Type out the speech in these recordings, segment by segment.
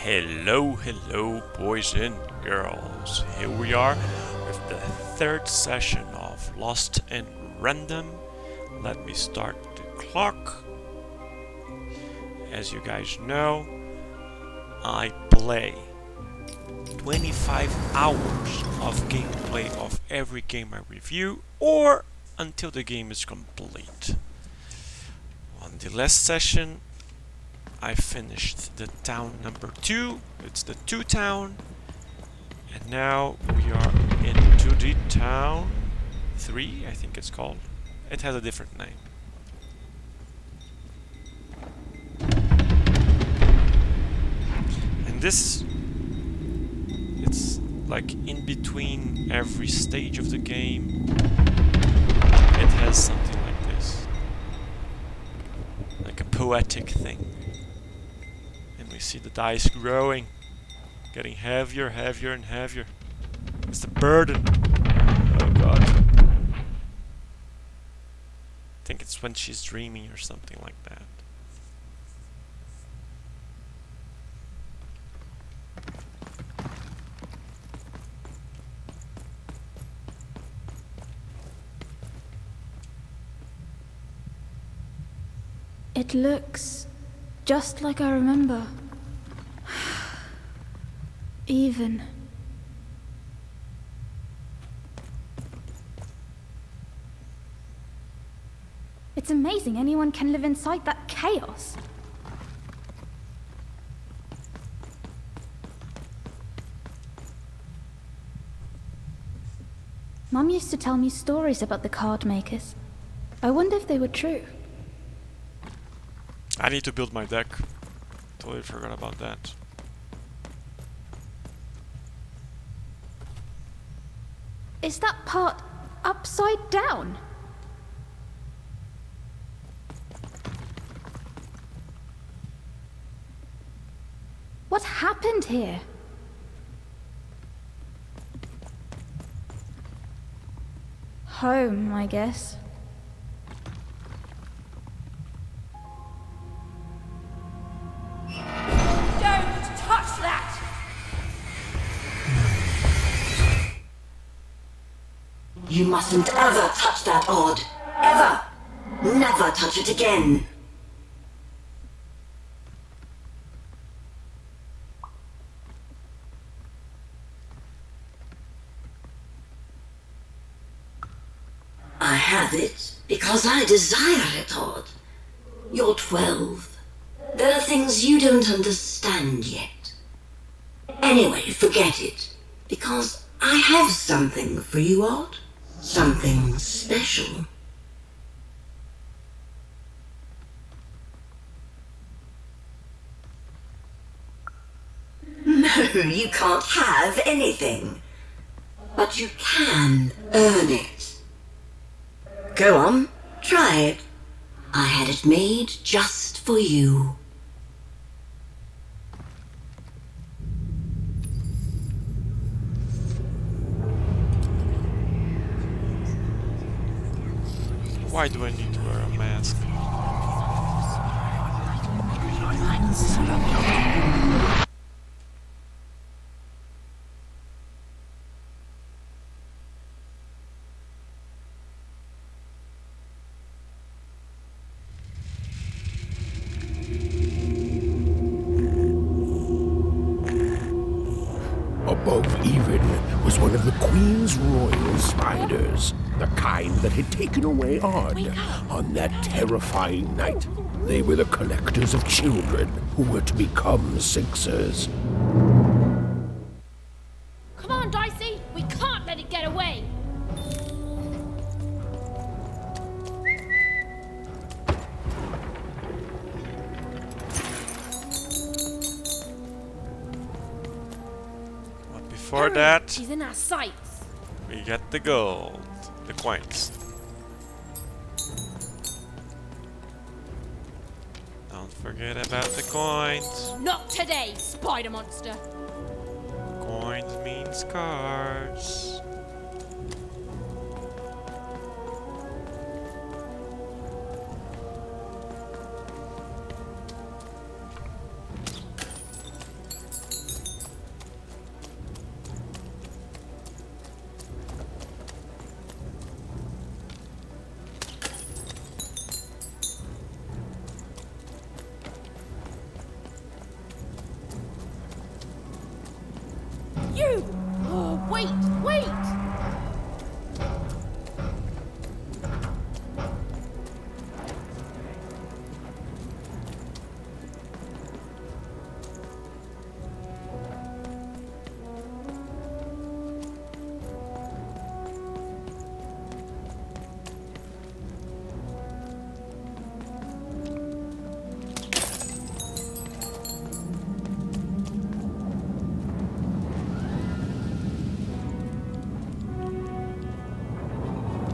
Hello, boys and girls. Here we are with the third session of Lost and Random. Let me start the clock. As you guys know, I play 25 hours of gameplay of every game I review, or until the game is complete. On the last session, I finished the town number 2, it's the 2 town, and now we are into the town 3, I think it's called. It has a different name. And this, it's like in between every stage of the game, it has something like this. Like a poetic thing. We see the dice growing, getting heavier, heavier, and heavier. It's the burden. Oh god. I think it's when she's dreaming or something like that. It looks just like I remember. Even. It's amazing anyone can live inside that chaos. Mum used to tell me stories about the card makers. I wonder if they were true. I need to build my deck. Totally forgot about that. Is that part upside down? What happened here? Home, I guess. You mustn't ever touch that odd. Ever! Never touch it again. I have it because I desire it, Odd. You're 12. There are things you don't understand yet. Anyway, forget it, because I have something for you, Odd. Something special. No, you can't have anything. But you can earn it. Go on, try it. I had it made just for you. Why do I need to wear a mask? Above even was one of the Queen's royal spiders, the kind that had taken away Odd on that terrifying night. They were the collectors of children who were to become Sixers. Come on, Dicey! We can't let it get away! Before that, She's in our sights. we get the gold, the coins. Don't forget about the coins. Not today, spider monster. Coins means cards. You! Oh, wait, wait!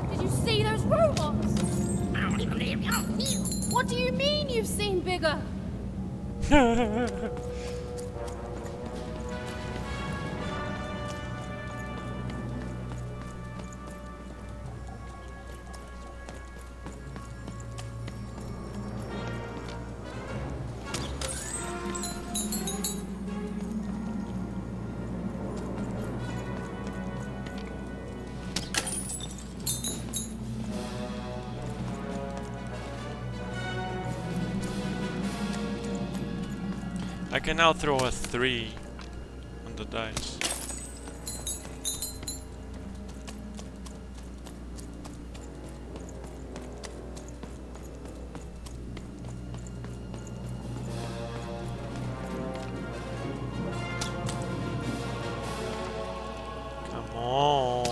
Did you see those robots? What do you mean you've seen bigger? I can now throw a 3 on the dice. Come on.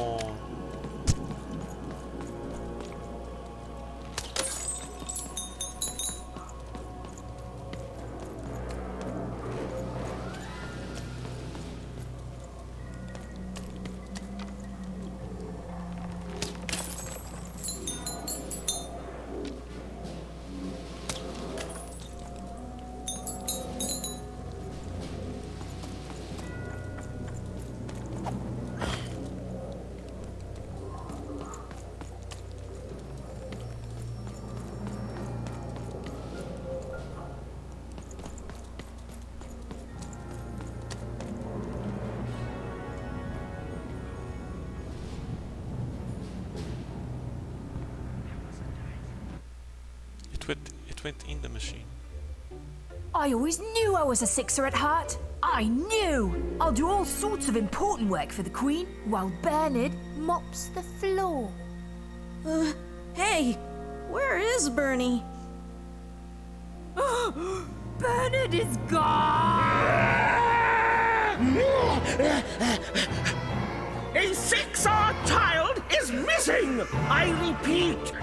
It went in the machine. I always knew I was a sixer at heart. I knew! I'll do all sorts of important work for the Queen while Bernard mops the floor. Hey, where is Bernie? Bernard is gone! A 6-hour child is missing! I repeat.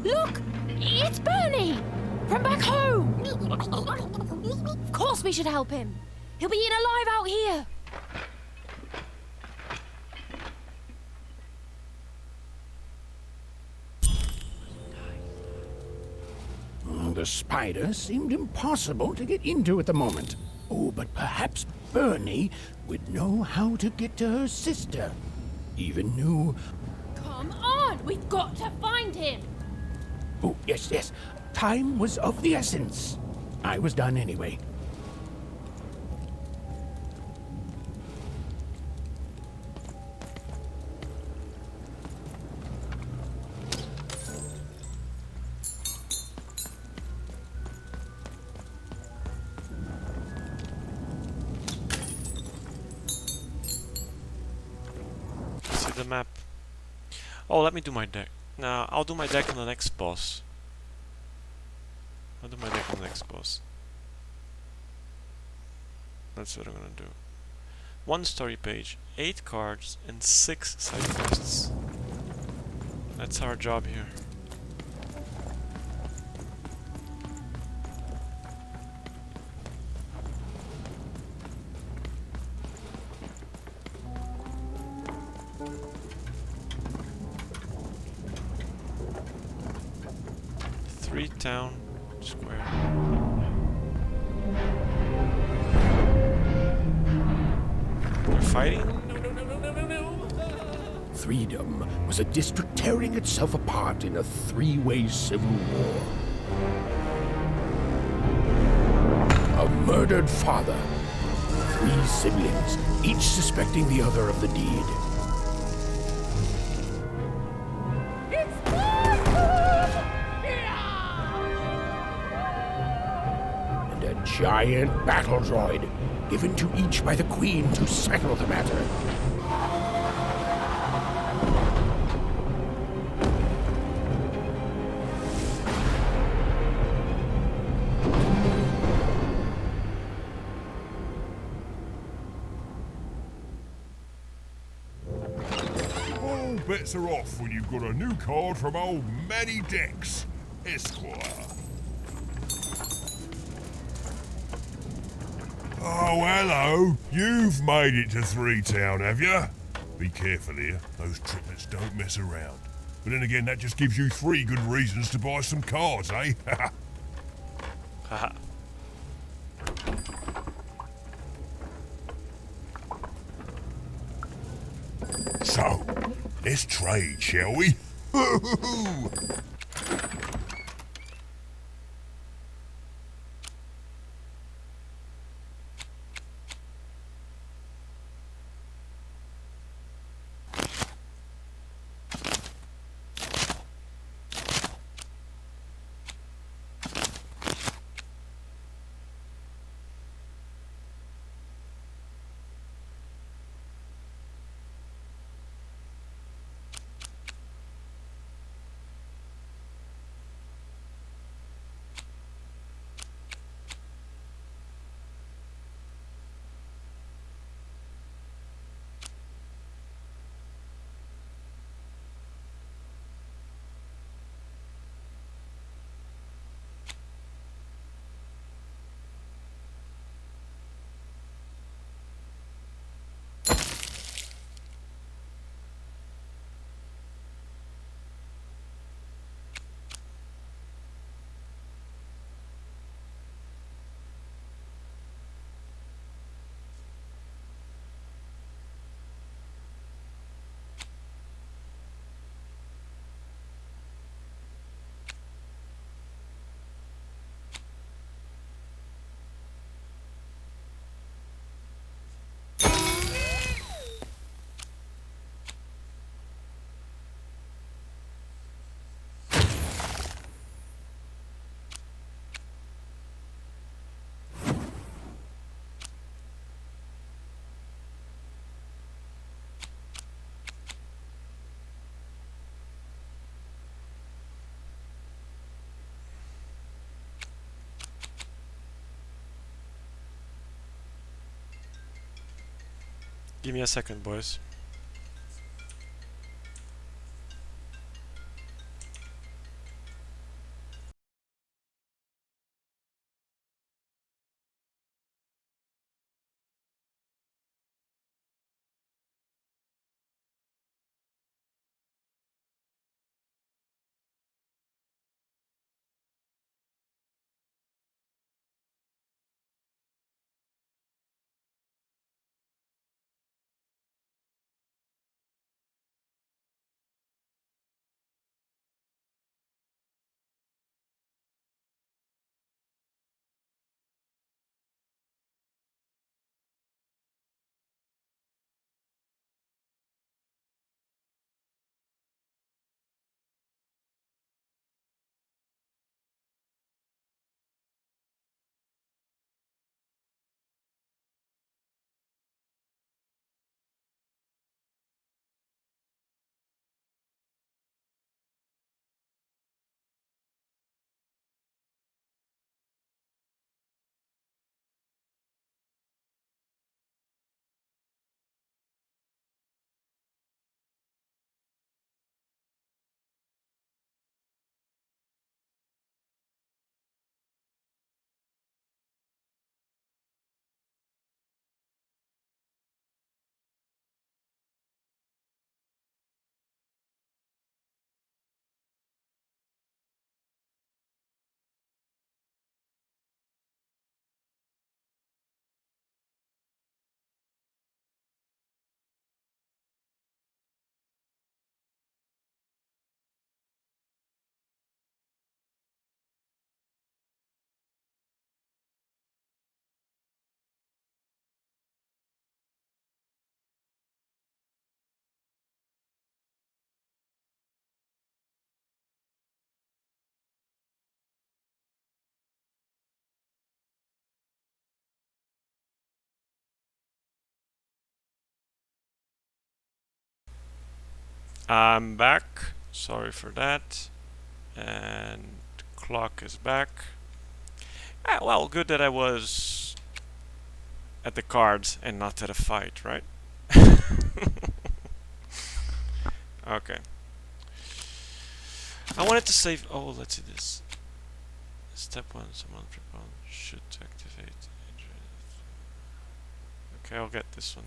Look! It's Bernie! From back home! Of course we should help him. He'll be eaten alive out here. The spider seemed impossible to get into at the moment. Oh, but perhaps Bernie would know how to get to her sister. Even knew... Come on! We've got to find him! Oh, yes. Time was of the essence. I was done anyway. See the map. Oh, let me do my deck. Now, I'll do my deck on the next boss. That's what I'm gonna do. 1 story page, 8 cards, and 6 side quests. That's our job here. Town Square. They're fighting? Threedom was a district tearing itself apart in a 3-way civil war. A murdered father. 3 siblings, each suspecting the other of the deed. It's Marco! giant battle droid, given to each by the Queen to settle the matter. All bets are off when you've got a new card from old Manny Dex, Esquire. Oh, hello. You've made it to Threetown, have you? Be careful here. Those triplets don't mess around. But then again, that just gives you 3 good reasons to buy some cards, eh? Haha. So, let's trade, shall we? Give me a second, boys. I'm back. Sorry for that. And clock is back. Ah, well, good that I was at the cards and not at a fight, right? Okay. I wanted to save. Oh, let's see this. Step 1, someone should activate. Okay, I'll get this one.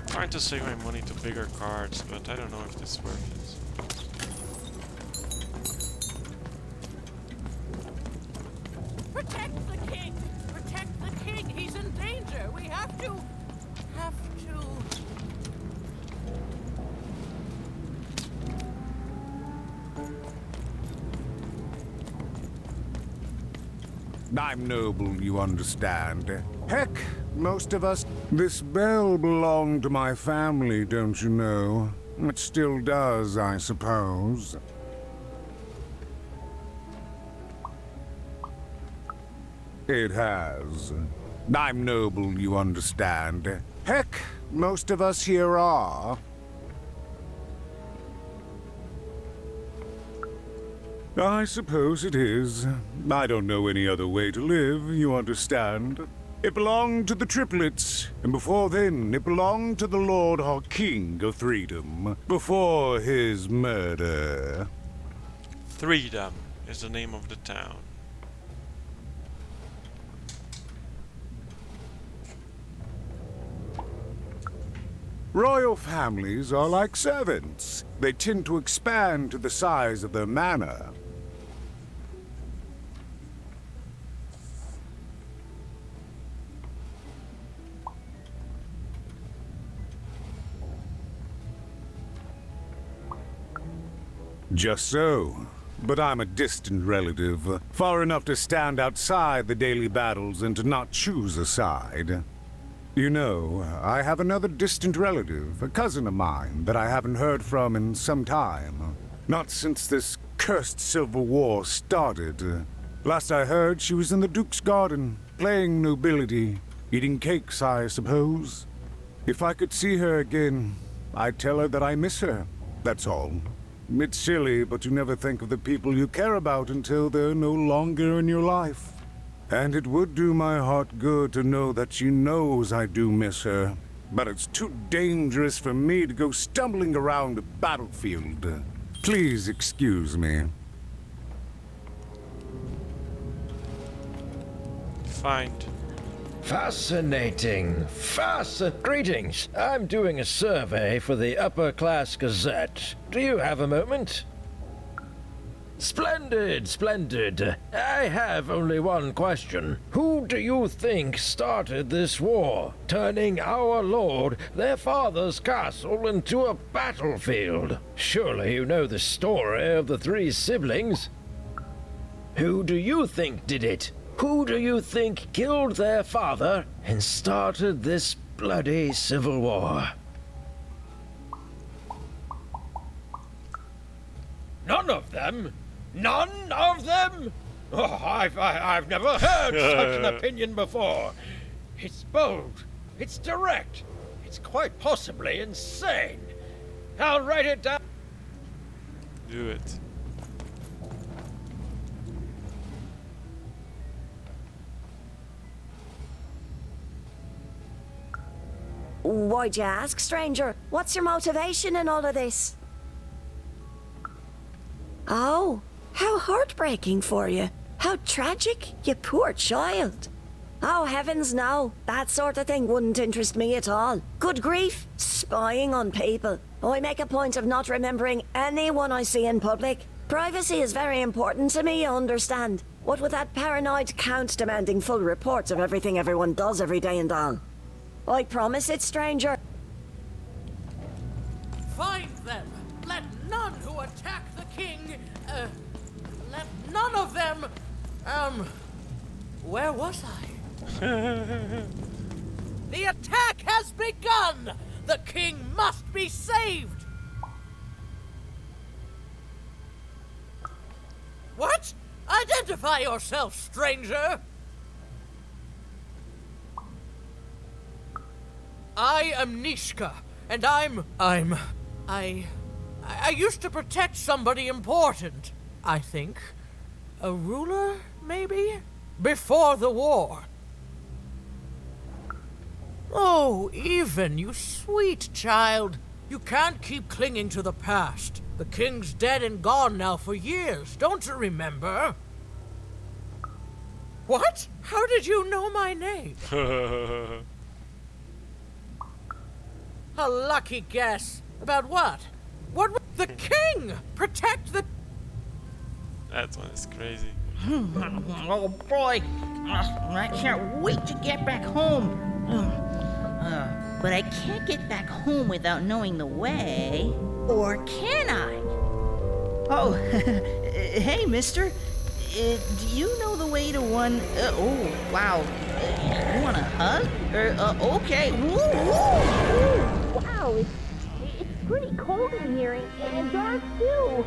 Trying to save my money to bigger cards, but I don't know if this is worth it. Protect the king! Protect the king! He's in danger! We have to... I'm noble, you understand. Heck, most of us... This bell belonged to my family, don't you know? It still does, I suppose. It has. I'm noble, you understand. Heck, most of us here are. I suppose it is. I don't know any other way to live, you understand. It belonged to the triplets, and before then it belonged to the Lord or King of Threedom, before his murder. Threedom is the name of the town. Royal families are like servants. They tend to expand to the size of their manor. Just so. But I'm a distant relative, far enough to stand outside the daily battles and to not choose a side. You know, I have another distant relative, a cousin of mine, that I haven't heard from in some time. Not since this cursed Civil War started. Last I heard, she was in the Duke's garden, playing nobility, eating cakes, I suppose. If I could see her again, I'd tell her that I miss her, that's all. It's silly, but you never think of the people you care about until they're no longer in your life. And it would do my heart good to know that she knows I do miss her. But it's too dangerous for me to go stumbling around the battlefield. Please excuse me. Find. Fascinating. Greetings. I'm doing a survey for the Upper Class Gazette. Do you have a moment? Splendid. I have only one question. Who do you think started this war, turning our lord, their father's castle, into a battlefield? Surely you know the story of the three siblings. Who do you think did it? Who do you think killed their father and started this bloody civil war? None of them? None of them? Oh, I've never heard such an opinion before. It's bold. It's direct. It's quite possibly insane. I'll write it down. Do it. Why'd you ask, stranger? What's your motivation in all of this? Oh, how heartbreaking for you. How tragic, you poor child. Oh, heavens no. That sort of thing wouldn't interest me at all. Good grief, spying on people. I make a point of not remembering anyone I see in public. Privacy is very important to me, you understand. What with that paranoid count demanding full reports of everything everyone does every day and all. I promise it, stranger. Find them! Let none who attack the king, let none of them, where was I? The attack has begun! The king must be saved! What? Identify yourself, stranger! I am Nishka, and I used to protect somebody important, I think. A ruler, maybe? Before the war. Oh, Even, you sweet child. You can't keep clinging to the past. The king's dead and gone now for years, don't you remember? What? How did you know my name? A lucky guess. About what? The king! Protect the... That one is crazy. Oh boy, I can't wait to get back home. But I can't get back home without knowing the way. Or can I? Oh, hey, mister. Do you know the way to one... oh, wow. You want a hug? Okay. Woo, woo. Wow, it's pretty cold in here and dark too.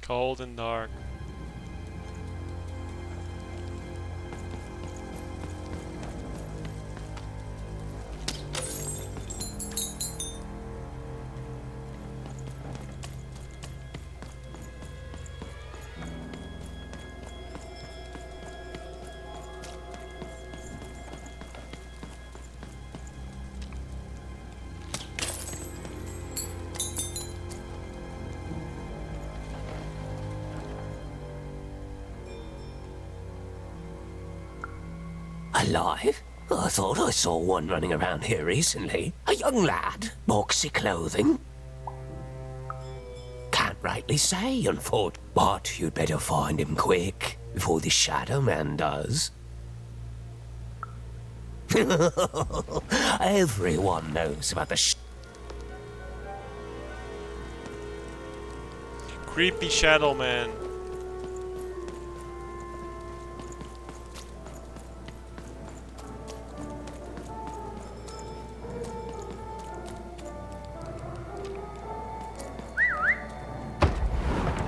Cold and dark. Alive? I thought I saw one running around here recently. A young lad, boxy clothing. Can't rightly say, unfortunately, but you'd better find him quick before the Shadow Man does. Everyone knows about the Creepy Shadow Man.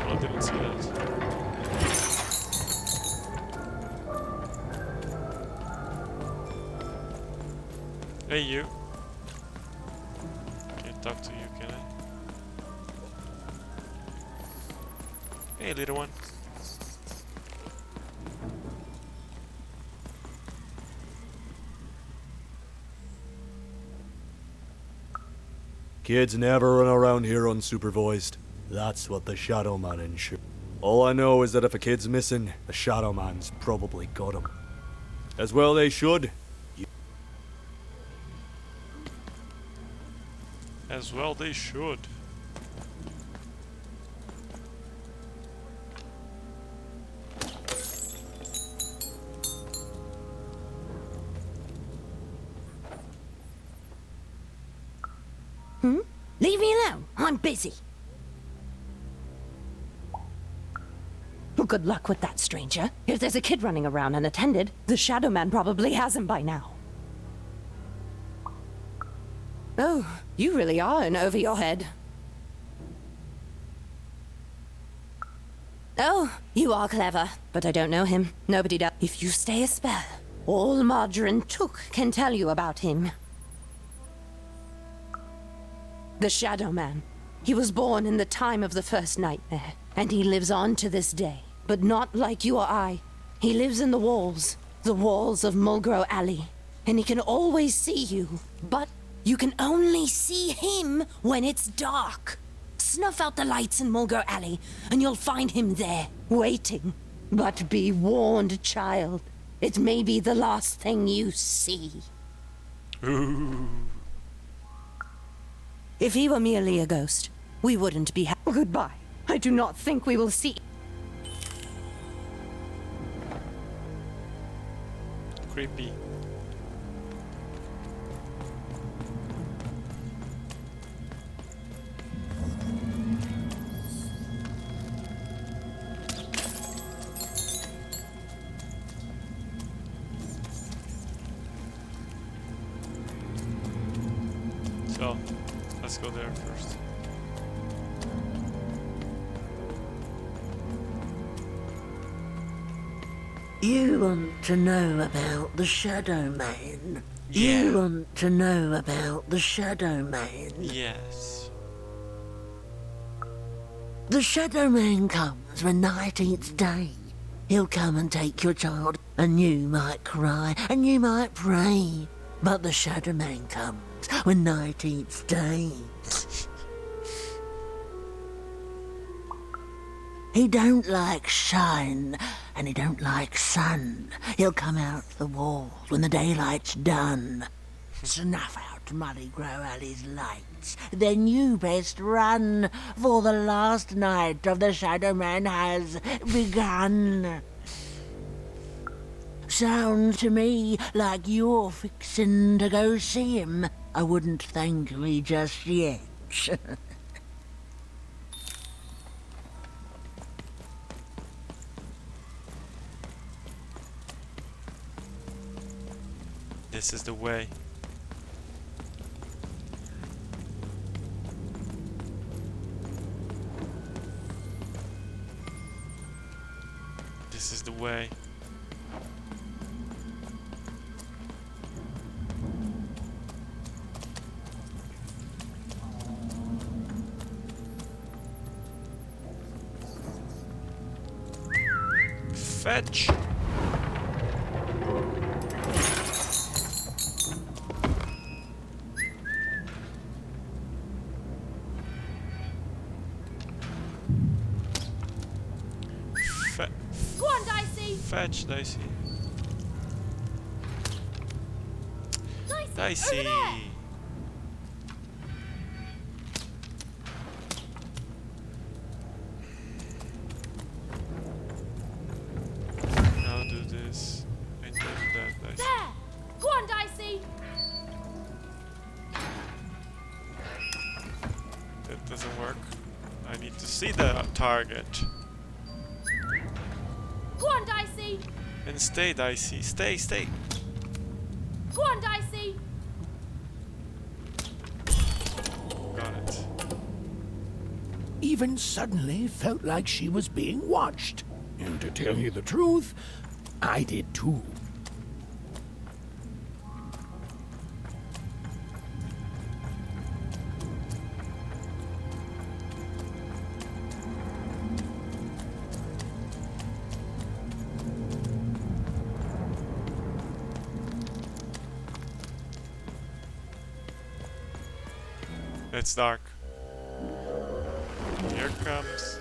I didn't see that. Hey, you. Can't talk to you, can I? Hey, little one. Kids never run around here unsupervised. That's what the Shadow Man ensures. All I know is that if a kid's missing, the Shadow Man's probably got him. As well they should. As well they should. Leave me alone. I'm busy. Good luck with that, stranger. If there's a kid running around unattended, the Shadow Man probably has him by now. Oh, you really are in over your head. Oh, you are clever, but I don't know him. Nobody does. If you stay a spell, all Margarine Took can tell you about him. The Shadow Man. He was born in the time of the first nightmare, and he lives on to this day. But not like you or I. He lives in the walls of Mulgrow Alley, and he can always see you, but you can only see him when it's dark. Snuff out the lights in Mulgrow Alley, and you'll find him there, waiting. But be warned, child. It may be the last thing you see. Ooh. If he were merely a ghost, we wouldn't be Goodbye. I do not think we will see... Creepy. So, let's go there first. You want to know about the Shadow Man? Yeah. You want to know about the Shadow Man? Yes. The Shadow Man comes when night eats day. He'll come and take your child, and you might cry, and you might pray. But the Shadow Man comes when night eats day. He don't like shine, and he don't like sun. He'll come out the walls when the daylight's done. Snuff out Muddy Grow Alley's lights. Then you best run, for the last night of the Shadow Man has begun. Sounds to me like you're fixin' to go see him. I wouldn't thank me just yet. This is the way. This is the way. Fetch. Go on, Dicey. Fetch, Dicey. Dicey. Over there. Now do this and then that, Dicey. There. Go on, Dicey. That doesn't work. I need to see the target. Go on, Dicey. And stay, Dicey. Stay, stay. Go on, Dicey. Got it. Even suddenly felt like she was being watched. And to tell you the truth, I did too. It's dark. Here comes.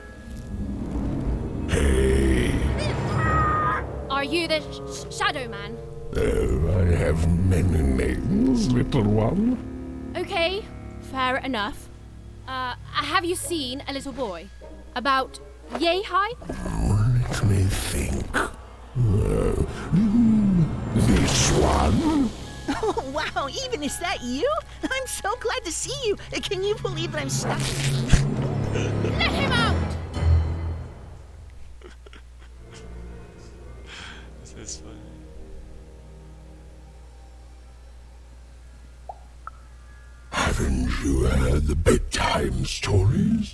Are you the Shadow Man? I have many names, little one. Okay, fair enough. Have you seen a little boy? About yay high? Let me think. This one? Oh, wow, even is that you? I'm so glad to see you. Can you believe that I'm stuck? Let him out! This is funny. Haven't you heard the bedtime stories?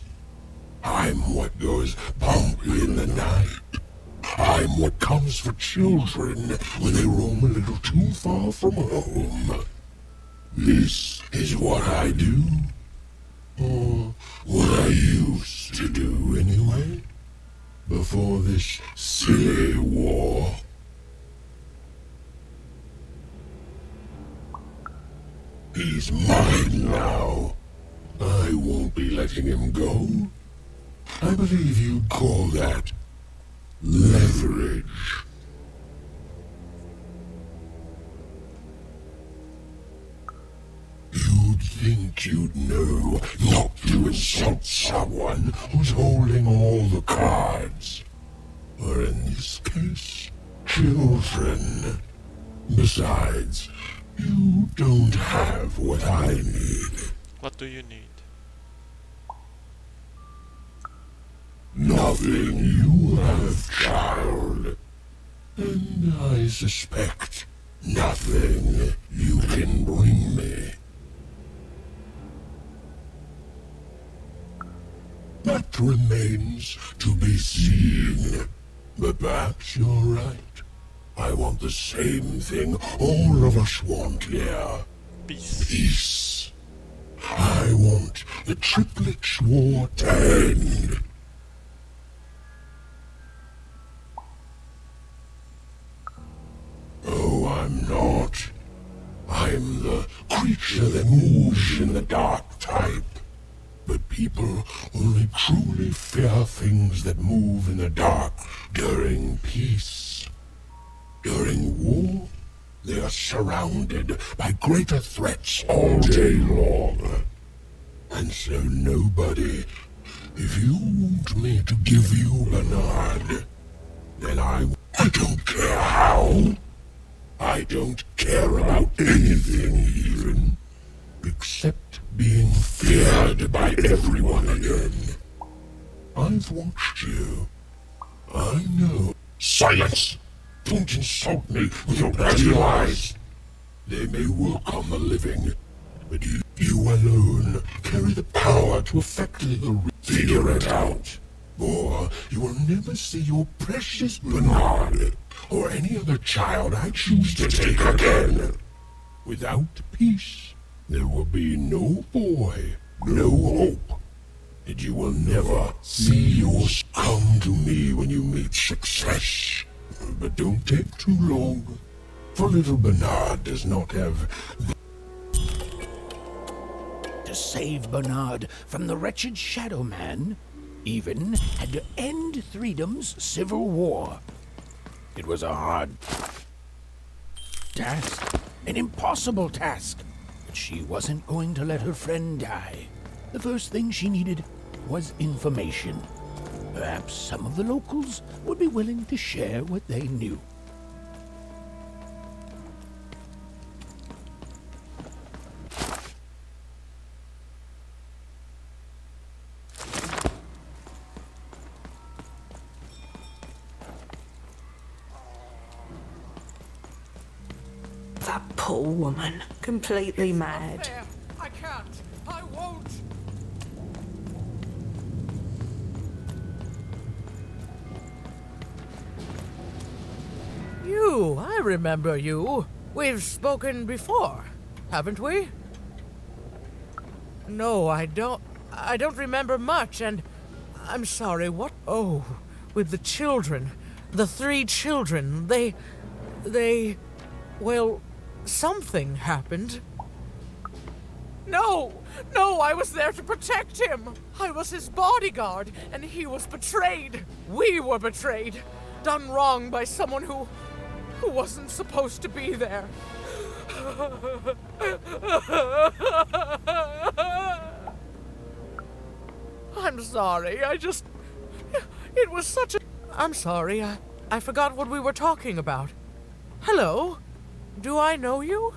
I'm what goes bump in the night. I'm what comes for children when they roam a little too far from home. This is what I do. Or what I used to do anyway. Before this silly war. He's mine now. I won't be letting him go. I believe you'd call that leverage. You'd think you'd know not to insult someone who's holding all the cards. Or in this case, children. Besides, you don't have what I need. What do you need? Nothing you have, child. And I suspect nothing you can bring me. That remains to be seen. But perhaps you're right. I want the same thing all of us want here. Peace. Peace. I want the Triplets' War to end. Oh, I'm not. I'm the creature that moves in the dark type. But people only truly fear things that move in the dark during peace. During war, they are surrounded by greater threats all day long. And so nobody, if you want me to give you Bernard, then I don't care how. I don't care about anything even, except being feared by everyone again. I've watched you. I know. Silence! Don't insult me with your bloody lies. They may work on the living, but you alone carry the power to effectively figure it out. Or you will never see your precious Bernard, or any other child I choose to take again. Without peace, there will be no boy, no hope, and you will never see yours. Come to me when you meet success. But don't take too long, for little Bernard does not have to save Bernard from the wretched Shadow Man, even had to end Threedom's civil war. It was a hard task, an impossible task, but she wasn't going to let her friend die. The first thing she needed was information. Perhaps some of the locals would be willing to share what they knew. That poor woman, completely mad. I can't. I won't. You, I remember you. We've spoken before, haven't we? No, I don't remember much, and I'm sorry, what? Oh, with the children. The 3 children, well, something happened. No, I was there to protect him. I was his bodyguard, and he was betrayed. We were betrayed. Done wrong by someone who wasn't supposed to be there. I'm sorry, it was such a... I'm sorry, I forgot what we were talking about. Hello? Do I know you?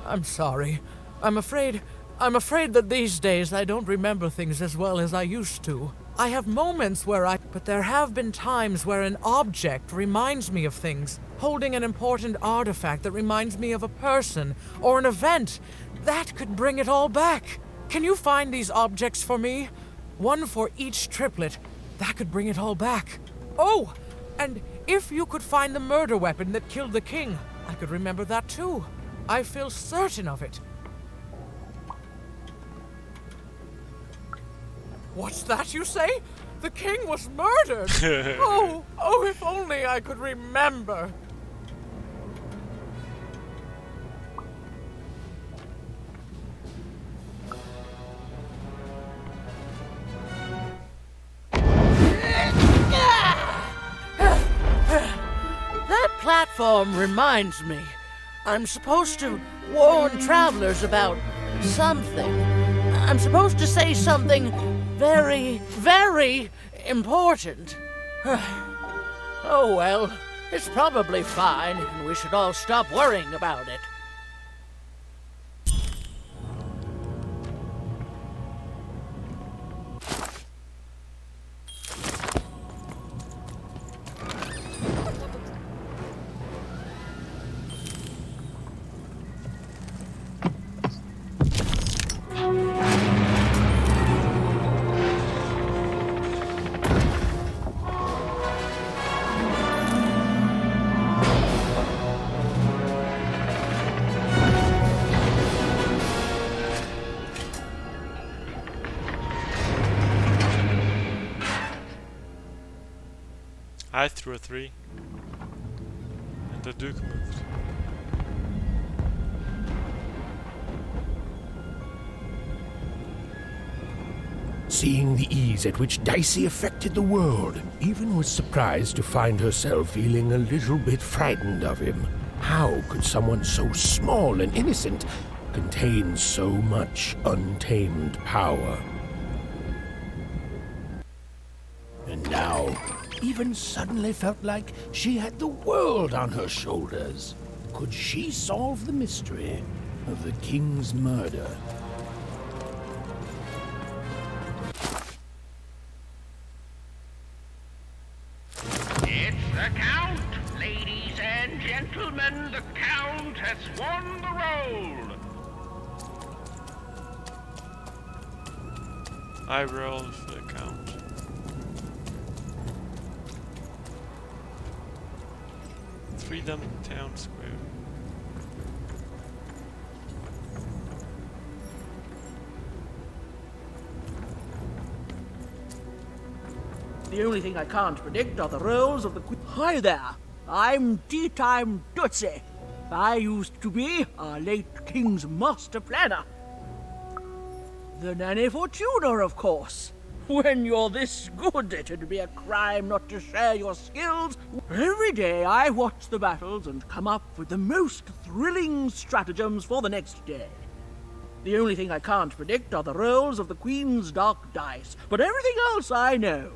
I'm sorry. I'm afraid that these days I don't remember things as well as I used to. I have moments but there have been times where an object reminds me of things, holding an important artifact that reminds me of a person or an event. That could bring it all back. Can you find these objects for me? One for each triplet. That could bring it all back. Oh, and if you could find the murder weapon that killed the king, I could remember that too. I feel certain of it. What's that you say? The king was murdered! Oh, if only I could remember. That platform reminds me. I'm supposed to warn travelers about something. I'm supposed to say something very, very important. Oh well, it's probably fine, and we should all stop worrying about it. I threw a 3. And the Duke moved. Seeing the ease at which Dicey affected the world, Even was surprised to find herself feeling a little bit frightened of him. How could someone so small and innocent contain so much untamed power? And now, Even suddenly felt like she had the world on her shoulders. Could she solve the mystery of the king's murder? It's the Count! Ladies and gentlemen, the Count has won the role! I rolled for the Count. Threedom Town Square. The only thing I can't predict are the roles of the Queen. Hi there, I'm Tea Time Tootsie. I used to be our late King's master planner. The Nanny Fortuna, of course. When you're this good, it'd be a crime not to share your skills. Every day I watch the battles and come up with the most thrilling stratagems for the next day. The only thing I can't predict are the rolls of the Queen's dark dice, but everything else I know.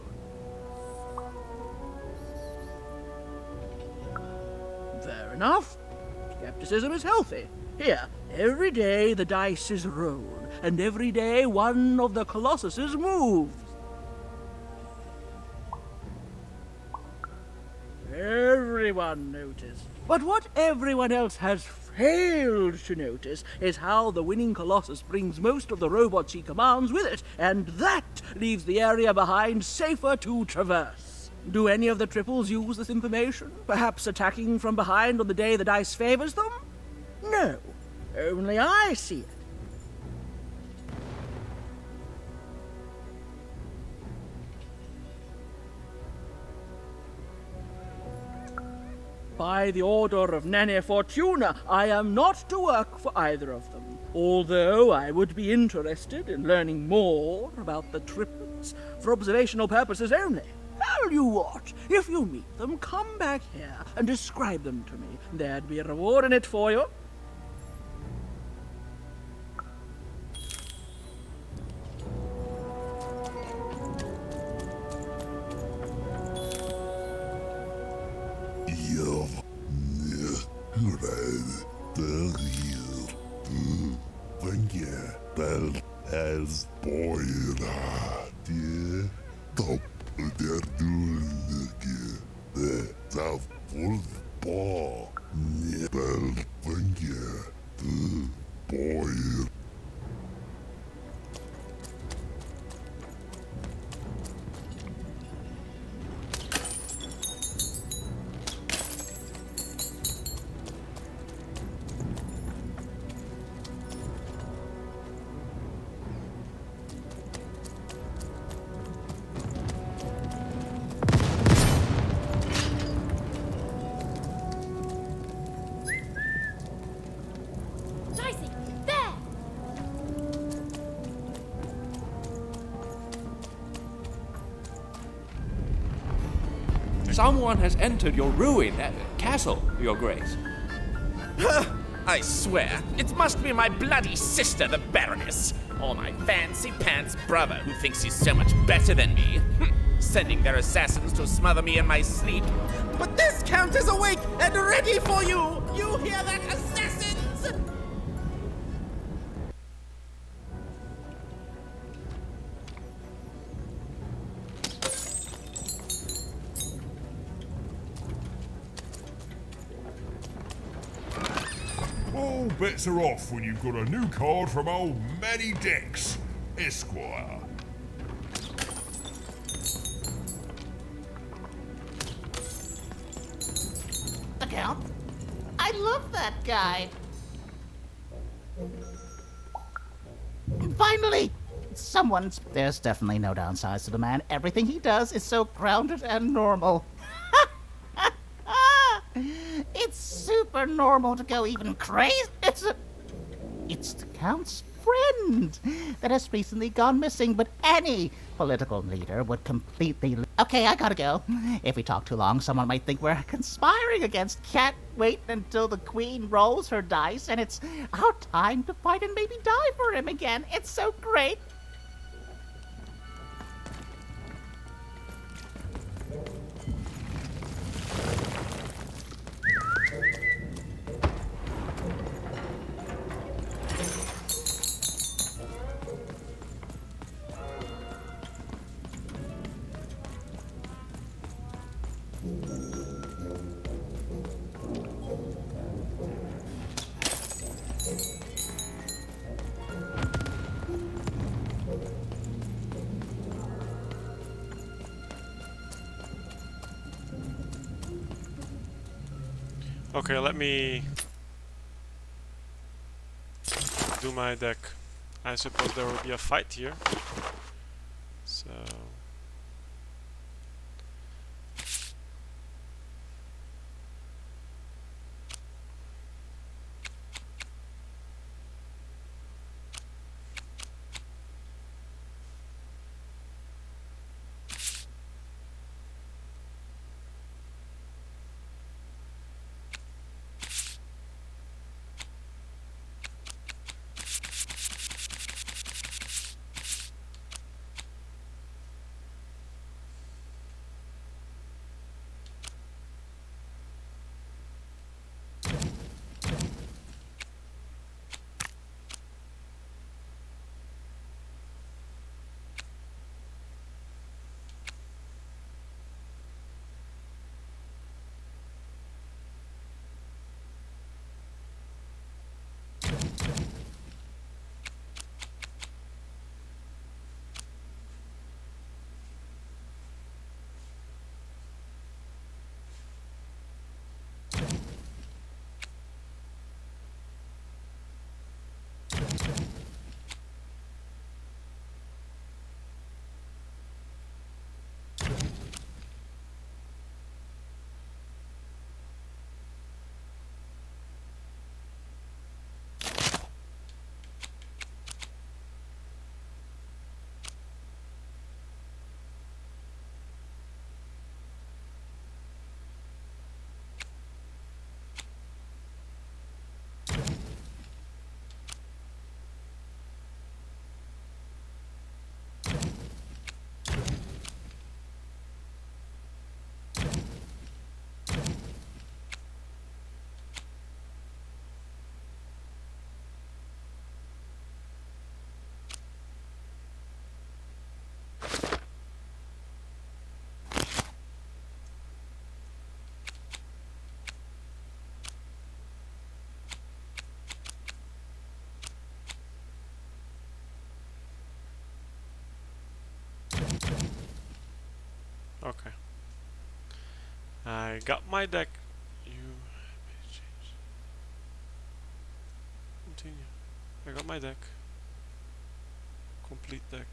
Fair enough. Skepticism is healthy. Here, every day the dice is rolled, and every day one of the Colossuses moves. Everyone noticed. But what everyone else has failed to notice is how the winning Colossus brings most of the robots he commands with it, and that leaves the area behind safer to traverse. Do any of the triples use this information? Perhaps attacking from behind on the day the dice favors them? No, only I see it. By the order of Nanny Fortuna, I am not to work for either of them, although I would be interested in learning more about the triplets for observational purposes only. Tell you what, if you meet them, come back here and describe them to me. There'd be a reward in it for you. As boy top der Dulnige, the Wolf Paw, Nibel, Vengia, the boy. Someone has entered your ruined castle, Your Grace. I swear, it must be my bloody sister, the Baroness, or my fancy-pants brother who thinks he's so much better than me, sending their assassins to smother me in my sleep. But this Count is awake and ready for you! You hear that, assassins? All bets are off when you've got a new card from old Manny Dex, Esquire. The Count? I love that guy. Finally! There's definitely no downsides to the man. Everything he does is so grounded and normal. It's super normal to go even crazy. It's the Count's friend that has recently gone missing, but any political leader would completely... Okay, I gotta go. If we talk too long, someone might think we're conspiring against... Can't wait until the Queen rolls her dice and it's our time to fight and maybe die for him again. It's so great. Okay, let me do my deck. I suppose there will be a fight here. So... Okay. I got my deck. You may change. Continue. I got my deck. Complete deck.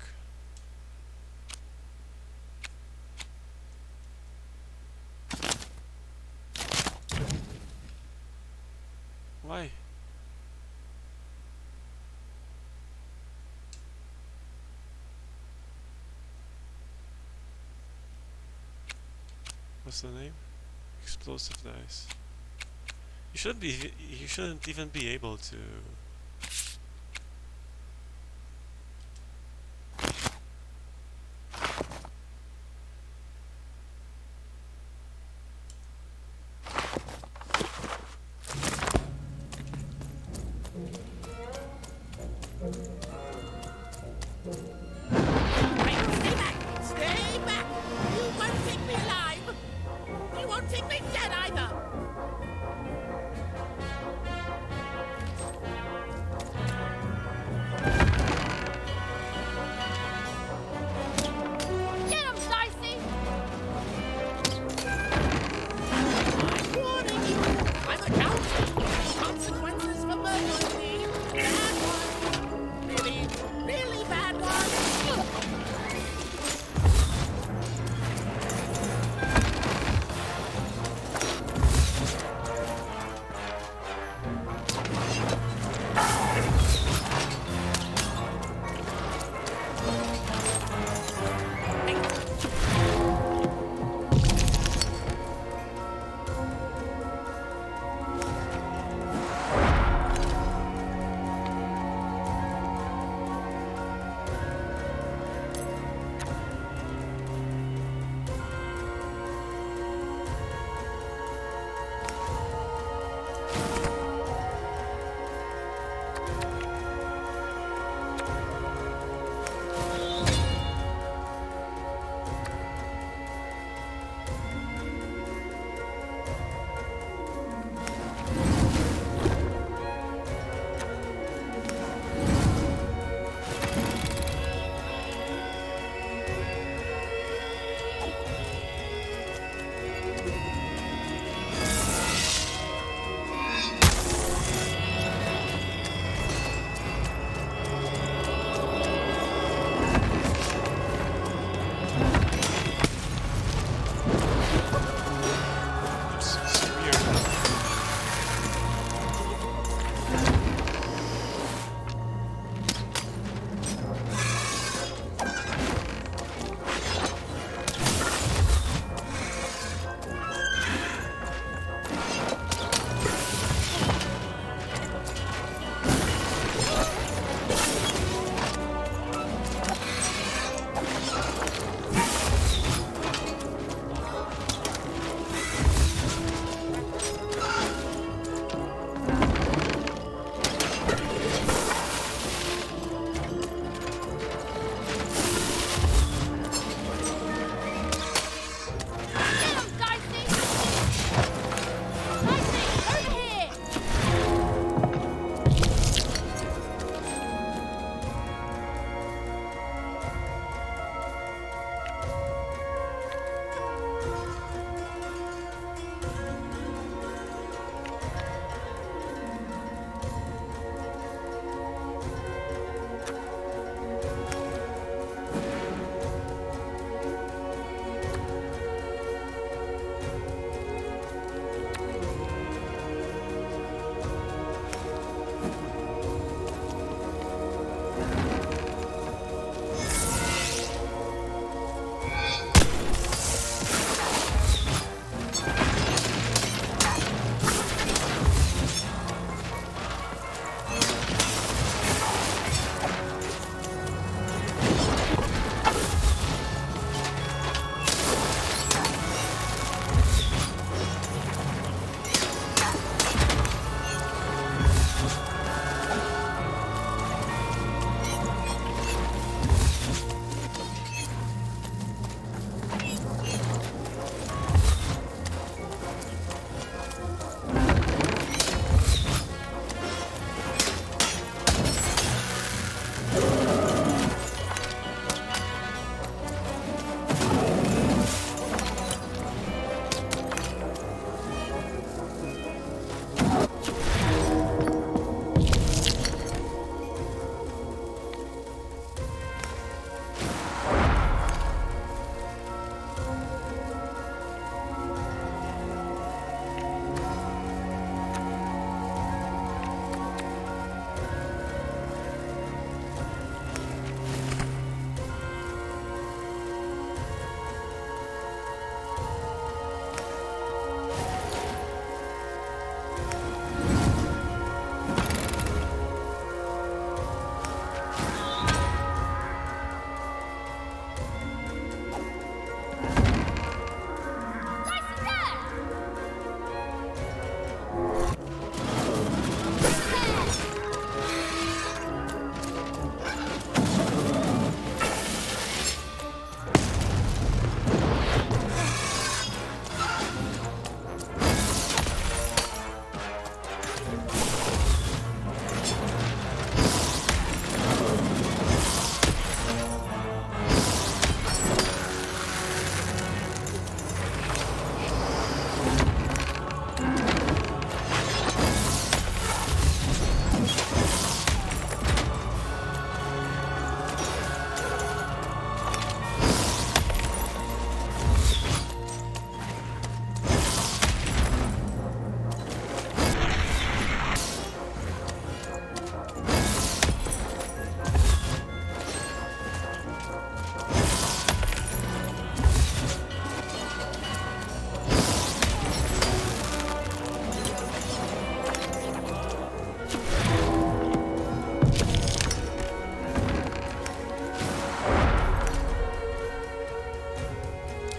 Why? What's the name? Explosive dice. You shouldn't even be able to. Stay back! You won't take me alive! You won't take me dead either! Get him, Dicey! I'm warning you! I'm a count! Consequences for murdering me! Bad one! Really, really bad one!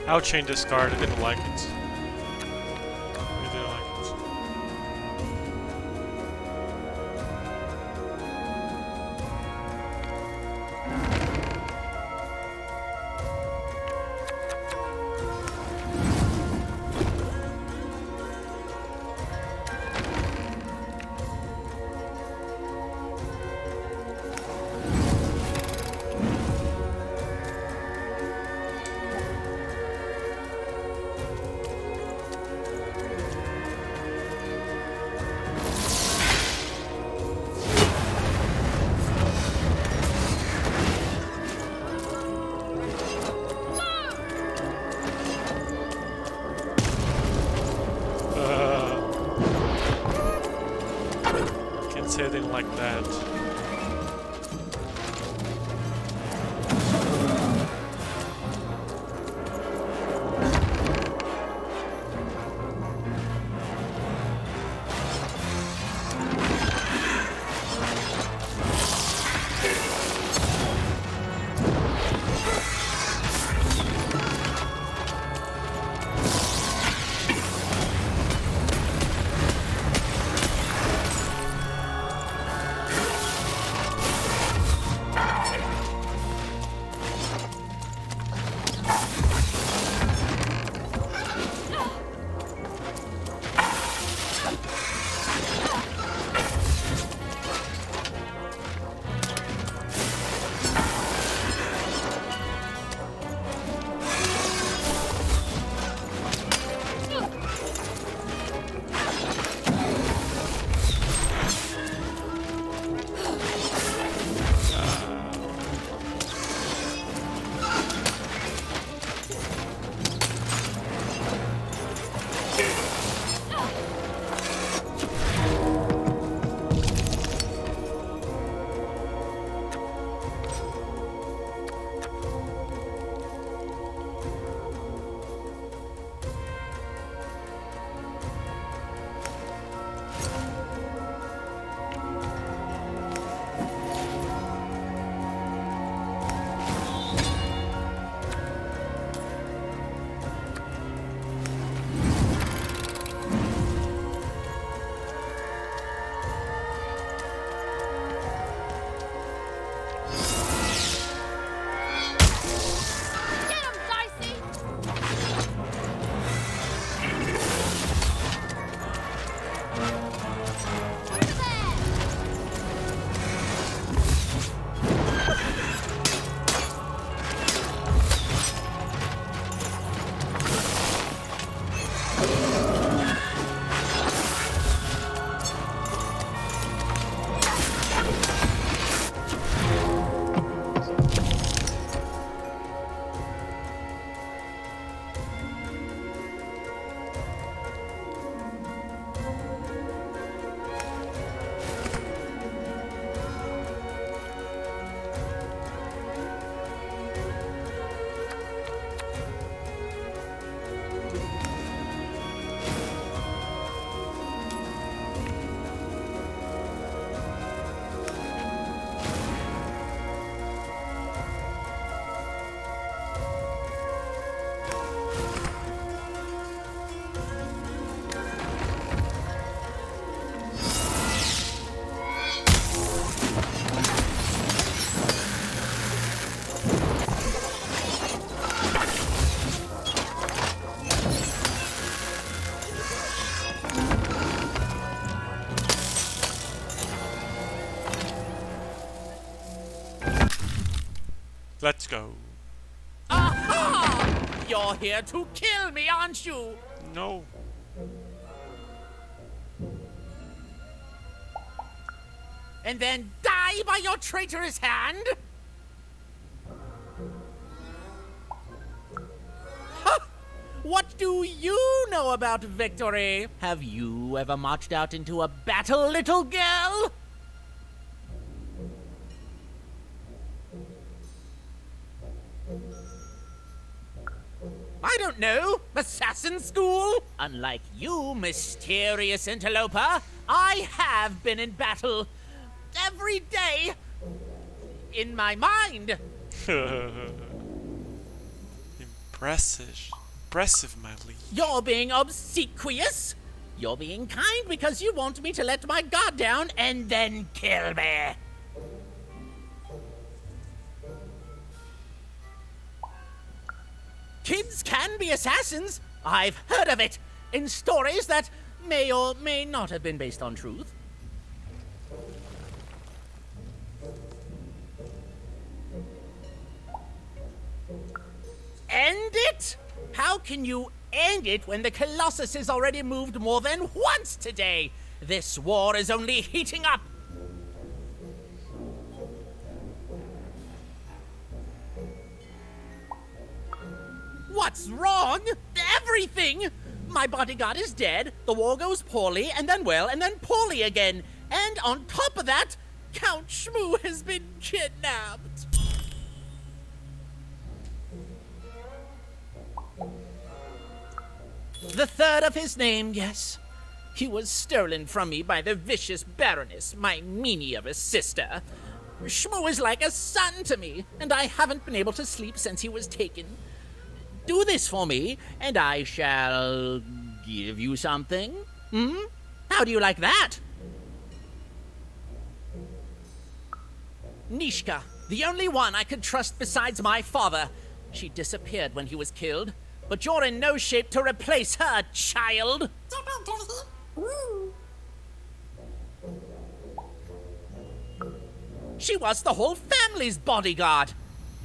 I'll change this card. I didn't like it. I didn't like it. Can't say I didn't like that. Let's go. Aha! You're here to kill me, aren't you? No. And then die by your traitorous hand? Huh! What do you know about victory? Have you ever marched out into a battle, little girl? I don't know. Assassin school? Unlike you, mysterious interloper, I have been in battle every day in my mind. Impressive, my liege. You're being obsequious? You're being kind because you want me to let my guard down and then kill me. Kids can be assassins. I've heard of it in stories that may or may not have been based on truth. End it? How can you end it when the Colossus has already moved more than once today? This war is only heating up. What's wrong? Everything! My bodyguard is dead, the war goes poorly, and then well, and then poorly again. And on top of that, Count Shmoo has been kidnapped. The third of his name, yes. He was stolen from me by the vicious Baroness, my meanie of a sister. Shmoo is like a son to me, and I haven't been able to sleep since he was taken. Do this for me, and I shall give you something. How do you like that? Nishka, the only one I could trust besides my father. She disappeared when he was killed, but you're in no shape to replace her, child. She was the whole family's bodyguard.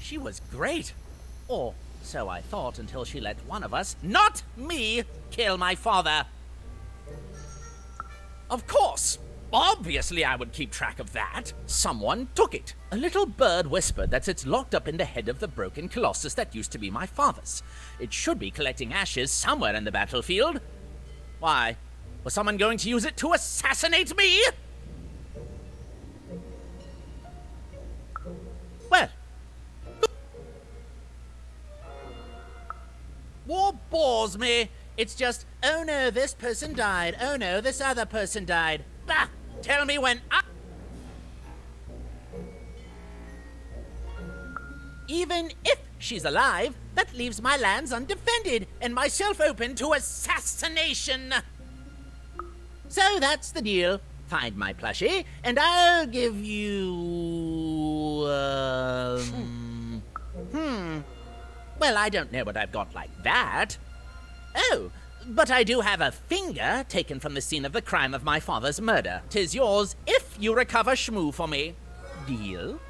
She was great. Or so I thought until she let one of us, not me, kill my father. Of course. Obviously I would keep track of that. Someone took it. A little bird whispered that it's locked up in the head of the broken Colossus that used to be my father's. It should be collecting ashes somewhere in the battlefield. Why? Was someone going to use it to assassinate me? Well. War bores me. It's just, oh no, this person died. Oh no, this other person died. Bah! Tell me when I... Even if she's alive, that leaves my lands undefended and myself open to assassination. So that's the deal. Find my plushie, and I'll give you... Well, I don't know what I've got like that. Oh, but I do have a finger taken from the scene of the crime of my father's murder. 'Tis yours if you recover Shmoo for me. Deal?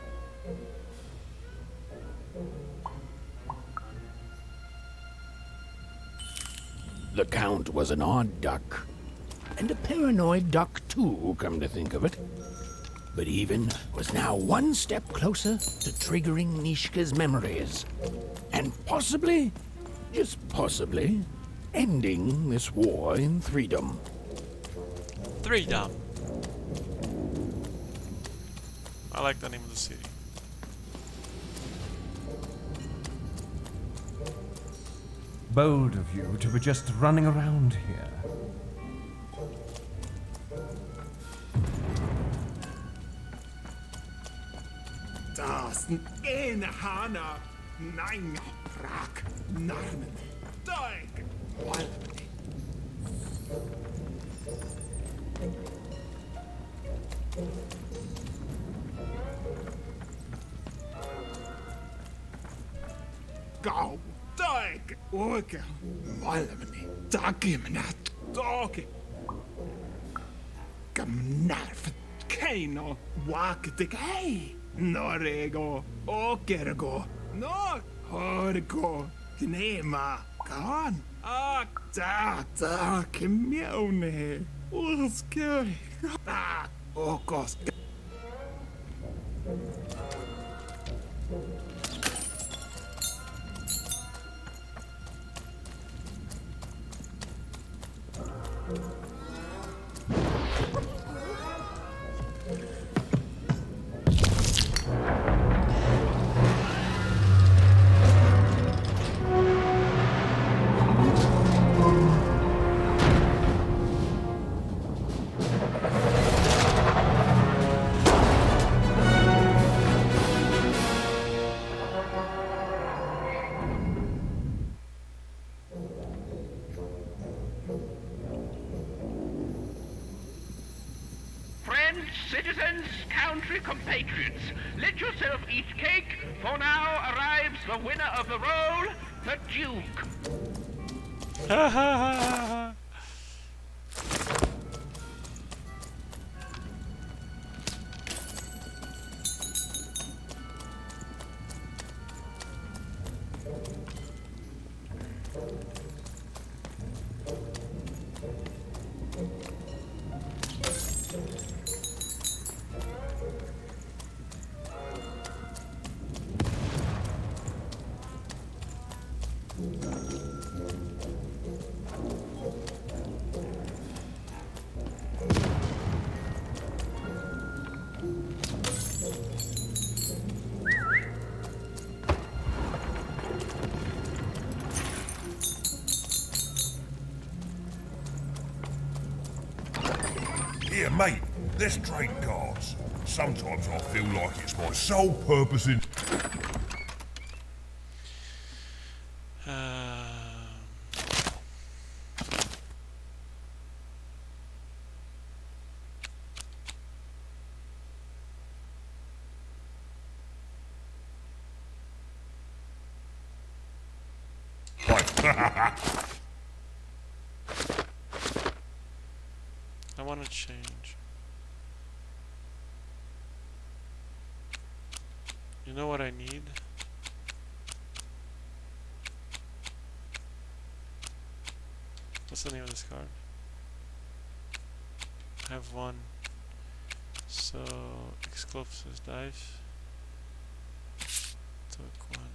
The Count was an odd duck. And a paranoid duck, too, come to think of it. But Even was now one step closer to triggering Nishka's memories. And possibly, just possibly, ending this war in Threedom. Threedom. I like the name of the city. Bold of you to be just running around here. Das ene Hana, nein, Prak, Narmen, Deig, Walpni. Gau, Deig, Orgel, Walpni, Dagimnat, Dog. Gamnarf, Kaino, Wakdig, hey! Norego, Okergo, no, Horgo, Gnema, Gan, Kimione, Uske, Okos. Citizens, country compatriots, let yourself eat cake, for now arrives the winner of the role, the Duke. Ha ha ha. Here, mate, let's trade cards. Sometimes I feel like it's my sole purpose in... I want to change. You know what I need? What's the name of this card? I have one. So, exclusive dive. Took one.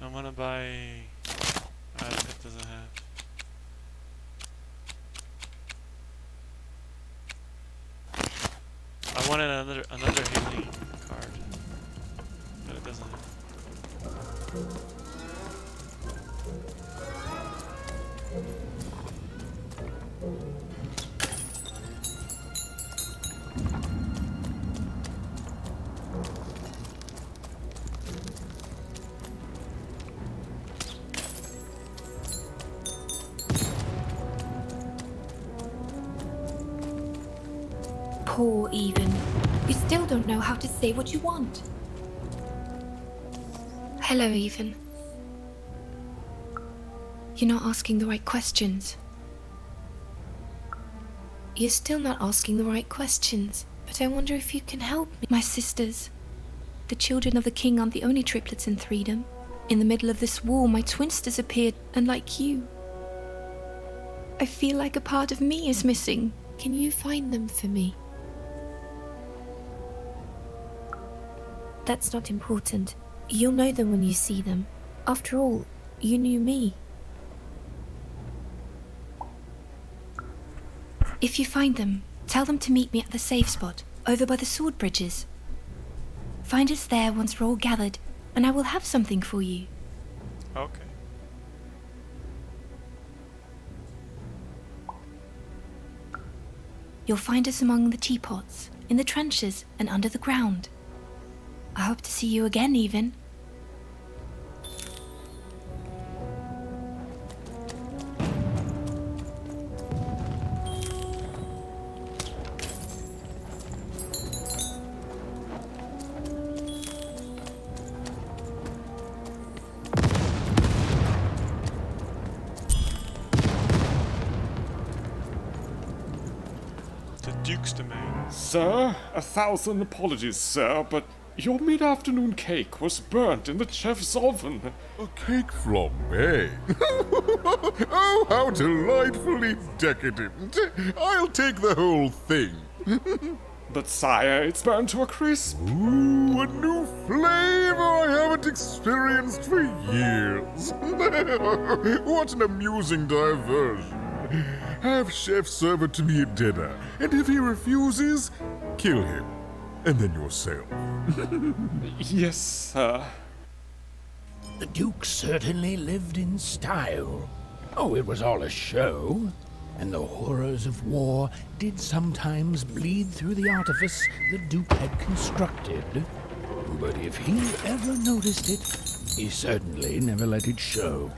I'm gonna buy... it doesn't have. I wanted another healing card, but it doesn't have. Poor Even. You still don't know how to say what you want. Hello, Even. You're not asking the right questions. You're still not asking the right questions. But I wonder if you can help me. My sisters. The children of the king aren't the only triplets in Threedom. In the middle of this war, my twins disappeared, and like you, I feel like a part of me is missing. Can you find them for me? That's not important. You'll know them when you see them. After all, you knew me. If you find them, tell them to meet me at the safe spot, over by the sword bridges. Find us there once we're all gathered, and I will have something for you. Okay. You'll find us among the teapots, in the trenches, and under the ground. I hope to see you again, Even. Duke's domain. Sir, 1,000 apologies, sir, but your mid-afternoon cake was burnt in the chef's oven. A cake from me? Oh, how delightfully decadent. I'll take the whole thing. But sire, it's burned to a crisp. Ooh, a new flavor I haven't experienced for years. What an amusing diversion. Have chef serve it to me at dinner, and if he refuses, kill him. And then yourself. Yes, sir. The Duke certainly lived in style. Oh, it was all a show. And the horrors of war did sometimes bleed through the artifice the Duke had constructed. But if he ever noticed it, he certainly never let it show.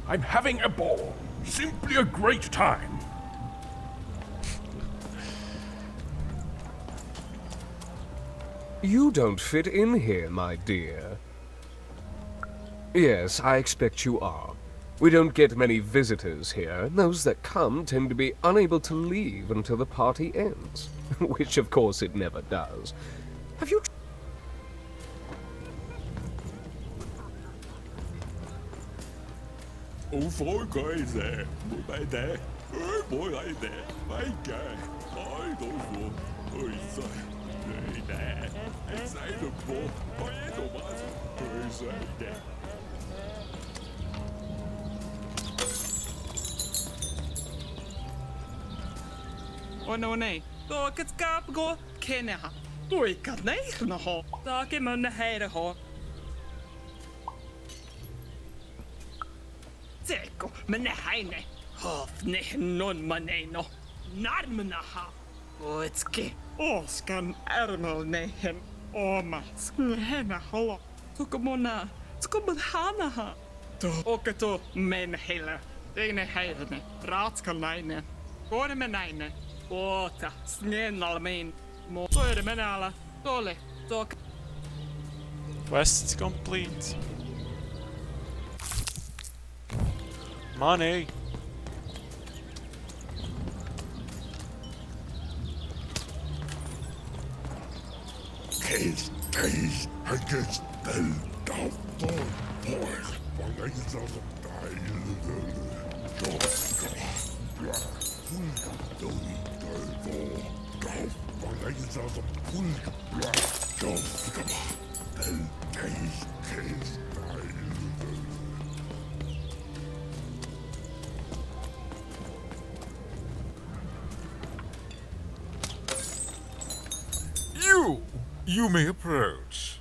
I'm having a ball. Simply a great time. You don't fit in here, my dear. Yes, I expect you are. We don't get many visitors here, and those that come tend to be unable to leave until the party ends. Which, of course, it never does. Have you... Oh, four guys there. By there. Oh, boy, I there. My guy. I don't know. Oh, sorry. There. Inside the ball. Oh, yeah, no matter. Oh, sorry. There. Og nå nei, dere skal gå kjenne ha. Du ikke nøyne ha. Dere munne heire ha. Teko, men heine. Hofne non maneno. Narmna ha. Oitski. Oskan ärmel nehen. Omas. Hena halla. Tuko mona. Tuko mun hana ha. To. Oke to men heile. Deine heirene. Ratskal naine. Gore men naine. Oota, snälla min. Motor menala. Tole. Tok. Quest complete. Money. Case, I guess they'll down for boys. While I saw them die. You may approach.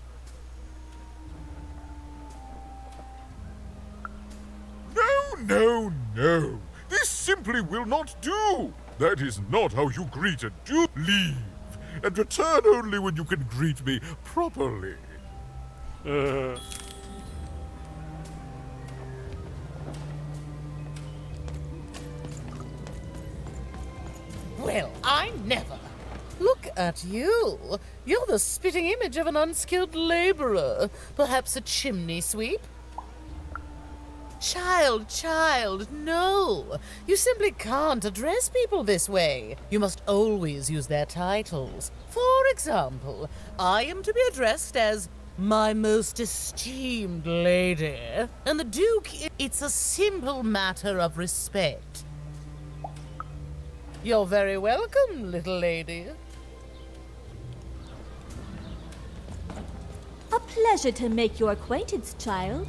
No. This simply will not do. That is not how you greet a Duke. Leave, and return only when you can greet me properly. Well, I never. Look at you. You're the spitting image of an unskilled laborer. Perhaps a chimney sweep? Child, no. You simply can't address people this way. You must always use their titles. For example, I am to be addressed as my most esteemed lady, and the Duke, it's a simple matter of respect. You're very welcome, little lady. A pleasure to make your acquaintance, child.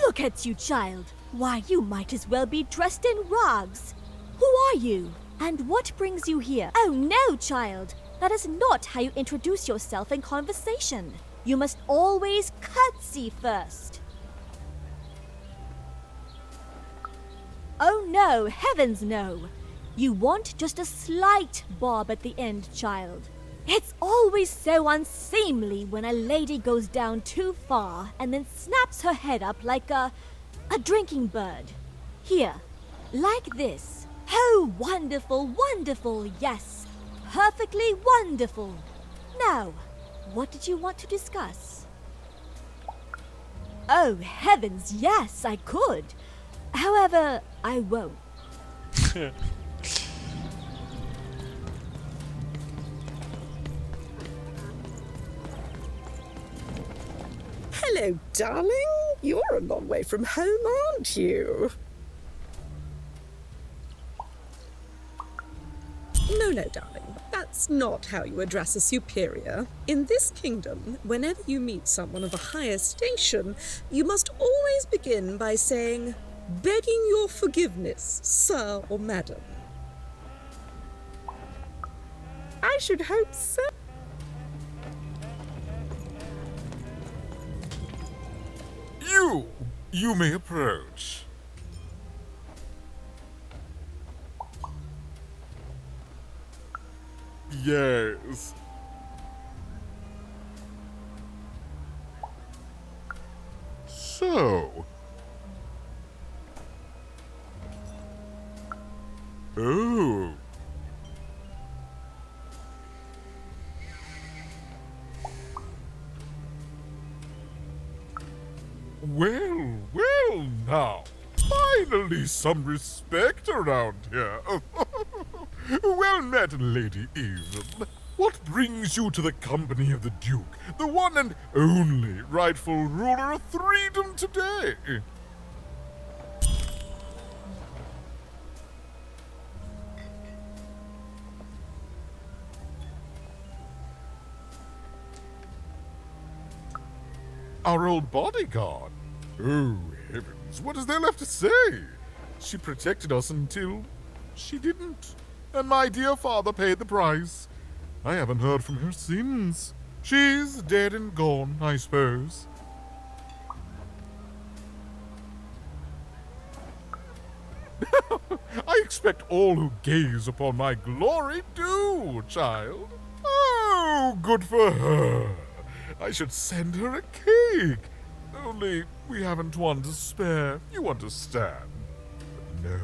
Look at you, child. Why, you might as well be dressed in rags. Who are you? And what brings you here? Oh, no, child. That is not how you introduce yourself in conversation. You must always curtsy first. Oh, no, heavens no. You want just a slight bob at the end, child. It's always so unseemly when a lady goes down too far and then snaps her head up like a drinking bird. Here, like this. Oh, wonderful, wonderful, yes. Perfectly wonderful. Now, what did you want to discuss? Oh, heavens, yes, I could. However, I won't. Hello, darling. You're a long way from home, aren't you? No, darling. That's not how you address a superior. In this kingdom, whenever you meet someone of a higher station, you must always begin by saying, "Begging your forgiveness, sir or madam." I should hope so. You may approach. Yes. So. Oh. Well now. Finally some respect around here. Well met, Lady Eden. What brings you to the company of the Duke, the one and only rightful ruler of Threedom today? Our old bodyguard. Oh, heavens, what is there left to say? She protected us until she didn't. And my dear father paid the price. I haven't heard from her since. She's dead and gone, I suppose. I expect all who gaze upon my glory do, child. Oh, good for her. I should send her a cake. Only we haven't one to spare, you understand. But no,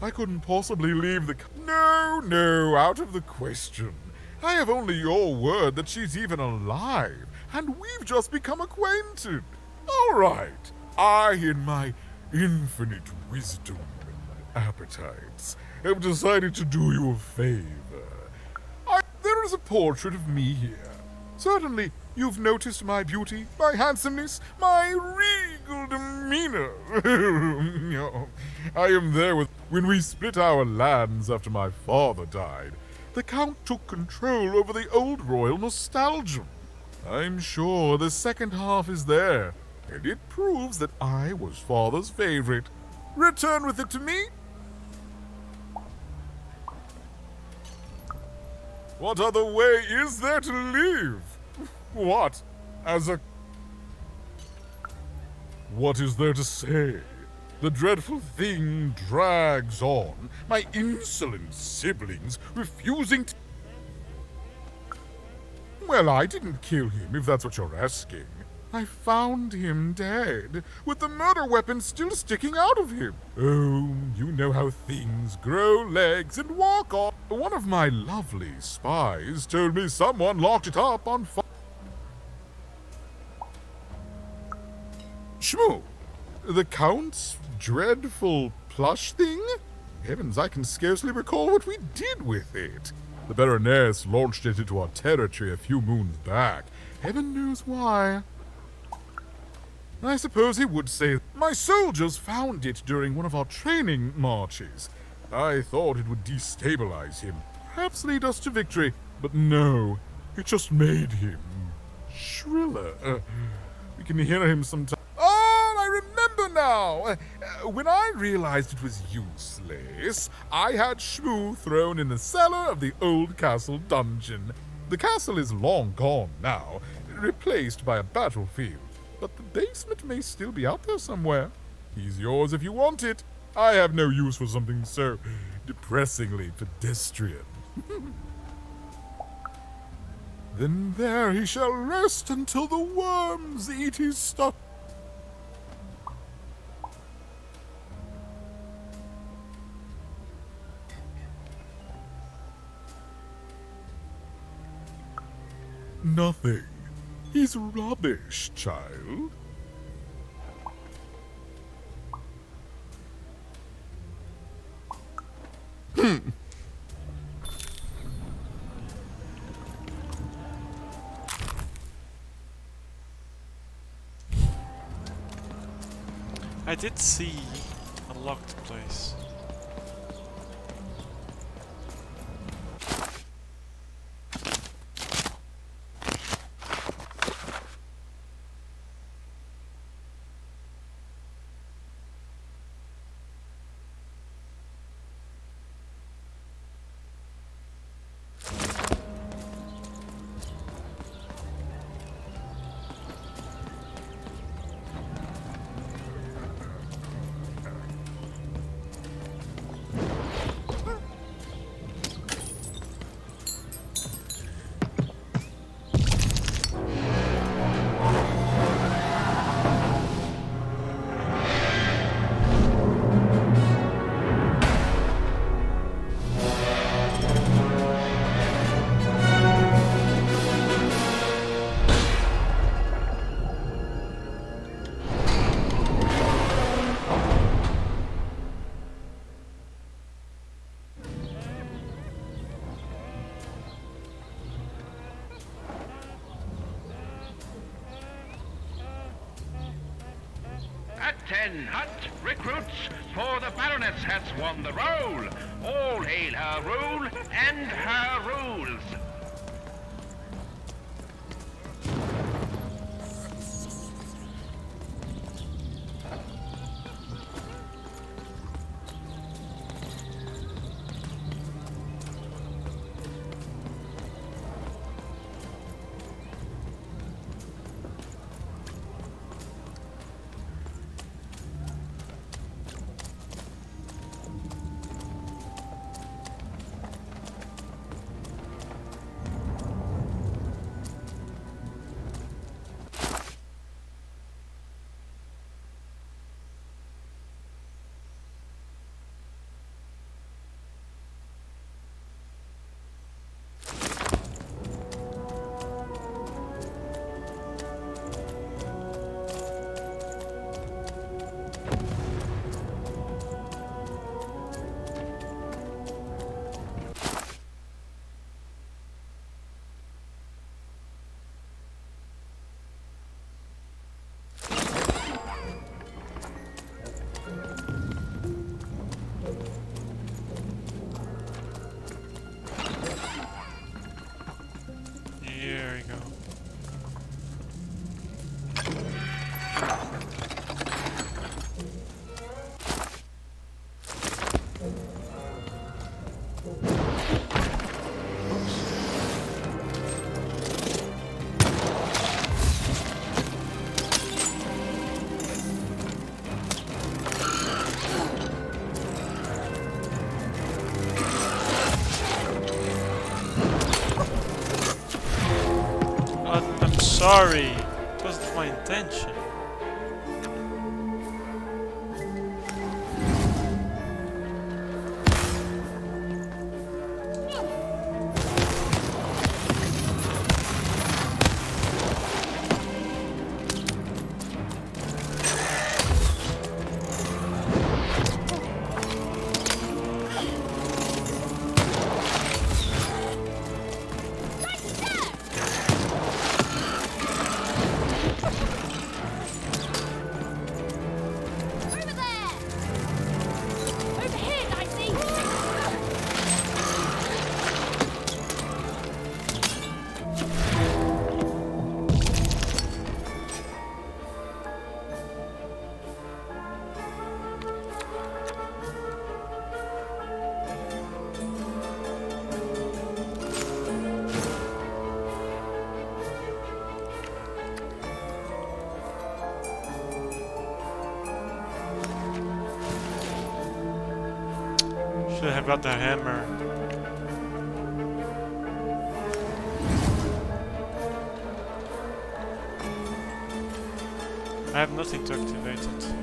I couldn't possibly leave the... No, out of the question. I have only your word that she's even alive, and we've just become acquainted. All right, I, in my infinite wisdom and appetites, have decided to do you a favor. There is a portrait of me here. Certainly, you've noticed my beauty, my handsomeness, my regal demeanor. I am there when we split our lands after my father died. The Count took control over the old royal nostalgia. I'm sure the second half is there, and it proves that I was father's favorite. Return with it to me. What other way is there to live? What? What is there to say? The dreadful thing drags on, my insolent siblings refusing to... Well, I didn't kill him, if that's what you're asking. I found him dead, with the murder weapon still sticking out of him. Oh, you know how things grow legs and walk on. One of my lovely spies told me someone locked it up on fire. Shmoo, the Count's dreadful plush thing? Heavens, I can scarcely recall what we did with it. The Baroness launched it into our territory a few moons back. Heaven knows why. I suppose he would say, my soldiers found it during one of our training marches. I thought it would destabilize him, perhaps lead us to victory. But no, it just made him shriller. We can hear him sometimes. Oh, I remember now! When I realized it was useless, I had Shmoo thrown in the cellar of the old castle dungeon. The castle is long gone now, replaced by a battlefield, but the basement may still be out there somewhere. He's yours if you want it. I have no use for something so depressingly pedestrian. Then there he shall rest until the worms eat his stuff. Nothing. He's rubbish, child. I did see a locked place. At 10, hunt recruits, for the Baroness has won the roll. All hail her rule and her rules. Here we go. I'm sorry, it wasn't my intention. Should have got the hammer. I have nothing to activate it.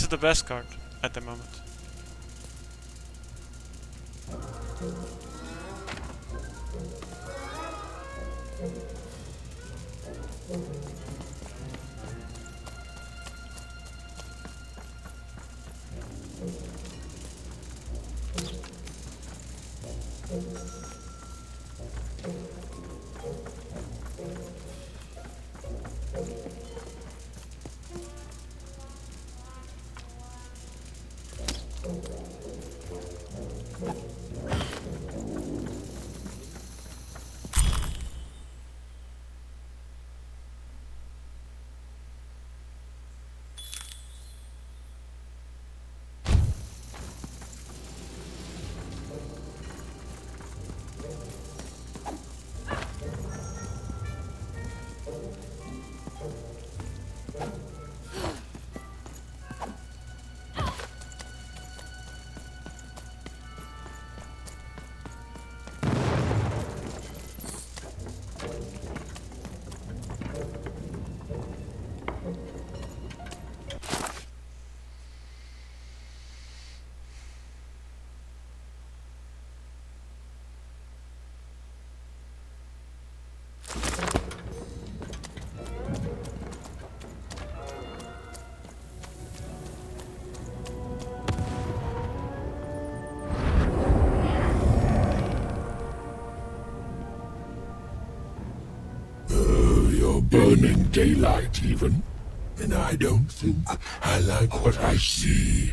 is the best card at the moment. You're burning daylight even, and I don't think I like what I see.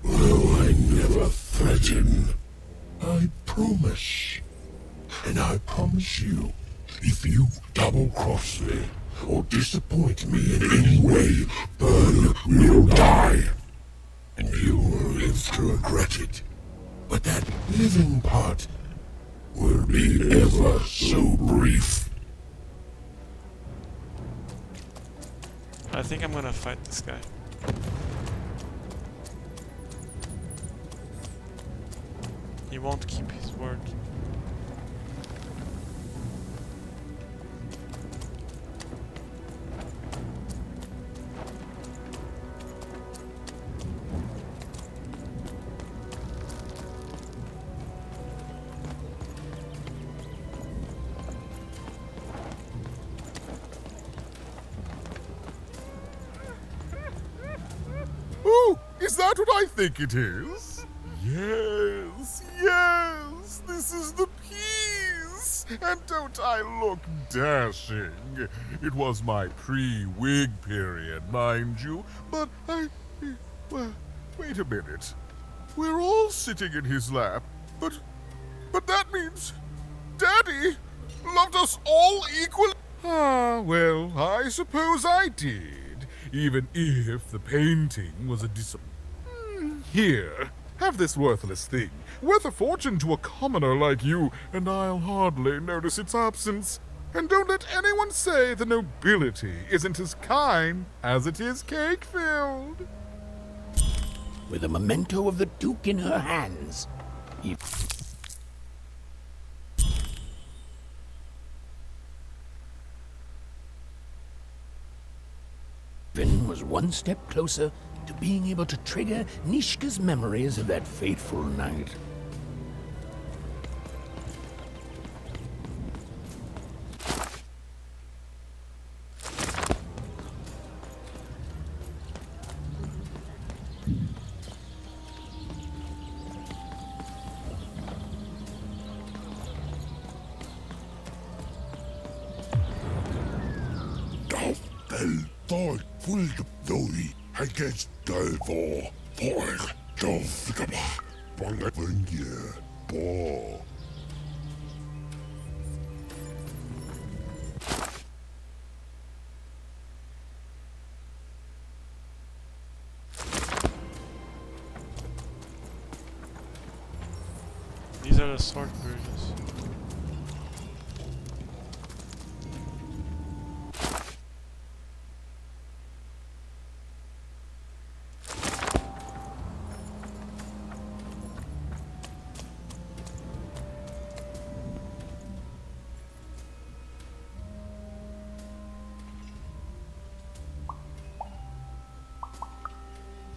Oh, I never threaten. I promise. And I promise you, if you double-cross me or disappoint me in any way, Burn will die. And you will live to regret it. But that living part will be ever so brief. I think I'm gonna fight this guy. He won't keep his word. Oh, is that what I think it is? Yes, yes, this is the piece! And don't I look dashing? It was my pre-wig period, mind you, but well, wait a minute. We're all sitting in his lap, but that means Daddy loved us all equally. Ah, well, I suppose I did, even if the painting was a Here, have this worthless thing, worth a fortune to a commoner like you, and I'll hardly notice its absence. And don't let anyone say the nobility isn't as kind as it is cake-filled. With a memento of the Duke in her hands, Vin was one step closer to being able to trigger Nishka's memories of that fateful night. Thought full doi against Delvor. Boy, Dovgaba. Bongabunya. Bo. These are the sword versions.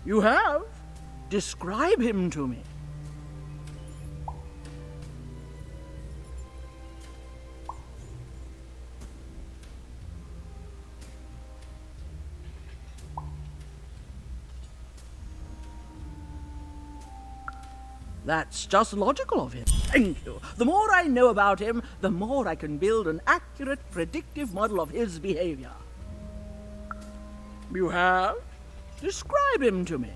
You have? Describe him to me. That's just logical of him. Thank you. The more I know about him, the more I can build an accurate, predictive model of his behavior. You have? Describe him to me.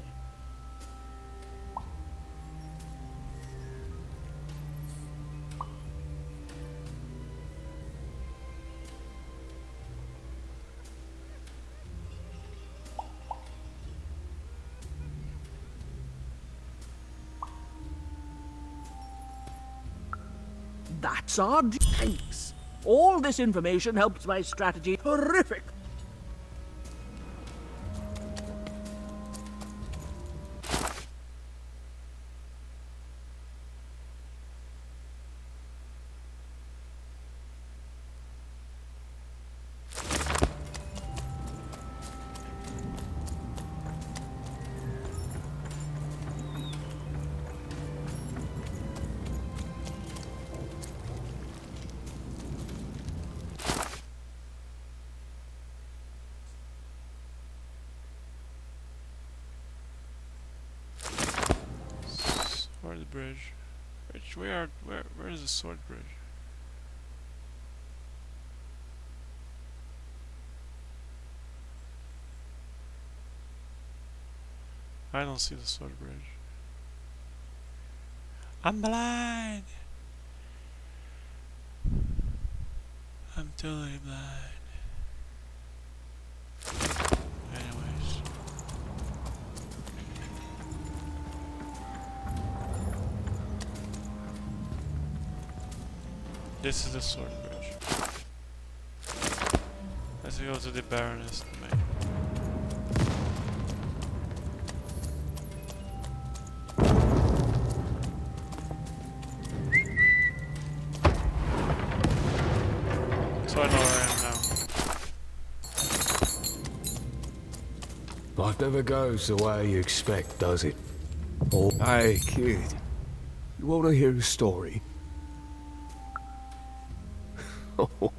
That's odd. Thanks. All this information helps my strategy. Terrific. Sword bridge. Where is the sword bridge? I don't see the sword bridge. I'm blind. I'm totally blind. Anyways. This is the sword bridge. Let's go to the Baroness domain. So I know where I am now. Life never goes the way you expect, does it? Oh, hey, kid. You want to hear a story? Oh,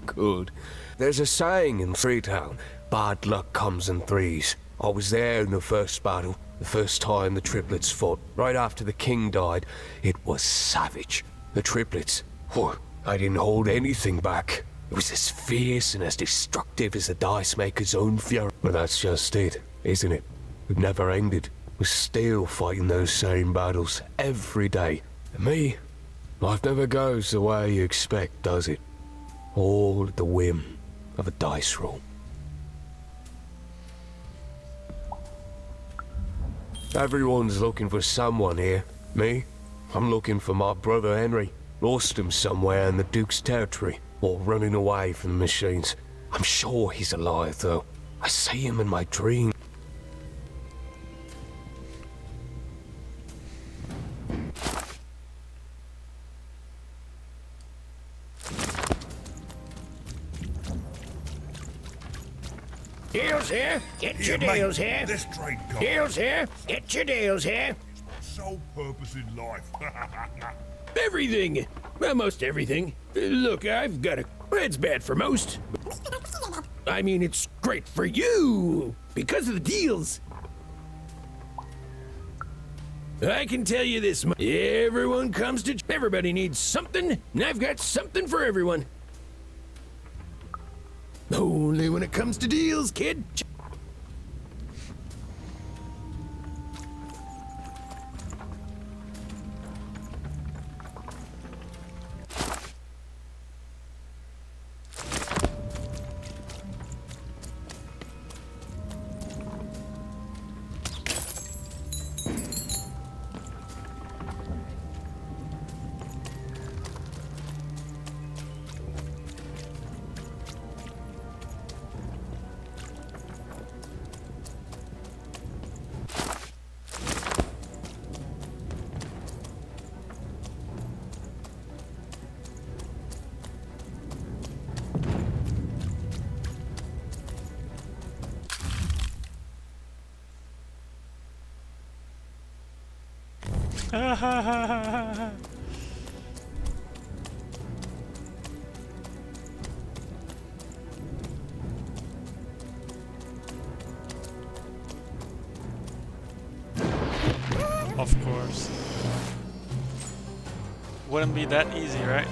good. There's a saying in Threedom, bad luck comes in threes. I was there in the first battle, the first time the triplets fought. Right after the king died, it was savage. The triplets, I didn't hold anything back. It was as fierce and as destructive as the dice maker's own fury. But that's just it, isn't it? It never ended. We're still fighting those same battles every day. And me, life never goes the way you expect, does it? All at the whim of a dice roll. Everyone's looking for someone here. Me? I'm looking for my brother Henry. Lost him somewhere in the Duke's territory, or running away from the machines. I'm sure he's alive, though. I see him in my dream. Deals here, get your deals here. Let's trade gold. Deals here, get your deals here. Sole purpose in life. Everything. Almost everything. Look, I've got a... It's bad for most. I mean, it's great for you. Because of the deals. I can tell you this much. Everyone comes to... Everybody needs something, and I've got something for everyone. Only when it comes to deals, kid. Of course. Wouldn't be that easy, right?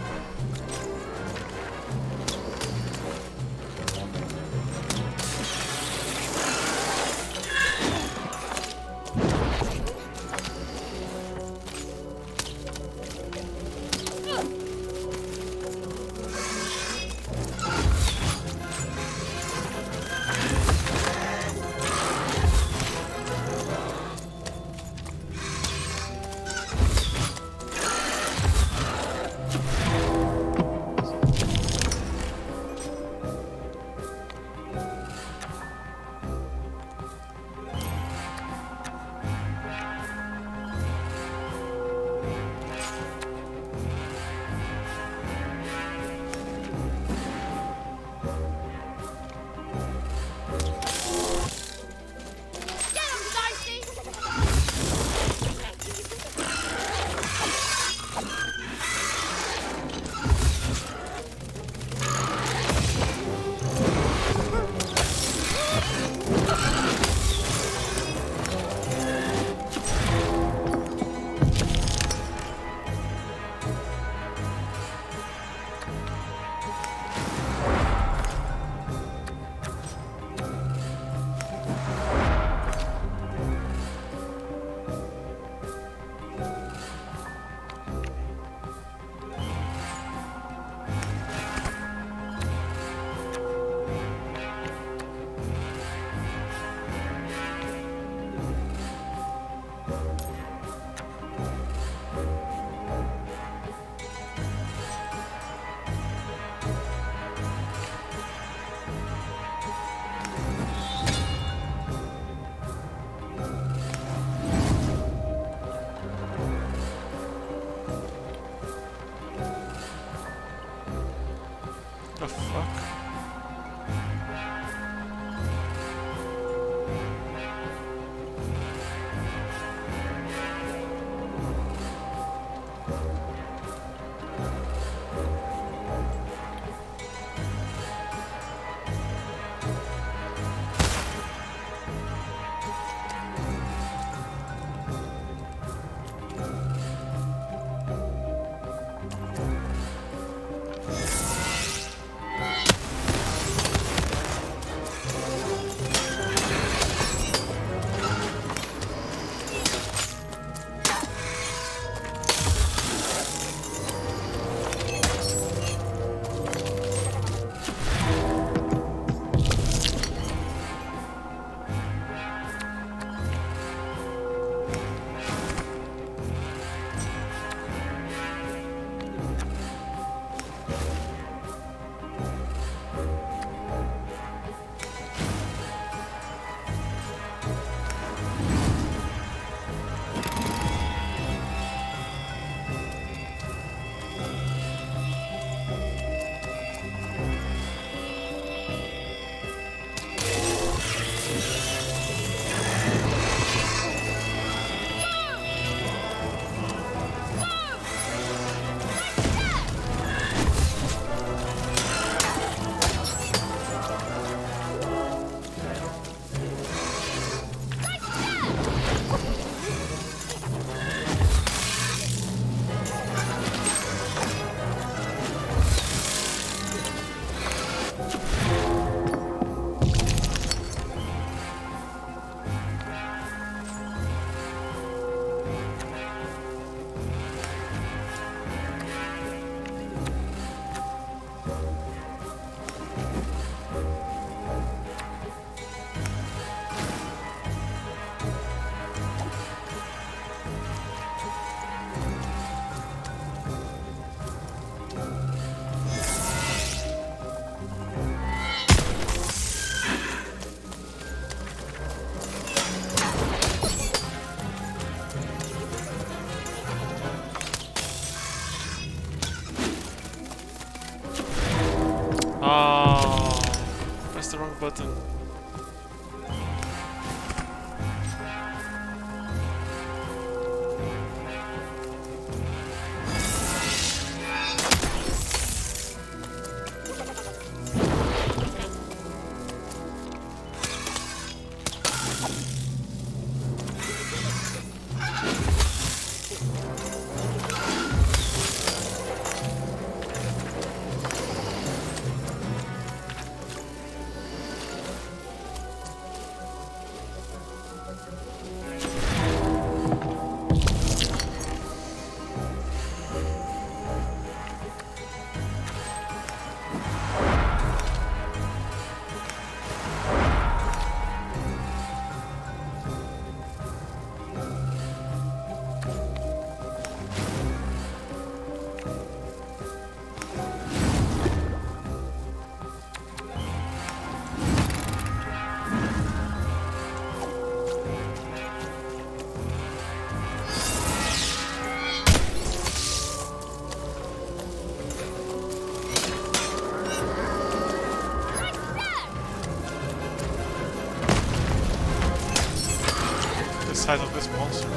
size of this monster.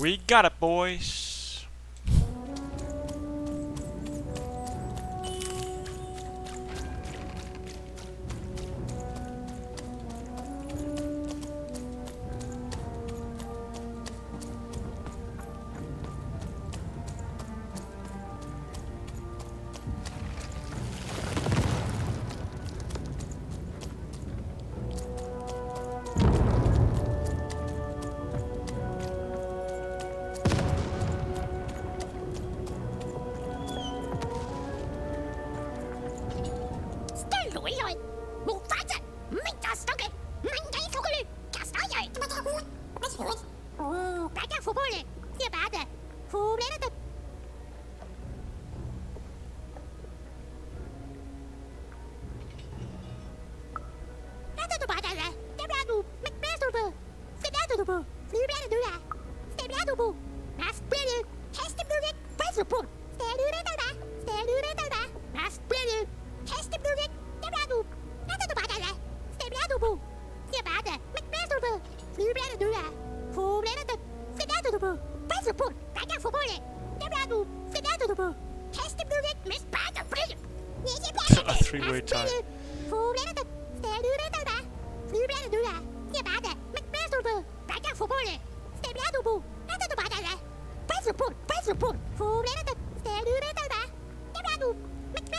We got it, boys. A three-way tie.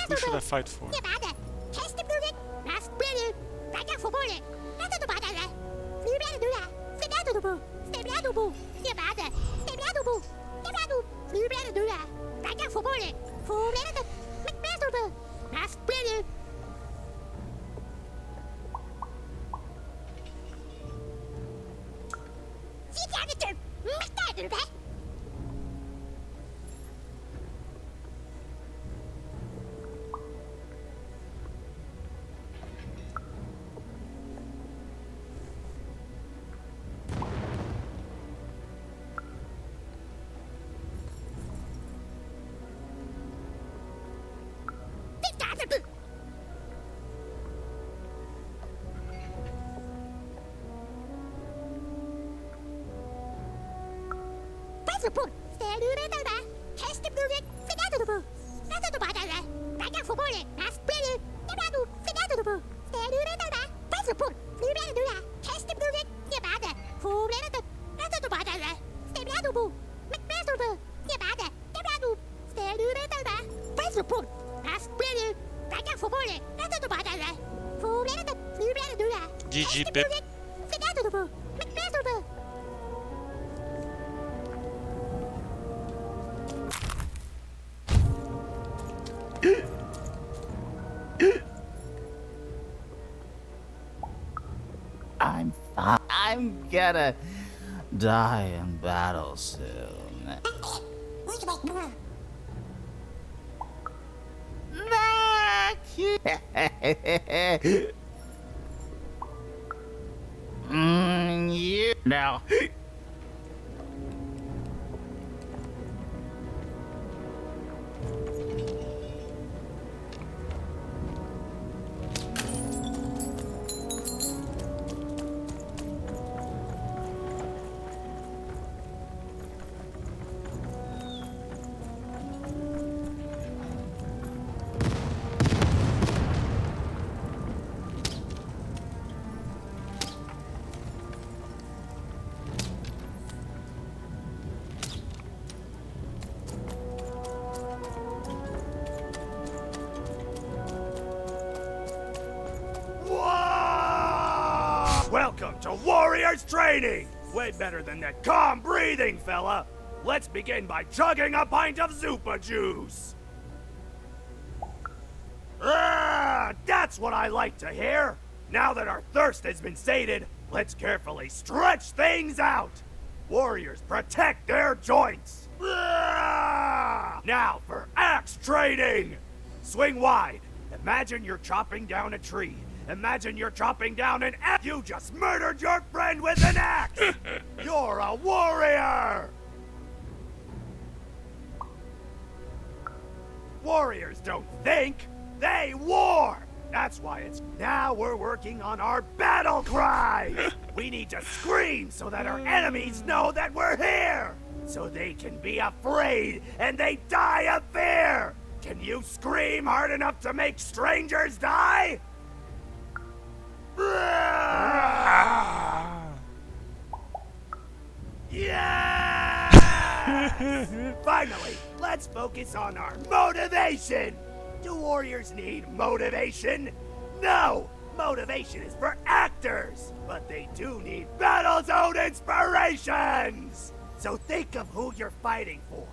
Who should I fight for? GG, Bip. gonna die in battle soon. You now. Welcome to Warriors Training! Way better than that calm breathing, fella! Let's begin by chugging a pint of Zupa juice! That's what I like to hear! Now that our thirst has been sated, let's carefully stretch things out! Warriors protect their joints! Now for axe training! Swing wide. Imagine you're chopping down a tree. Imagine you're chopping down an axe. You just murdered your friend with an axe. You're a warrior. Warriors don't think, they war. That's why it's now we're working on our battle cries. We need to scream so that our enemies know that we're here. So they can be afraid and they die of fear. Can you scream hard enough to make strangers die? Yes! Finally, let's focus on our motivation. Do warriors need motivation? No! Motivation is for actors, but they do need battle zone inspirations! So think of who you're fighting for.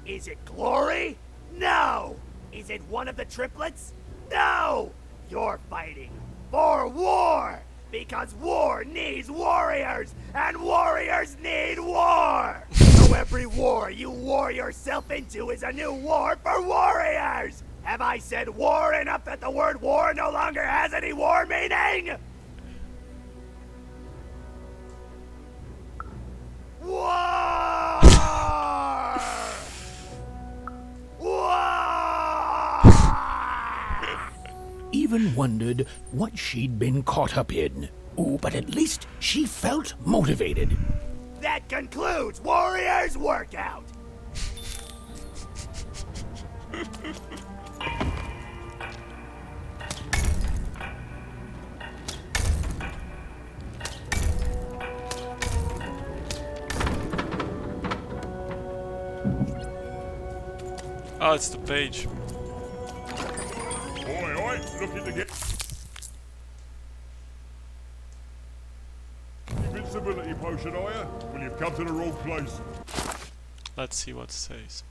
Is it glory? No! Is it one of the triplets? No! You're fighting for war! Because war needs warriors, and warriors need war! So every war you war yourself into is a new war for warriors! Have I said war enough that the word war no longer has any war meaning? War! Even wondered what she'd been caught up in. Ooh, but at least she felt motivated. That concludes Warriors Workout! Oh, it's the page. Oi, looking to get invincibility potion, are you? Well, you've come to the wrong place. Let's see what it says.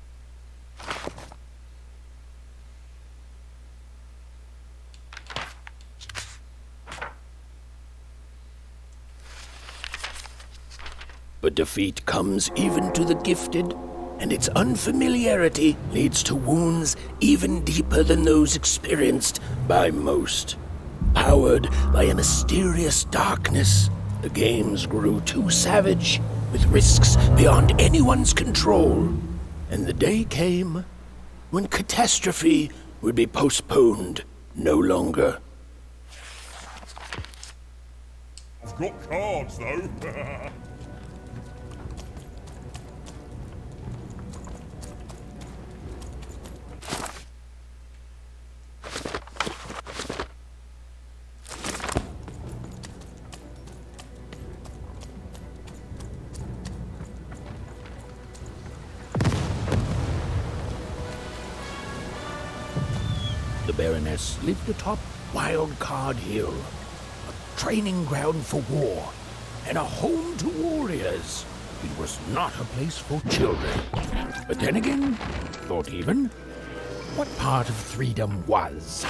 But defeat comes even to the gifted, and its unfamiliarity leads to wounds even deeper than those experienced by most. Powered by a mysterious darkness, the games grew too savage, with risks beyond anyone's control. And the day came when catastrophe would be postponed no longer. I've got cards, though. The Baroness lived atop Wild Card Hill, a training ground for war, and a home to warriors. It was not a place for children. But then again, thought even, what part of Threedom was?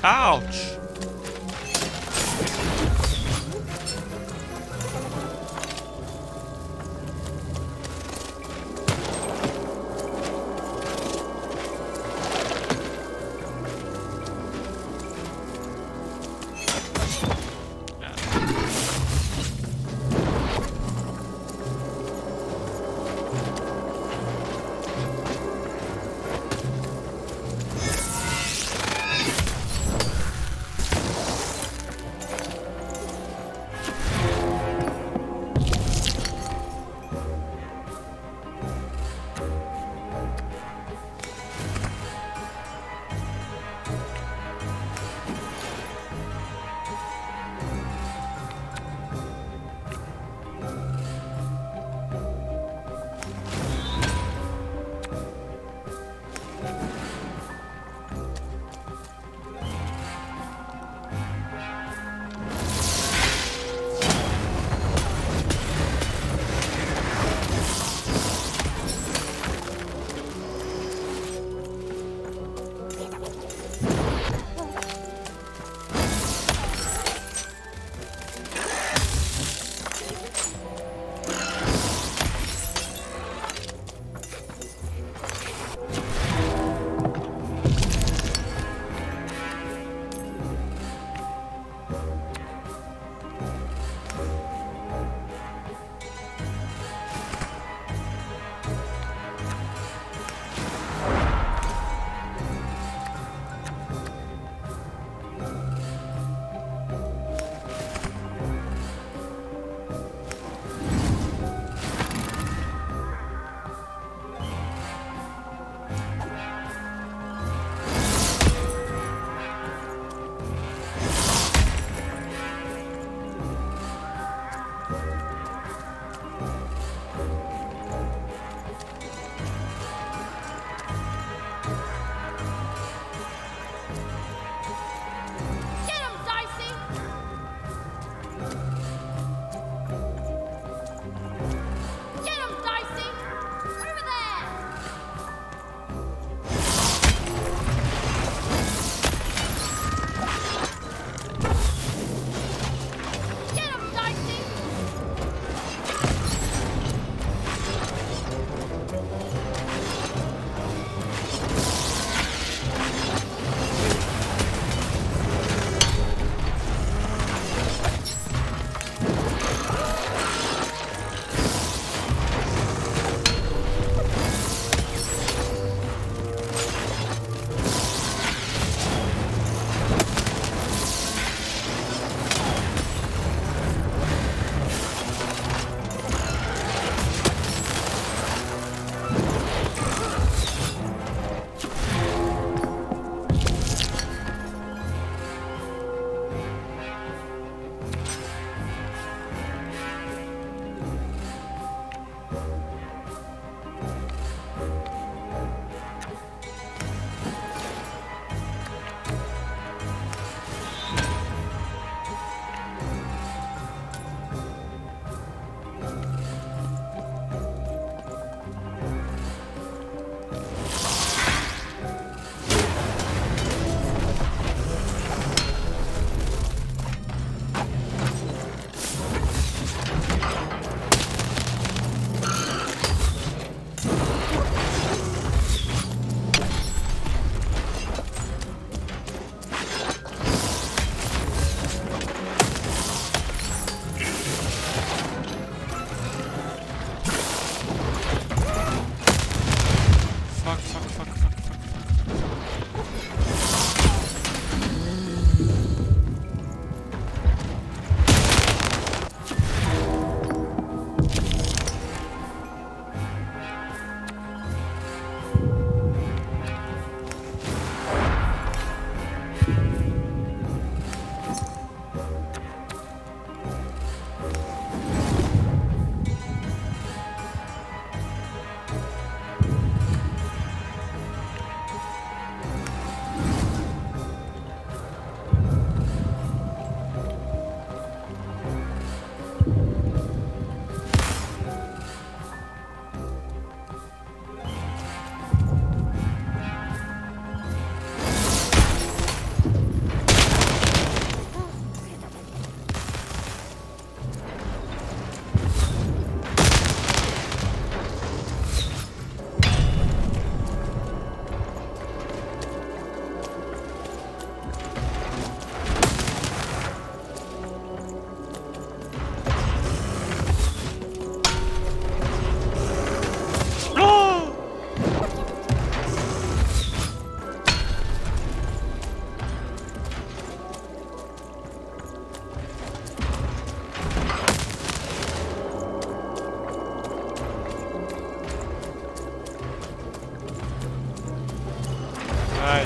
Ouch!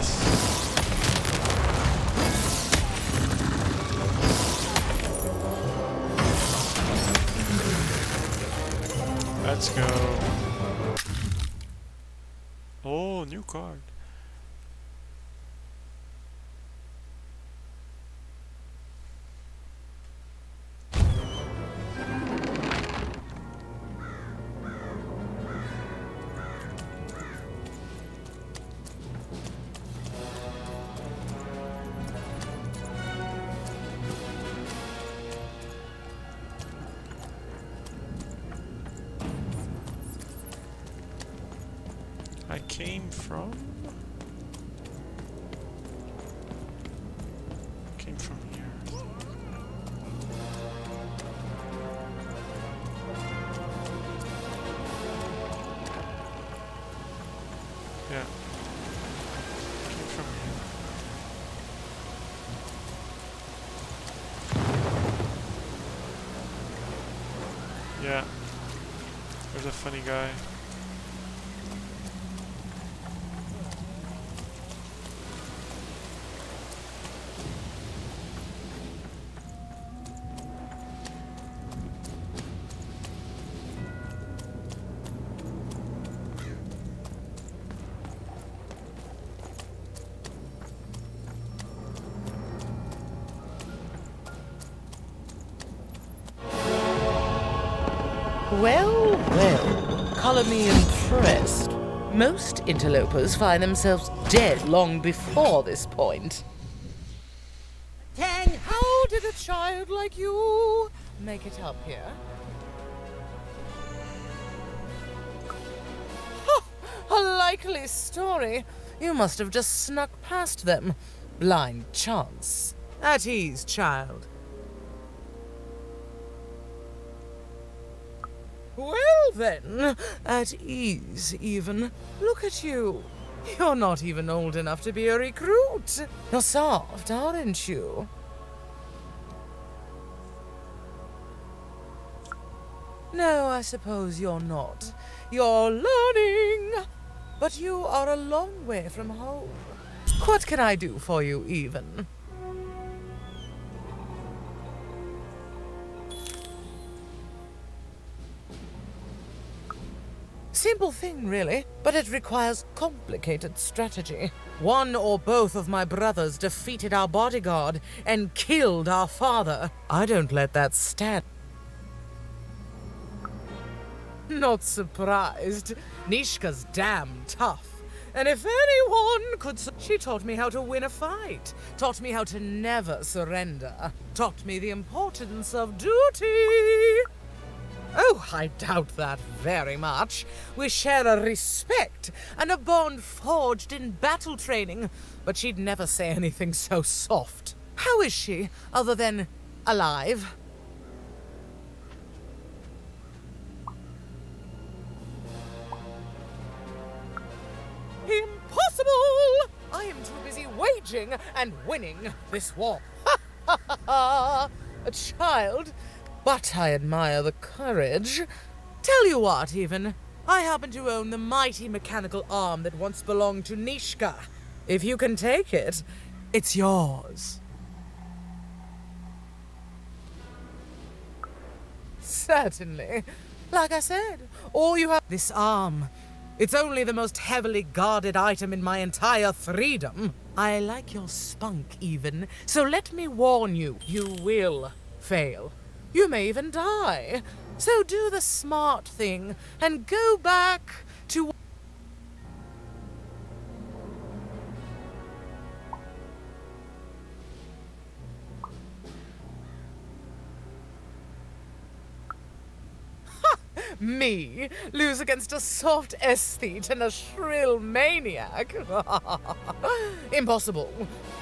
Nice. Let's go. Oh, new card. I came from here. Yeah. Came from here. Yeah. There's a funny guy. Well, well, colour me impressed. Most interlopers find themselves dead long before this point. Tang, how did a child like you make it up here? A likely story. You must have just snuck past them. Blind chance. At ease, child. Well then, at ease even. Look at you. You're not even old enough to be a recruit. You're soft, aren't you? No, I suppose you're not. You're learning. But you are a long way from home. What can I do for you, even? Simple thing, really, but it requires complicated strategy. One or both of my brothers defeated our bodyguard and killed our father. I don't let that stand. Not surprised. Nishka's damn tough. And if anyone could... She taught me how to win a fight. Taught me how to never surrender. Taught me the importance of duty. Oh, I doubt that very much. We share a respect and a bond forged in battle training, but she'd never say anything so soft. How is she, other than alive? Impossible! I am too busy waging and winning this war. A child... But I admire the courage. Tell you what, even. I happen to own the mighty mechanical arm that once belonged to Nishka. If you can take it, it's yours. Certainly. Like I said, all you have... This arm. It's only the most heavily guarded item in my entire Threedom. I like your spunk, even. So let me warn you, you will fail. You may even die. So do the smart thing and go back to... Me lose against a soft aesthete and a shrill maniac? Impossible.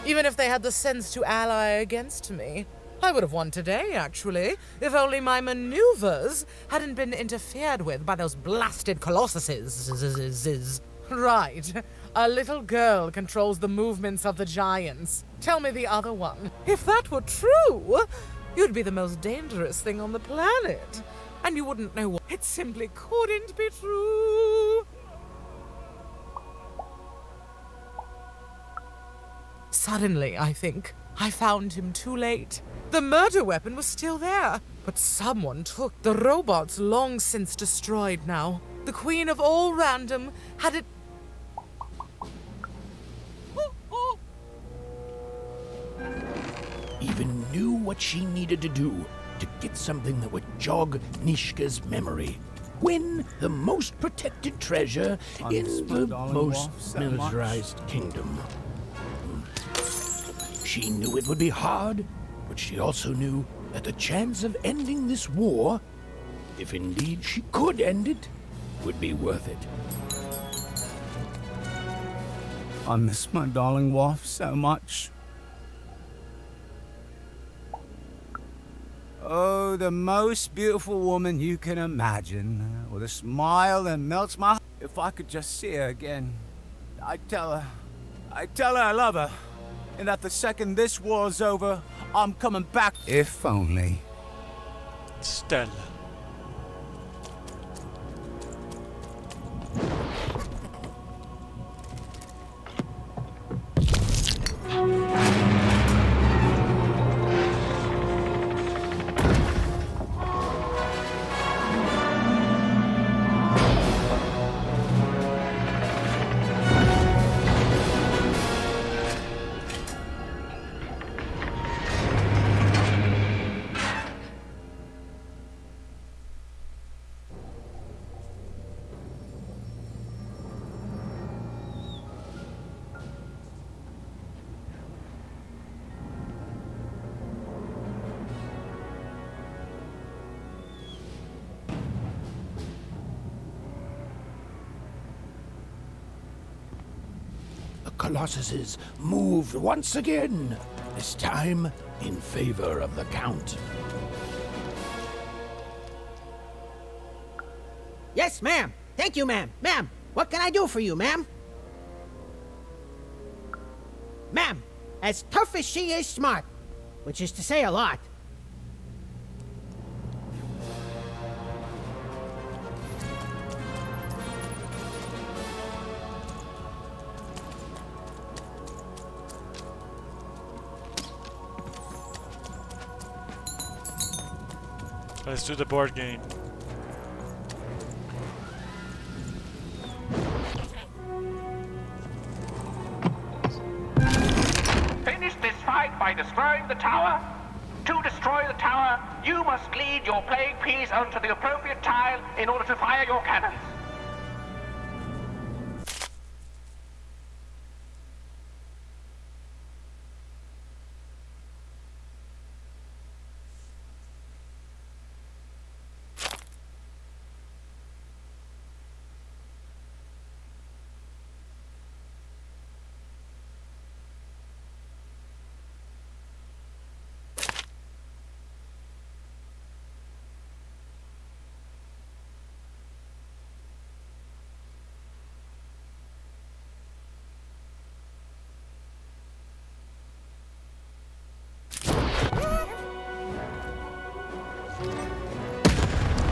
Even if they had the sense to ally against me. I would have won today, actually, if only my maneuvers hadn't been interfered with by those blasted colossuses. Right. A little girl controls the movements of the giants. Tell me the other one. If that were true, you'd be the most dangerous thing on the planet. And you wouldn't know what. It simply couldn't be true. Suddenly, I think, I found him too late. The murder weapon was still there, but someone took. The robot's long since destroyed now. The queen of all random had it. Even knew what she needed to do to get something that would jog Nishka's memory. Win the most protected treasure in the most militarized kingdom. She knew it would be hard, but she also knew that the chance of ending this war, if indeed she could end it, would be worth it. I miss my darling wife so much. Oh, the most beautiful woman you can imagine, with a smile that melts my heart. If I could just see her again, I'd tell her I love her, and that the second this war's over, I'm coming back. If only. Stella. Colossuses moved once again, this time in favor of the Count. Yes, ma'am. Thank you, ma'am. Ma'am, what can I do for you, ma'am? Ma'am, as tough as she is smart, which is to say a lot. Let's do the board game. Finish this fight by destroying the tower. To destroy the tower, you must lead your playing piece onto the appropriate tile in order to fire your cannons.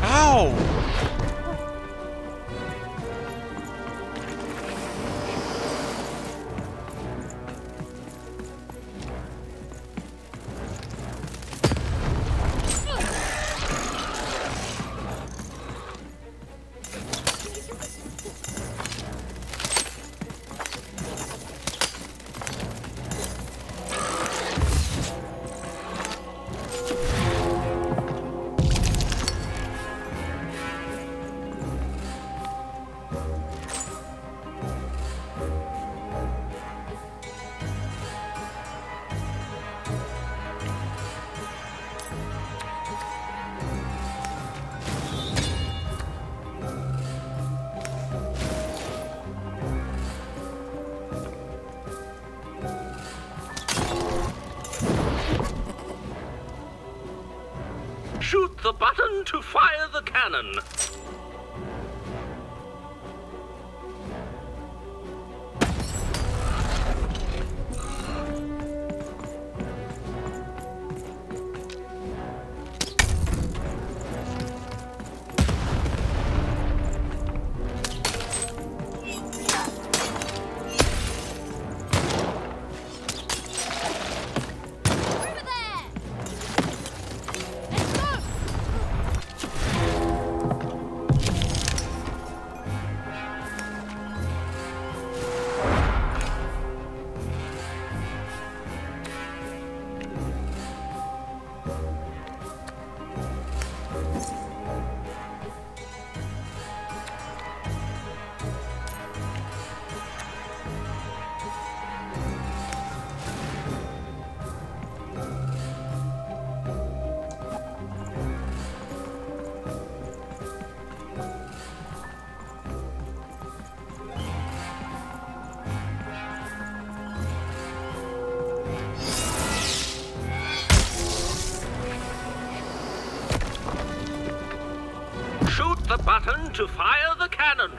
Ow! Shoot the button to fire the cannon. the button to fire the cannon.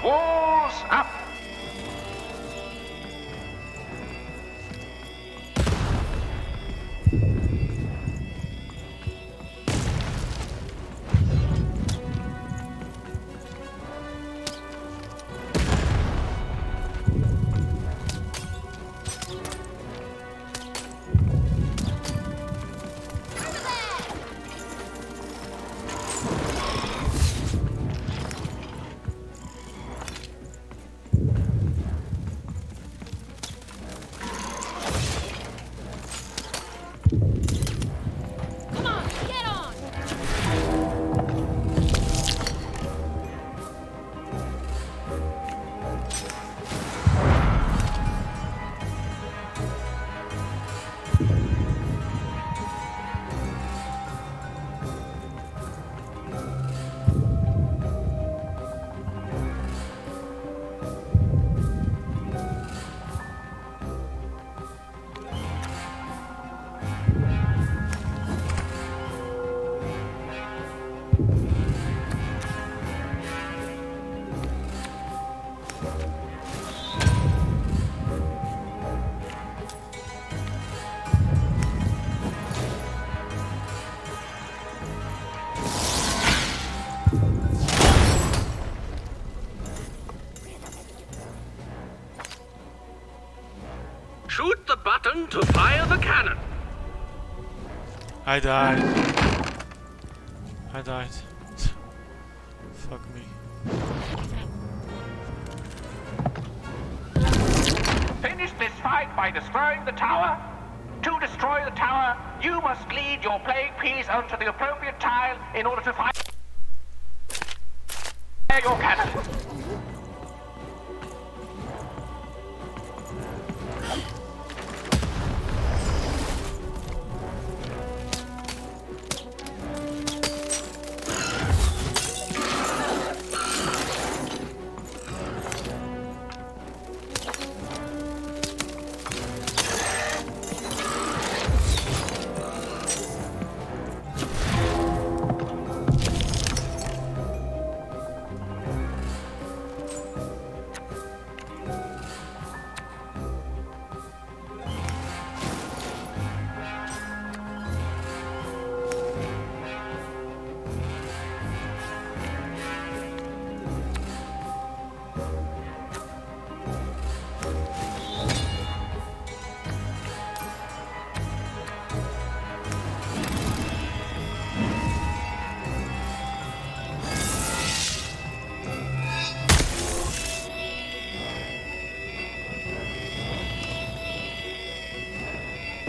Walls up! Shoot the button to fire the cannon. I died. I died. Fuck me. Finish this fight by destroying the tower. To destroy the tower, you must lead your playing piece onto the appropriate tile in order to fire your cannon.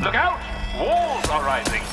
Look out! Walls are rising!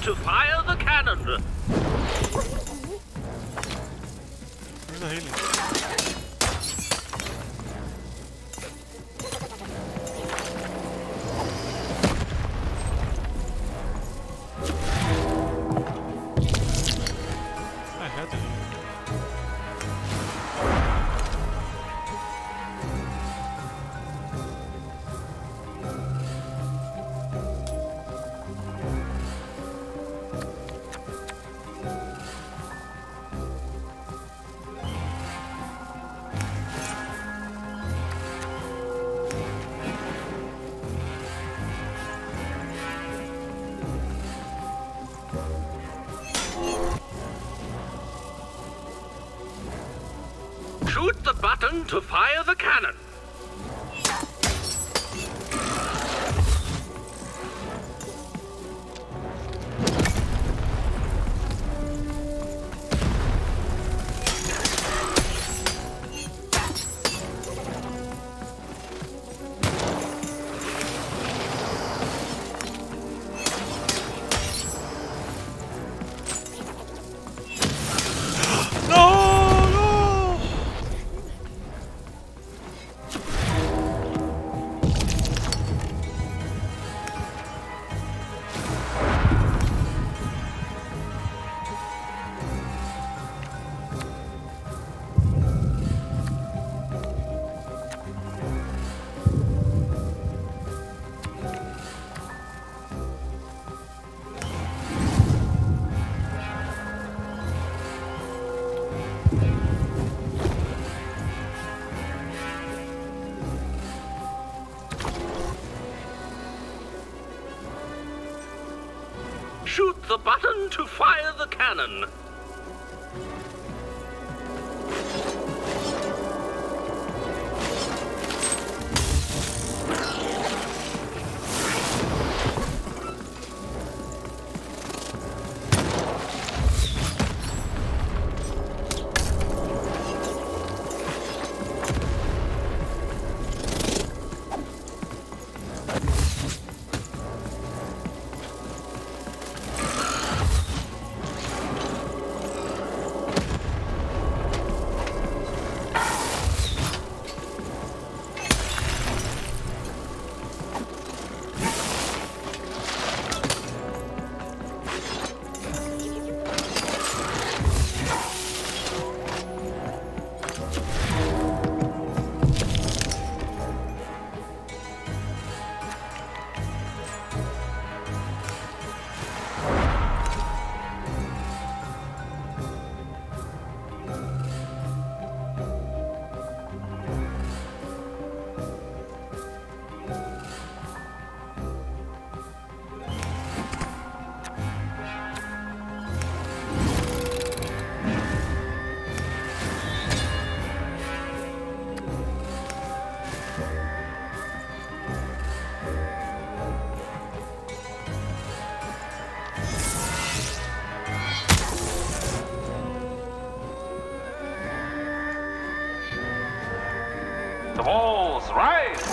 to fire the cannon. Where's the healing? I had the healing. Shoot the button to fire the cannon. Shoot the button to fire the cannon. The balls rise!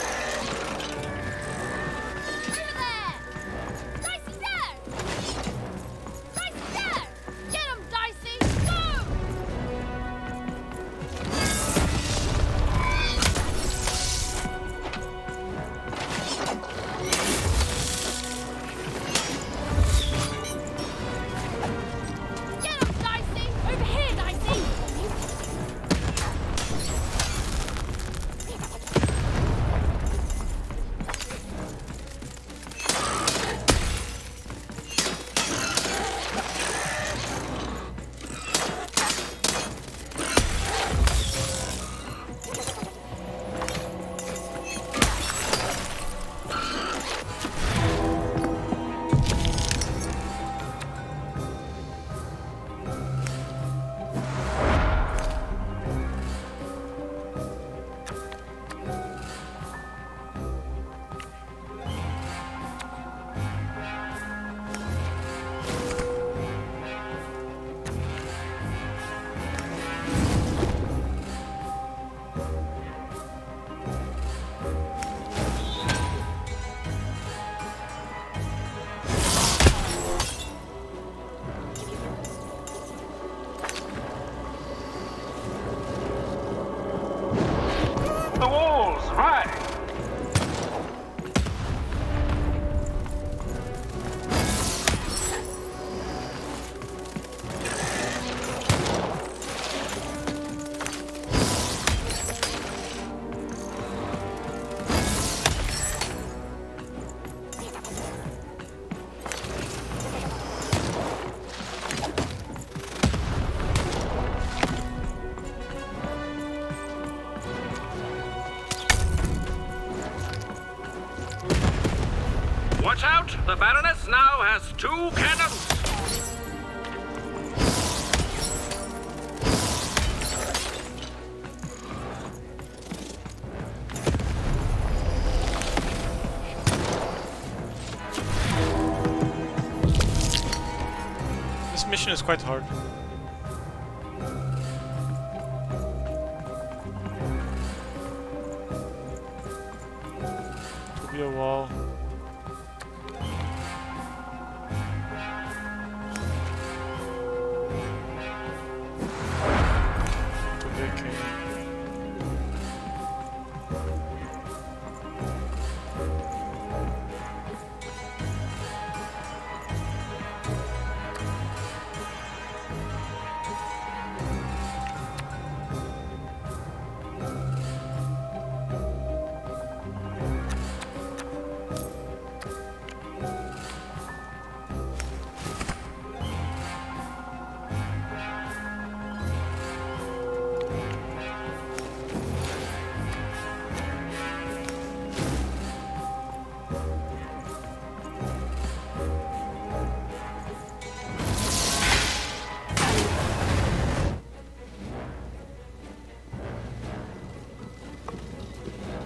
walls rise! Watch out! The Baroness now has 2 cannons! This mission is quite hard. Could be a wall.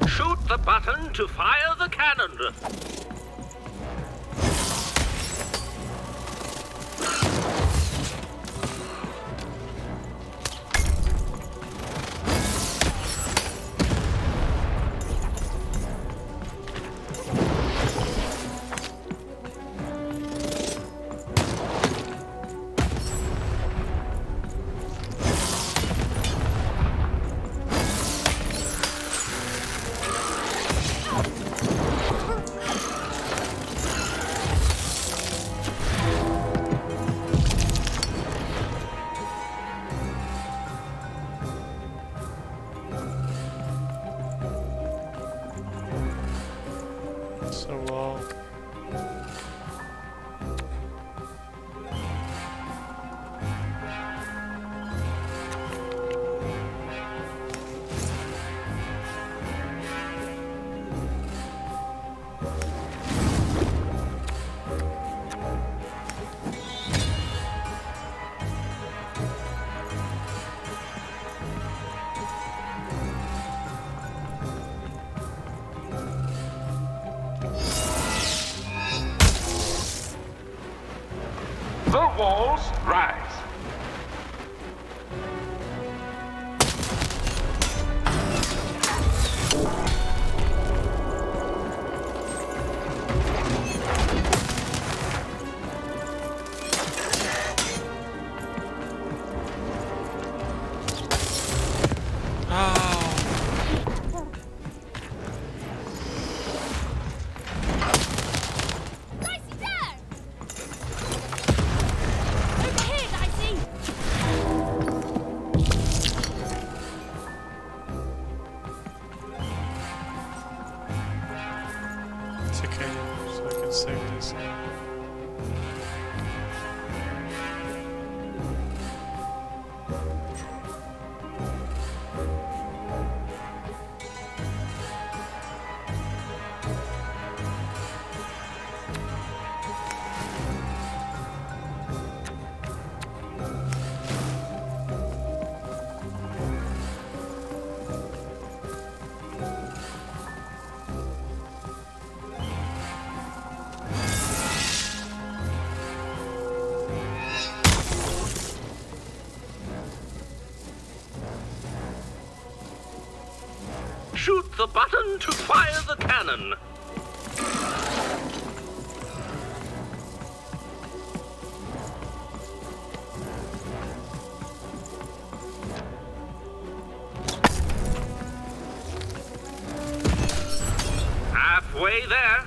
Shoot the button to fire the cannon. The walls rise. It's okay, so I can save this. Shoot the button to fire the cannon. halfway there.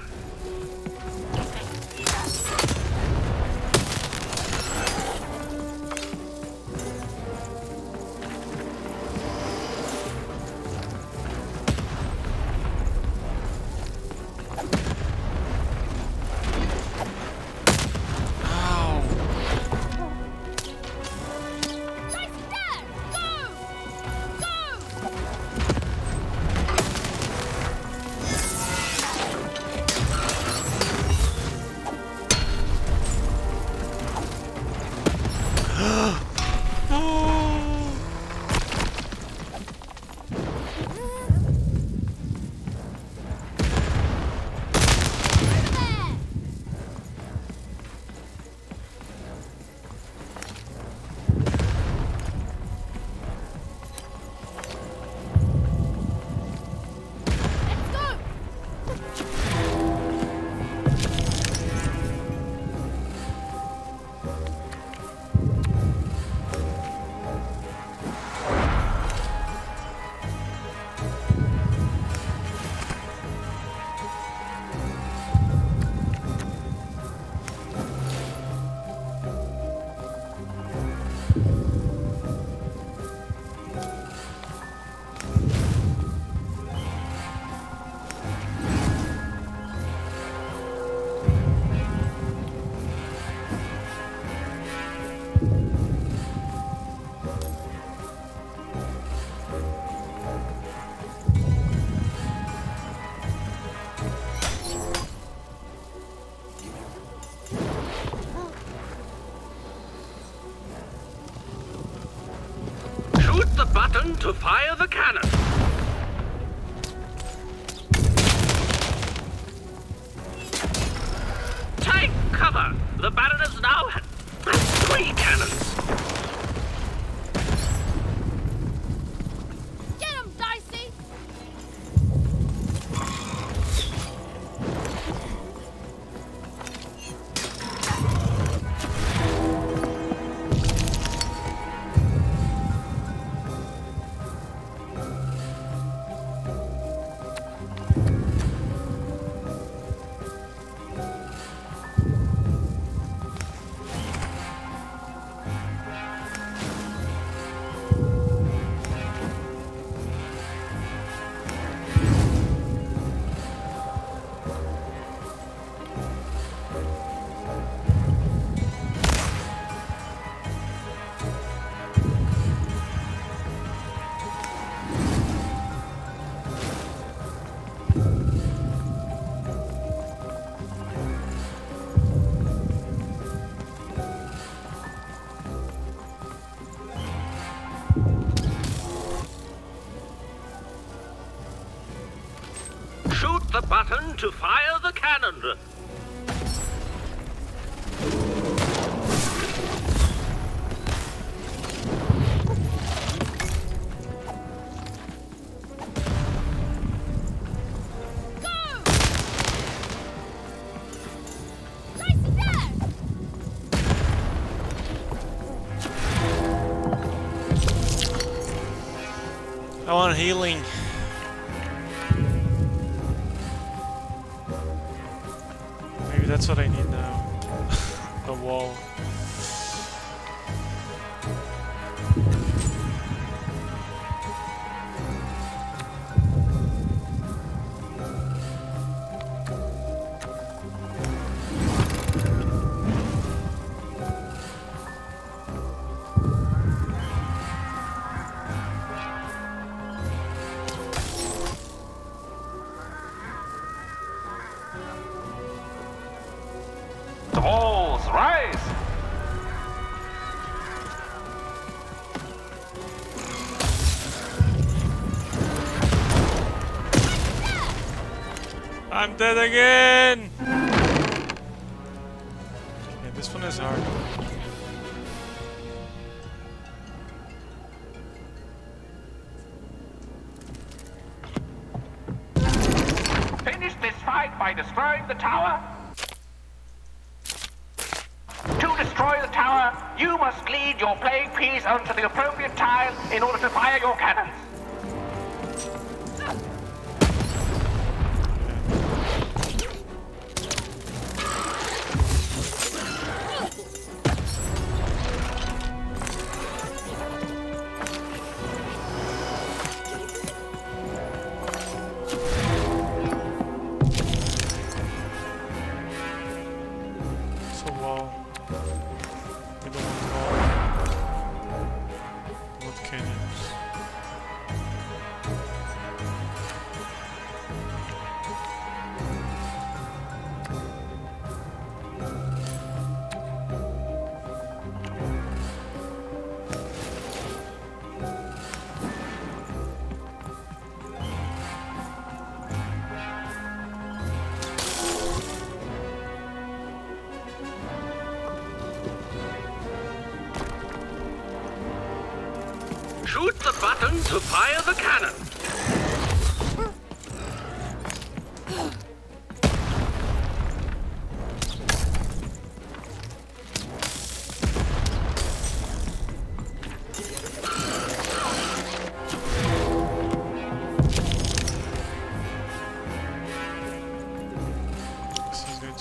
The button to fire the cannon. Take cover. The Baroness now has 3 cannons. Get him, Dicey! Shoot the button to fire the cannon. I want healing. Maybe that's what I need now. A wall. The walls rise! I'm dead again! Yeah, this one is hard. Finish this fight by destroying the tower. To destroy the tower, you must lead your playing piece onto the appropriate tile in order to fire your cannons. Shoot the button to fire the cannon.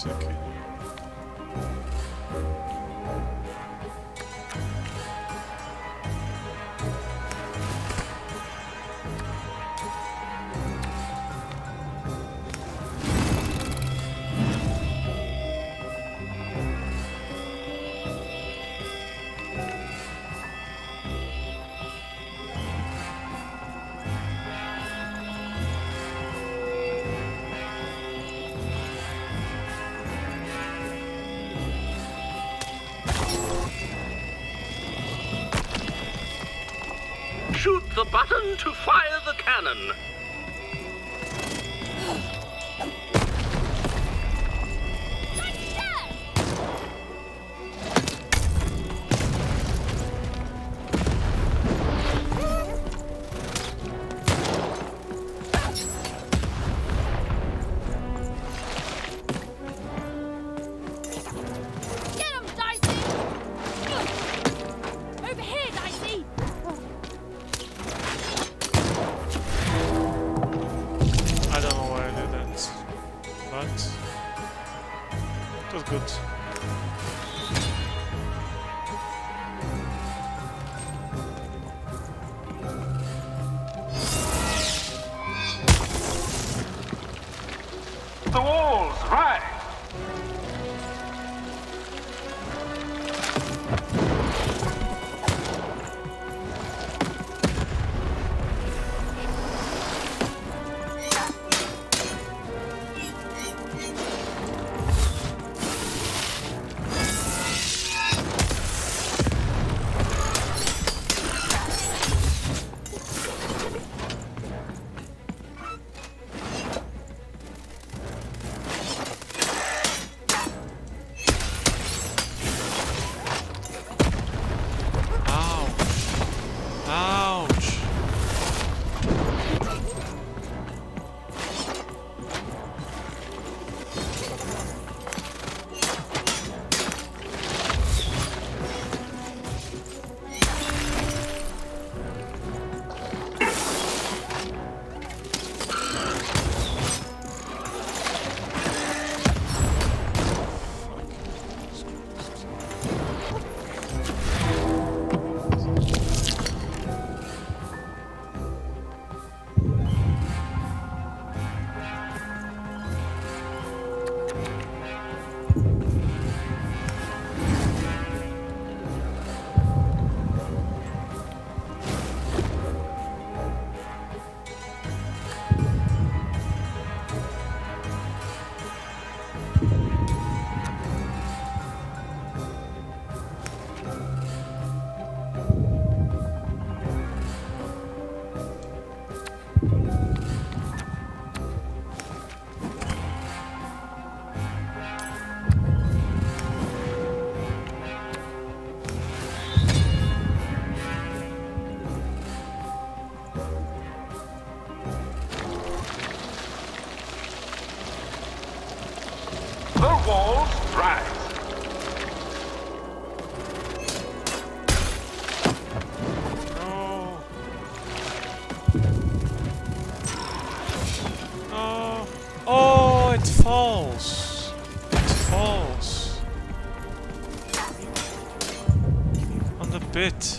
Okay. Shoot the button to fire the cannon. The walls, rise! The walls rise. Oh, it falls. It falls. On the bit.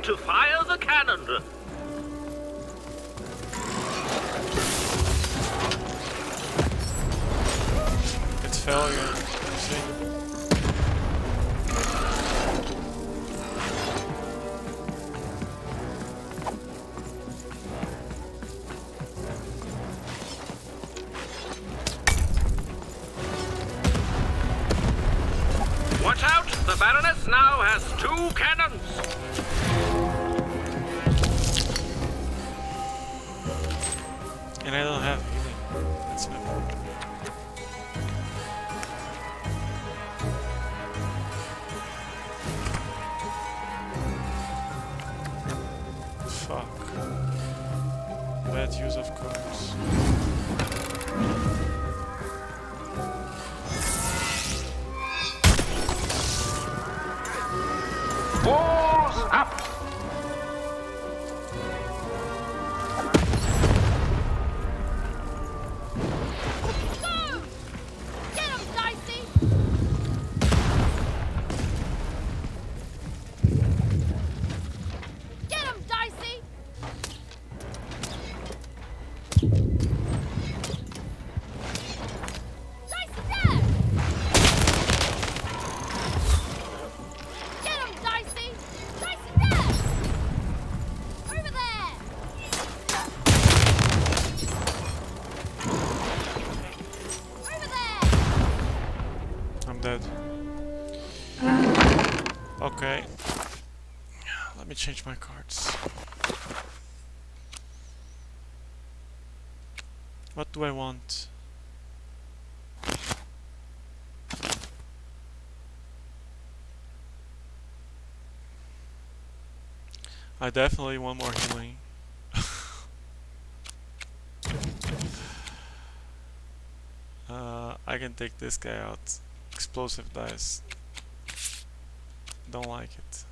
to fire the cannon. It's failure. See? Watch out! The Baroness now has 2 cannons! And I don't have healing. That's my problem. Fuck. Bad use of cards. Balls up! Okay. Let me change my cards. What do I want? I definitely want more healing. I can take this guy out. Explosive dice. Don't like it.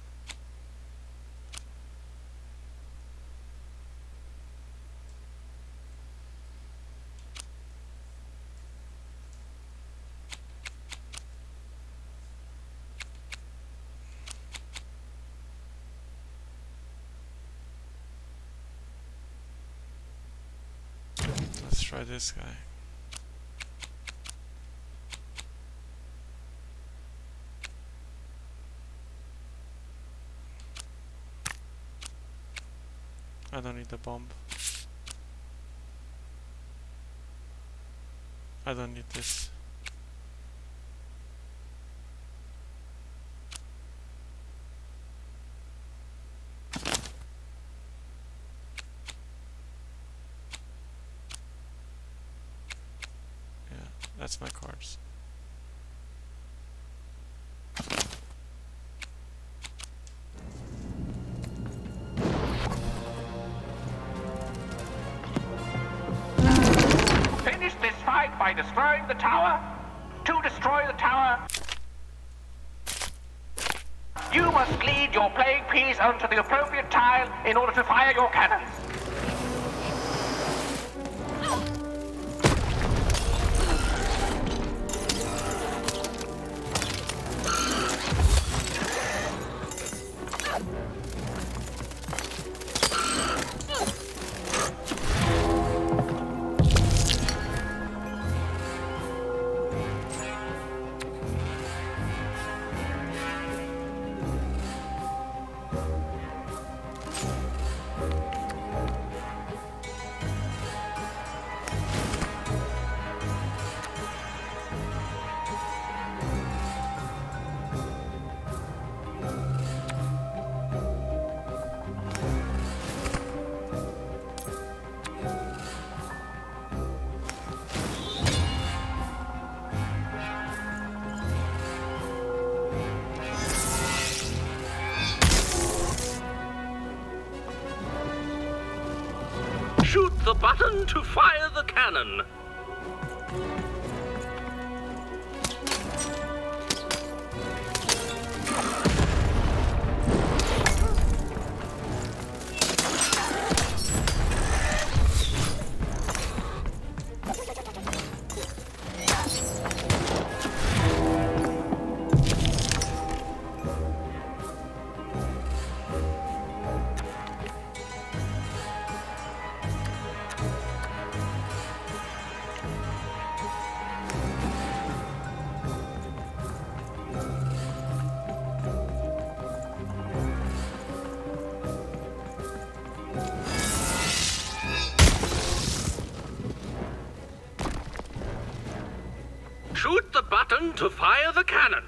Let's try this guy. I don't need the bomb. I don't need this. Yeah, that's my cards. By destroying the tower. To destroy the tower, you must lead your playing piece onto the appropriate tile in order to fire your cannons. Shoot the button to fire the cannon. Shoot the button to fire the cannon.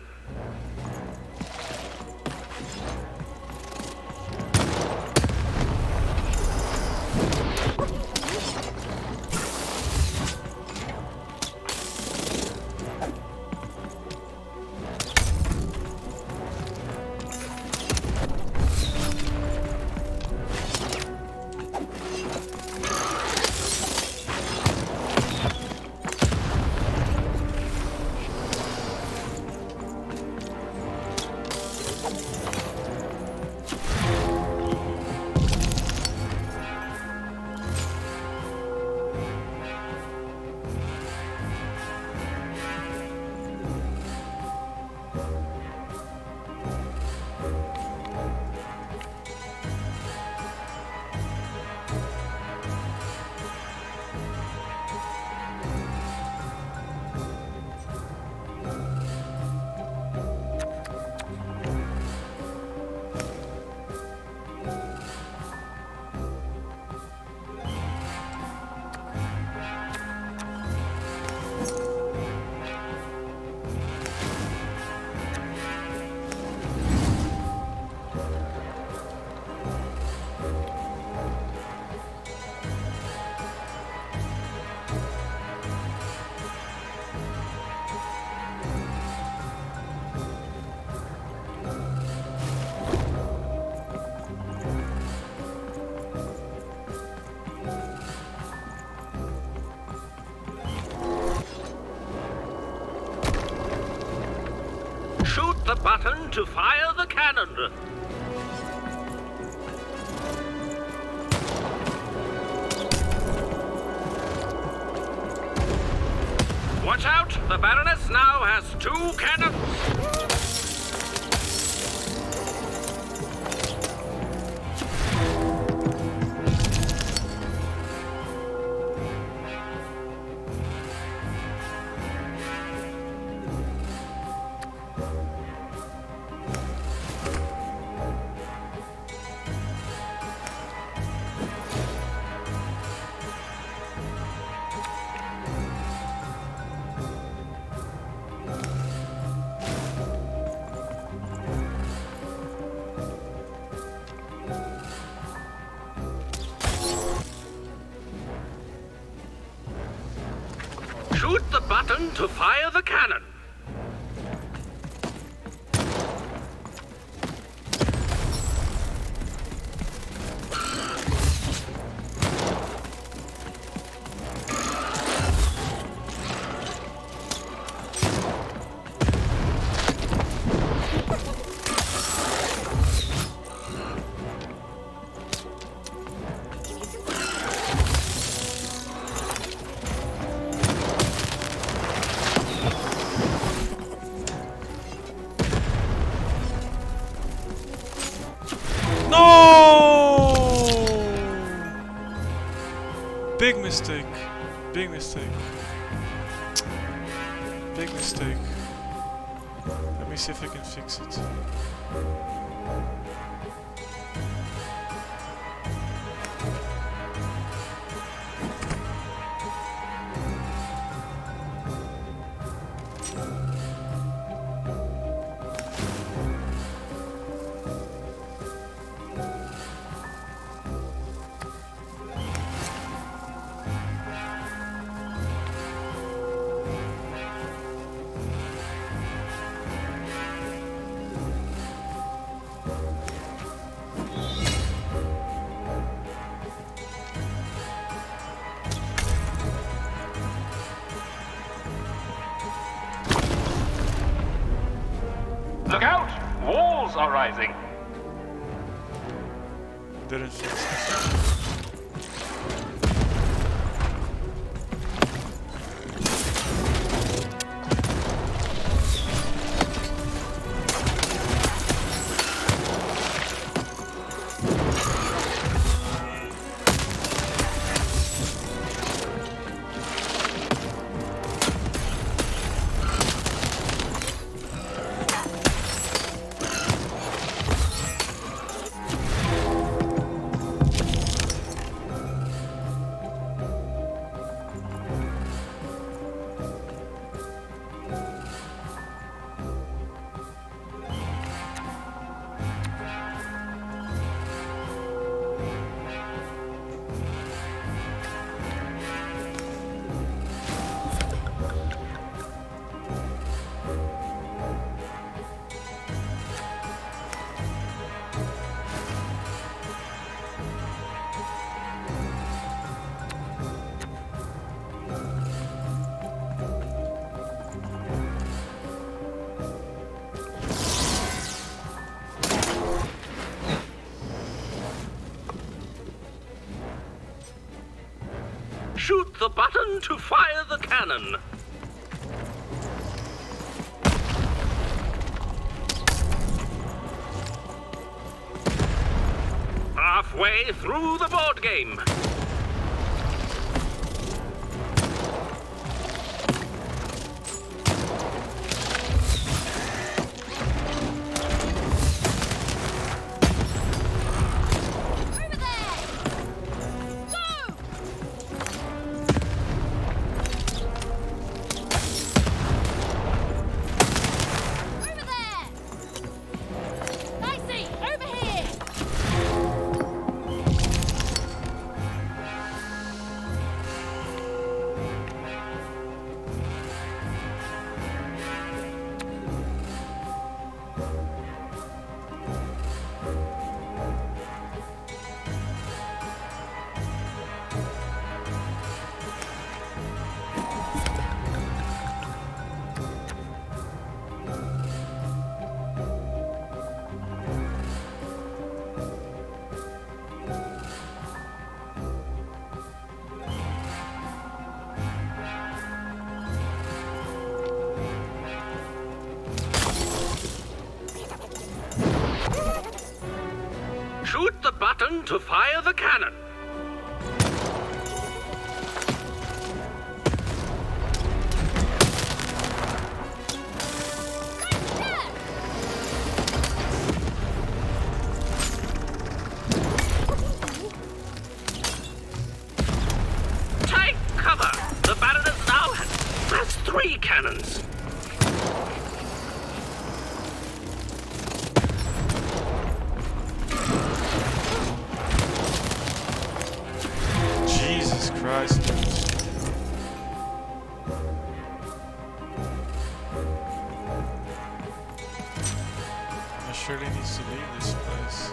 Shoot the button to fire the cannon. Watch out! The Baroness now has 2 cannons. Shoot the button to fire the cannon. Big mistake. Big mistake. Big mistake. Let me see if I can fix it. Look out! Walls are rising. Didn't fix it. Shoot the button to fire the cannon. Halfway through the board game. Shoot the button to fire the cannon. Take cover! The Baroness now has 3 cannons. Jesus Christ. I surely need to leave this place.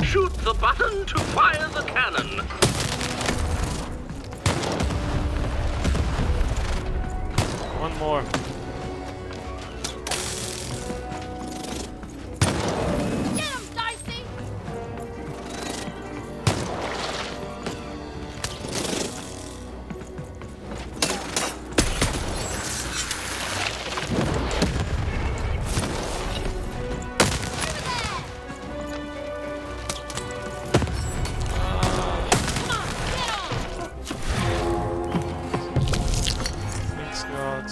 Shoot the button to fire the cannon. One more. Thanks God.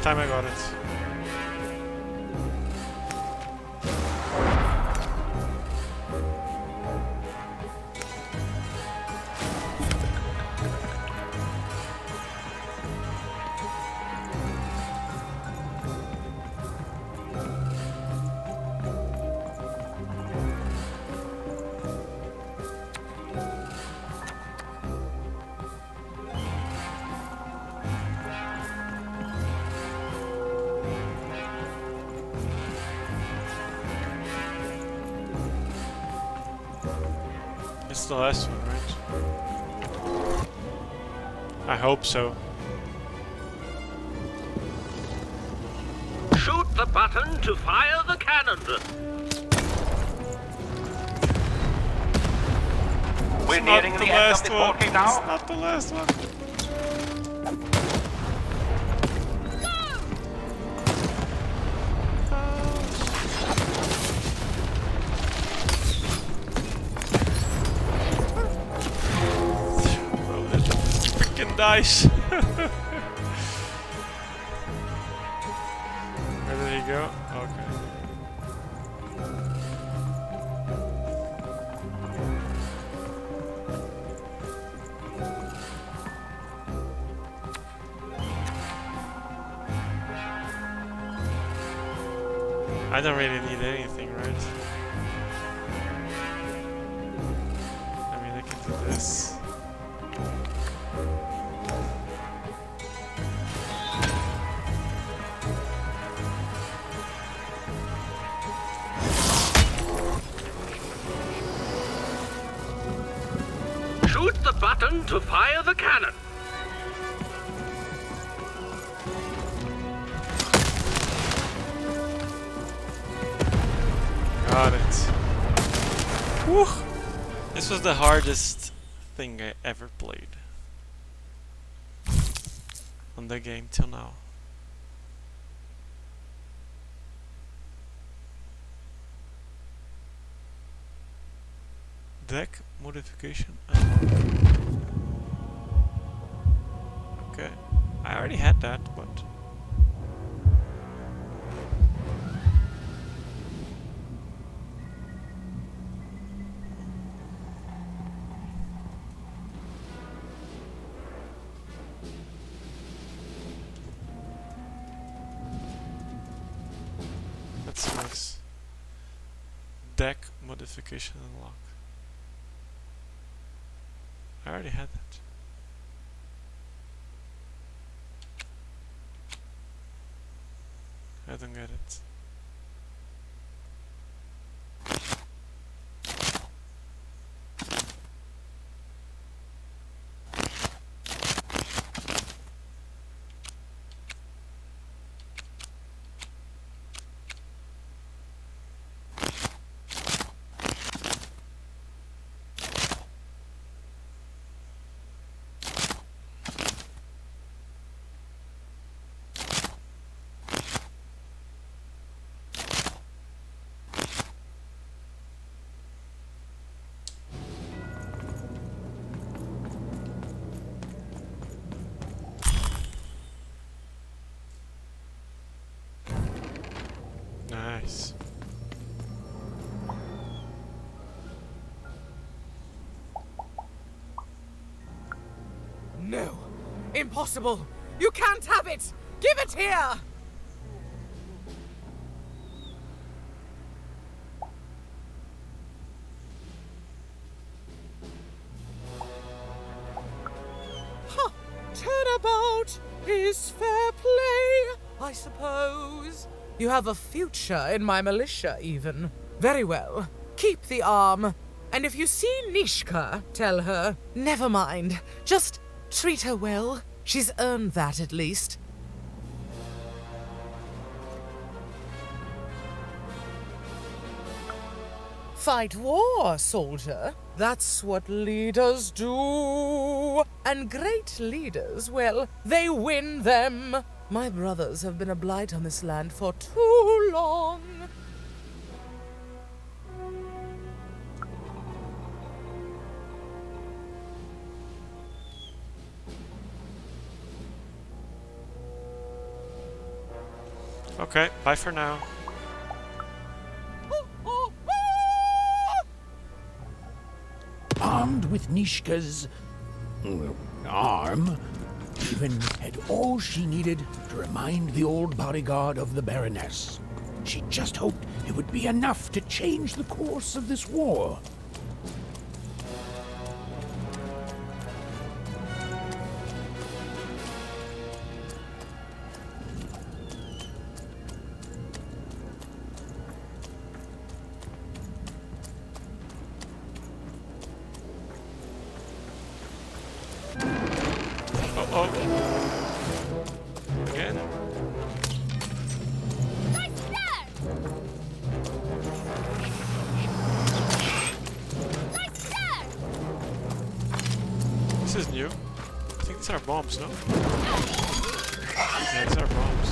time I got it. It's the last one, right? I hope so. Shoot the button to fire the cannon. We're nearing the end of this portal now. It's not the last one. Dice. Where did he go? Okay. I don't really need anything, right? I mean, I can do this. Button to fire the cannon. Got it. Whew. This was the hardest thing I ever played on the game till now. Deck modification unlocked. Okay, I already had that, but that's nice. Deck modification unlocked. I already had that. I don't get it. Nice. No. Impossible. You can't have it. Give it here. Huh. Turnabout is fair play, I suppose. You have a future in my militia, even. Very well. Keep the arm. And if you see Nishka, tell her, never mind. Just treat her well. She's earned that, at least. Fight war, soldier. That's what leaders do. And great leaders, well, they win them. My brothers have been a blight on this land for too long. Okay, bye for now. Armed with Nishka's arm, Even had all she needed to remind the old bodyguard of the Baroness. She just hoped it would be enough to change the course of this war. Again? This is new. I think these are bombs, no? Yeah, these are bombs.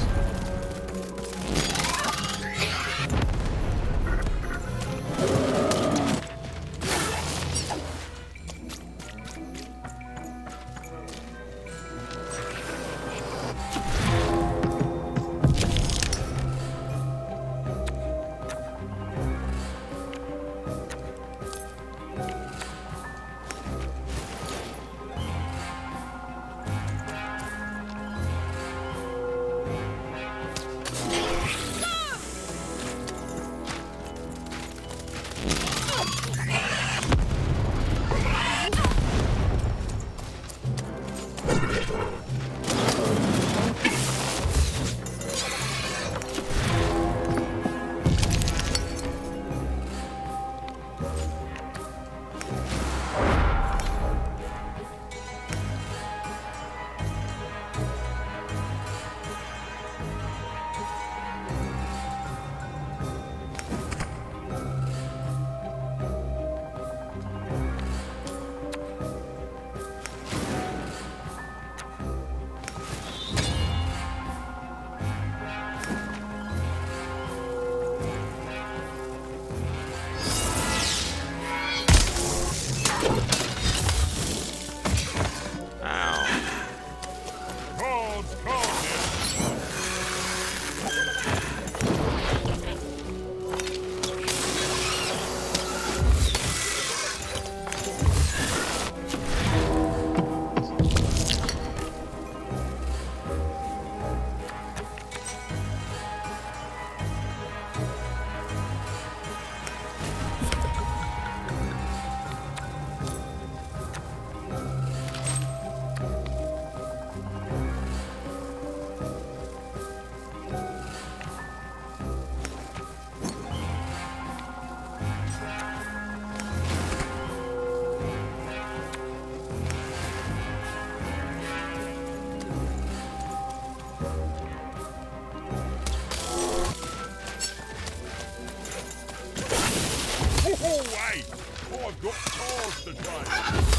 I've got cars to drive.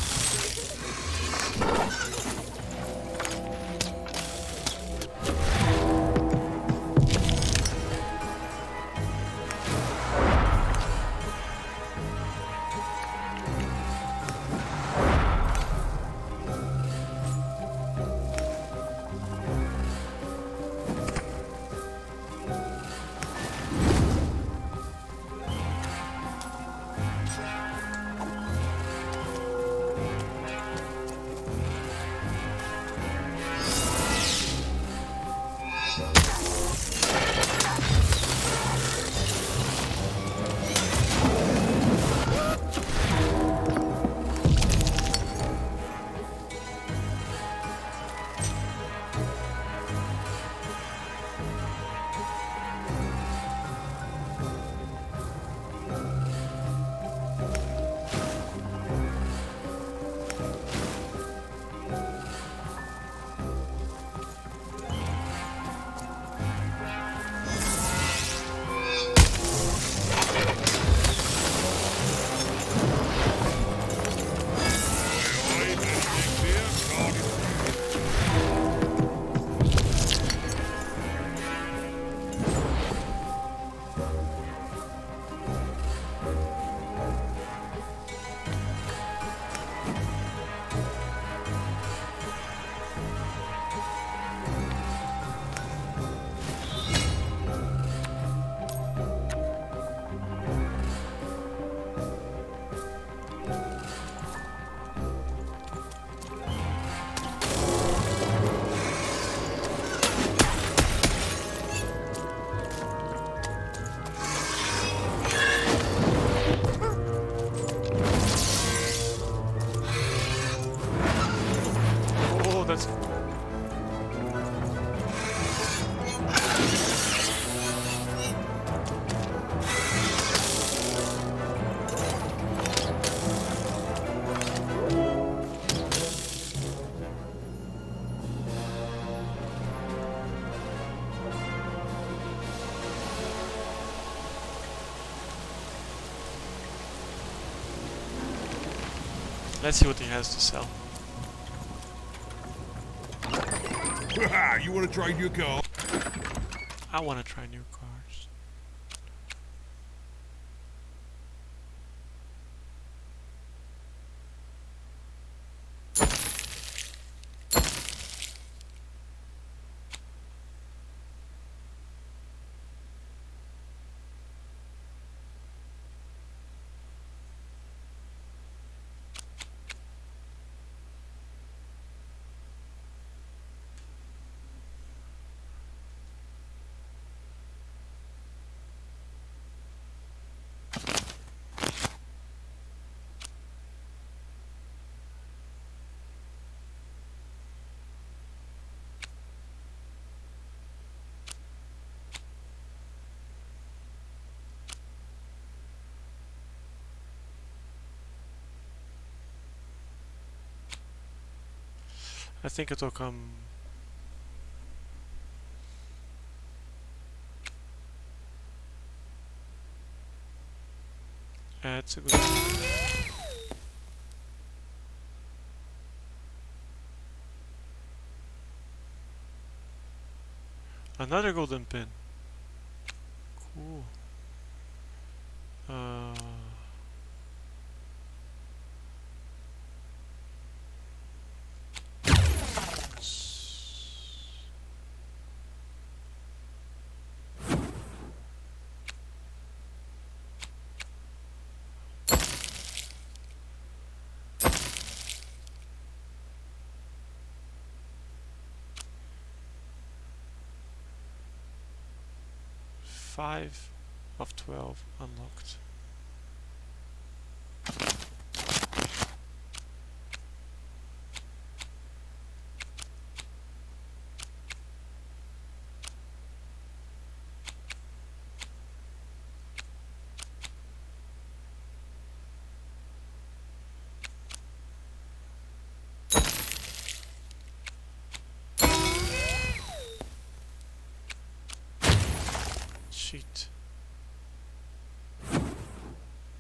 Let's see what he has to sell. You want to trade your car? I want to try new cars. I think it will come. It's a good. Another golden pin. Cool. Five of 12 unlocked. Cheat.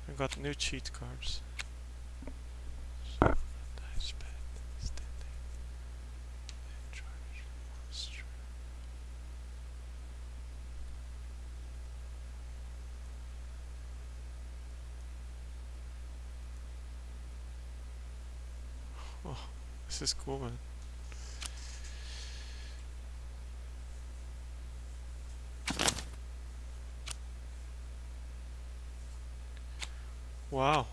I got new cheat cards. Dice pad, standing, charge, monster. Oh, this is cool, man. Wow.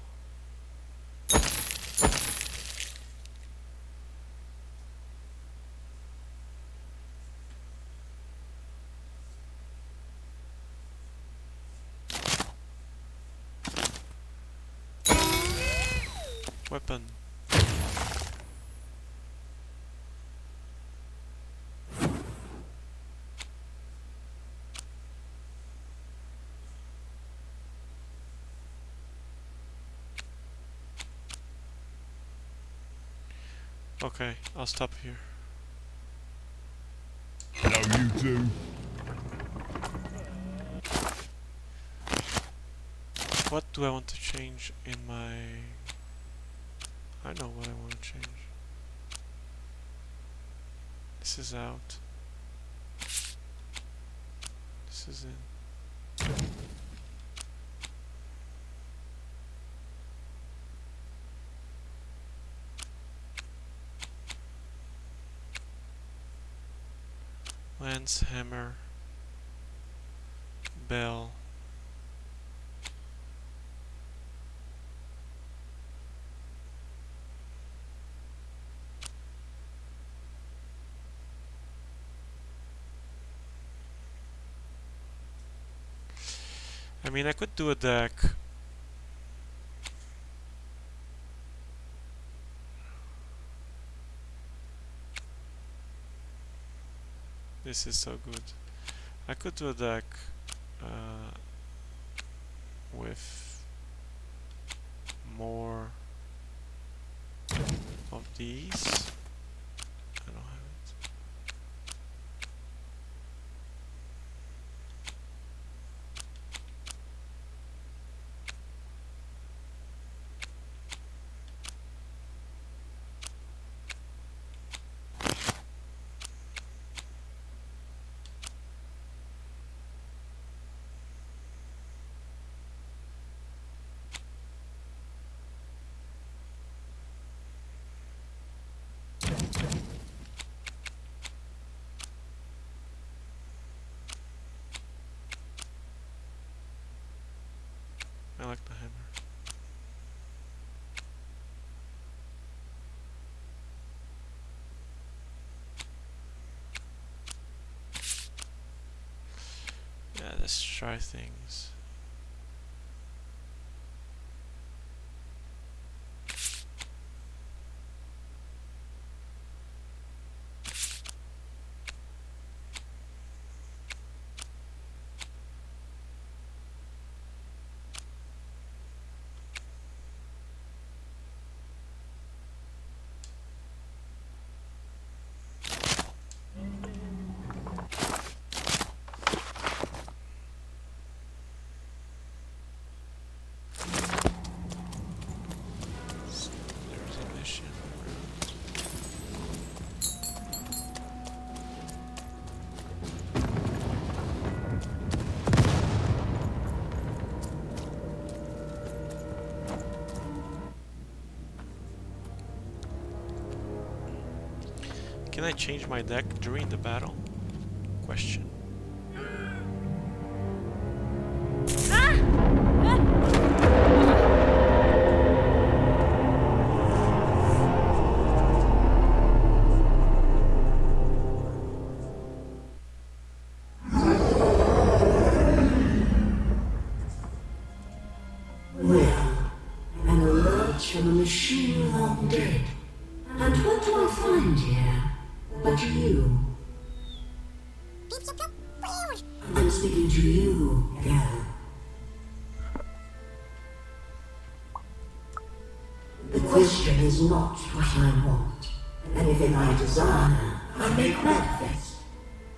Weapon. Okay, I'll stop here. Hello, you two. What do I want to change in my... I know what I want to change. This is out. This is in. Lance, hammer, bell. I mean, I could do a deck. This is so good. I could do a deck with more of these. I don't have it. I like the hammer. Yeah, let's try things. Can I change my deck during the battle? Question. Well, an alert from a machine long dead. And what do I find here? But you. I'm speaking to you, girl. The question is not what I want. Anything I desire, I make manifest.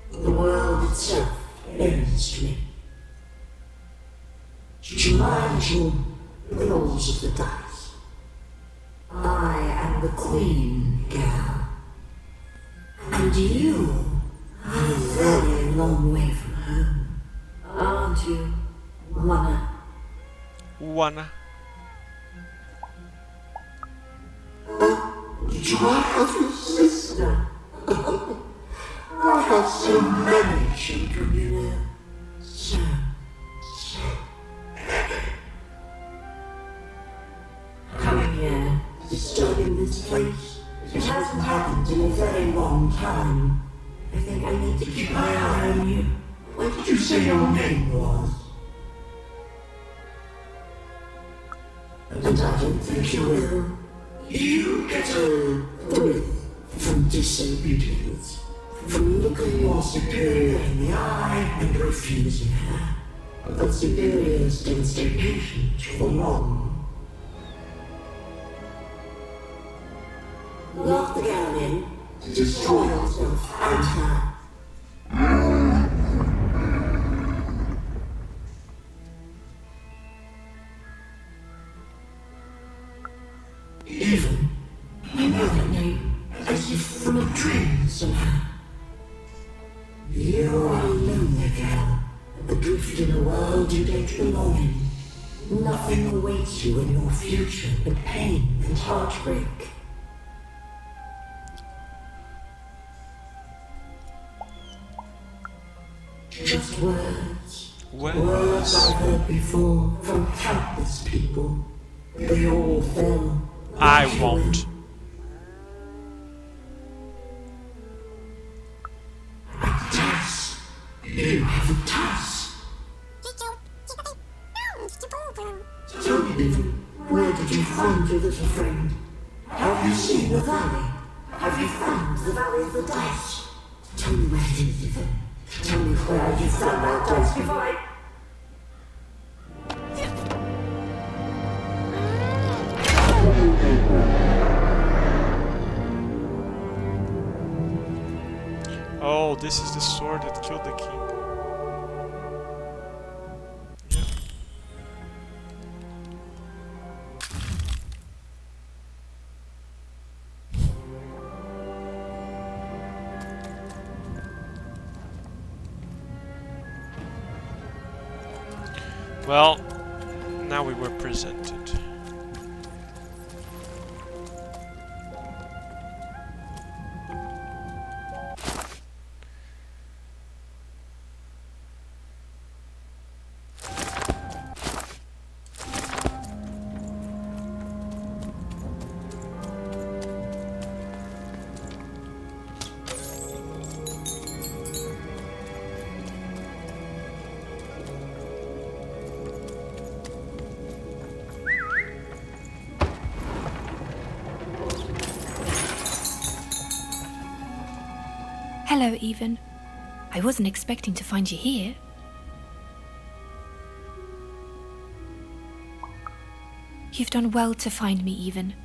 The world itself ends to me. To my tune, the rolls of the dice. I am the queen, girl. And you are a very long way from home, aren't you, Wanna? Wanna. Do I have your sister? I have so many children, you know. So many. Coming here, disturbing this place. It hasn't happened in a very long time. I think I need to keep my eye on you. What did you say your name was? And I don't think you will. You get a thrill from disobedience, from looking your superior in the eye and refusing her. But superiors don't stay patient for long. Lock the gun in to destroy yourself and her. Even, you know that name as if from a dream somehow. You are a lonely girl, adrift in a world you don't belong in. Nothing awaits you in your future but pain and heartbreak. Just words. Words I've heard before from countless people. They all fell. I won't. A task. You have a task. Tell me, where did you find your little friend? Have you seen the valley? Have you found the valley of the dice? Tell me where it is, Ethan. Tell me where you found that dice before I... Oh, this is the sword that killed the king. Yeah. Well, now we were presented. Hello, Even. I wasn't expecting to find you here. You've done well to find me, Even.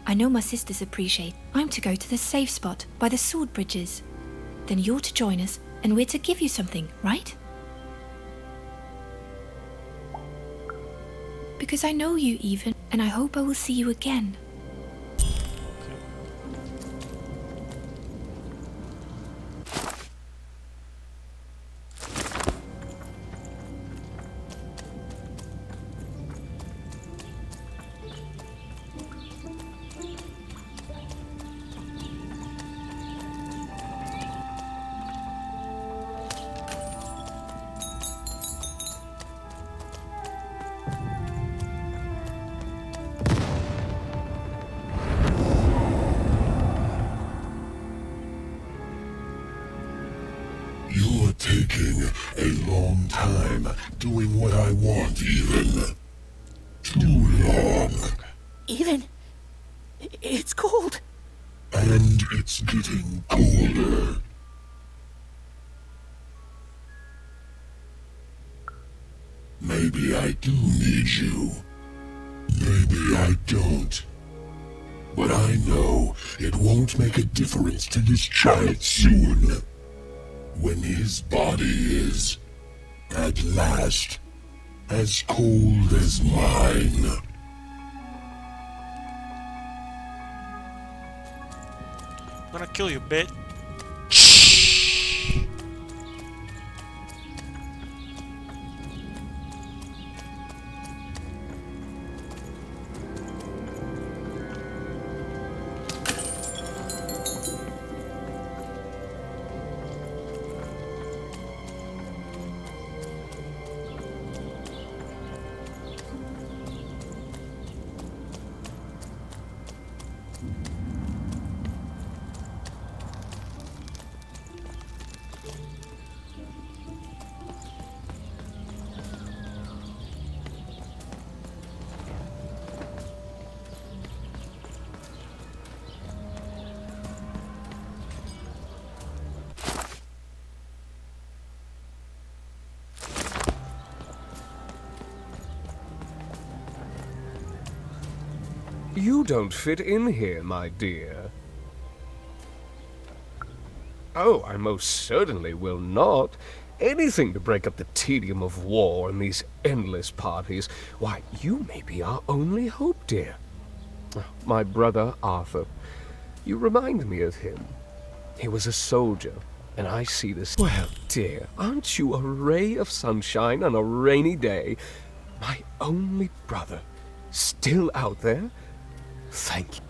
I know my sisters appreciate. I'm to go to the safe spot by the sword bridges. Then you're to join us, and we're to give you something, right? Because I know you, Even, and I hope I will see you again. You're taking a long time doing what I want, Even. Too long. Even, it's cold. And it's getting colder. Maybe I do need you. Maybe I don't. But I know it won't make a difference to this child soon. When his body is, at last, as cold as mine. I'm gonna kill you, bitch. You don't fit in here, my dear. Oh, I most certainly will not. Anything to break up the tedium of war and these endless parties. Why, you may be our only hope, dear. My brother Arthur. You remind me of him. He was a soldier, and I see this. Well, dear, aren't you a ray of sunshine on a rainy day? My only brother. Still out there? Thank you.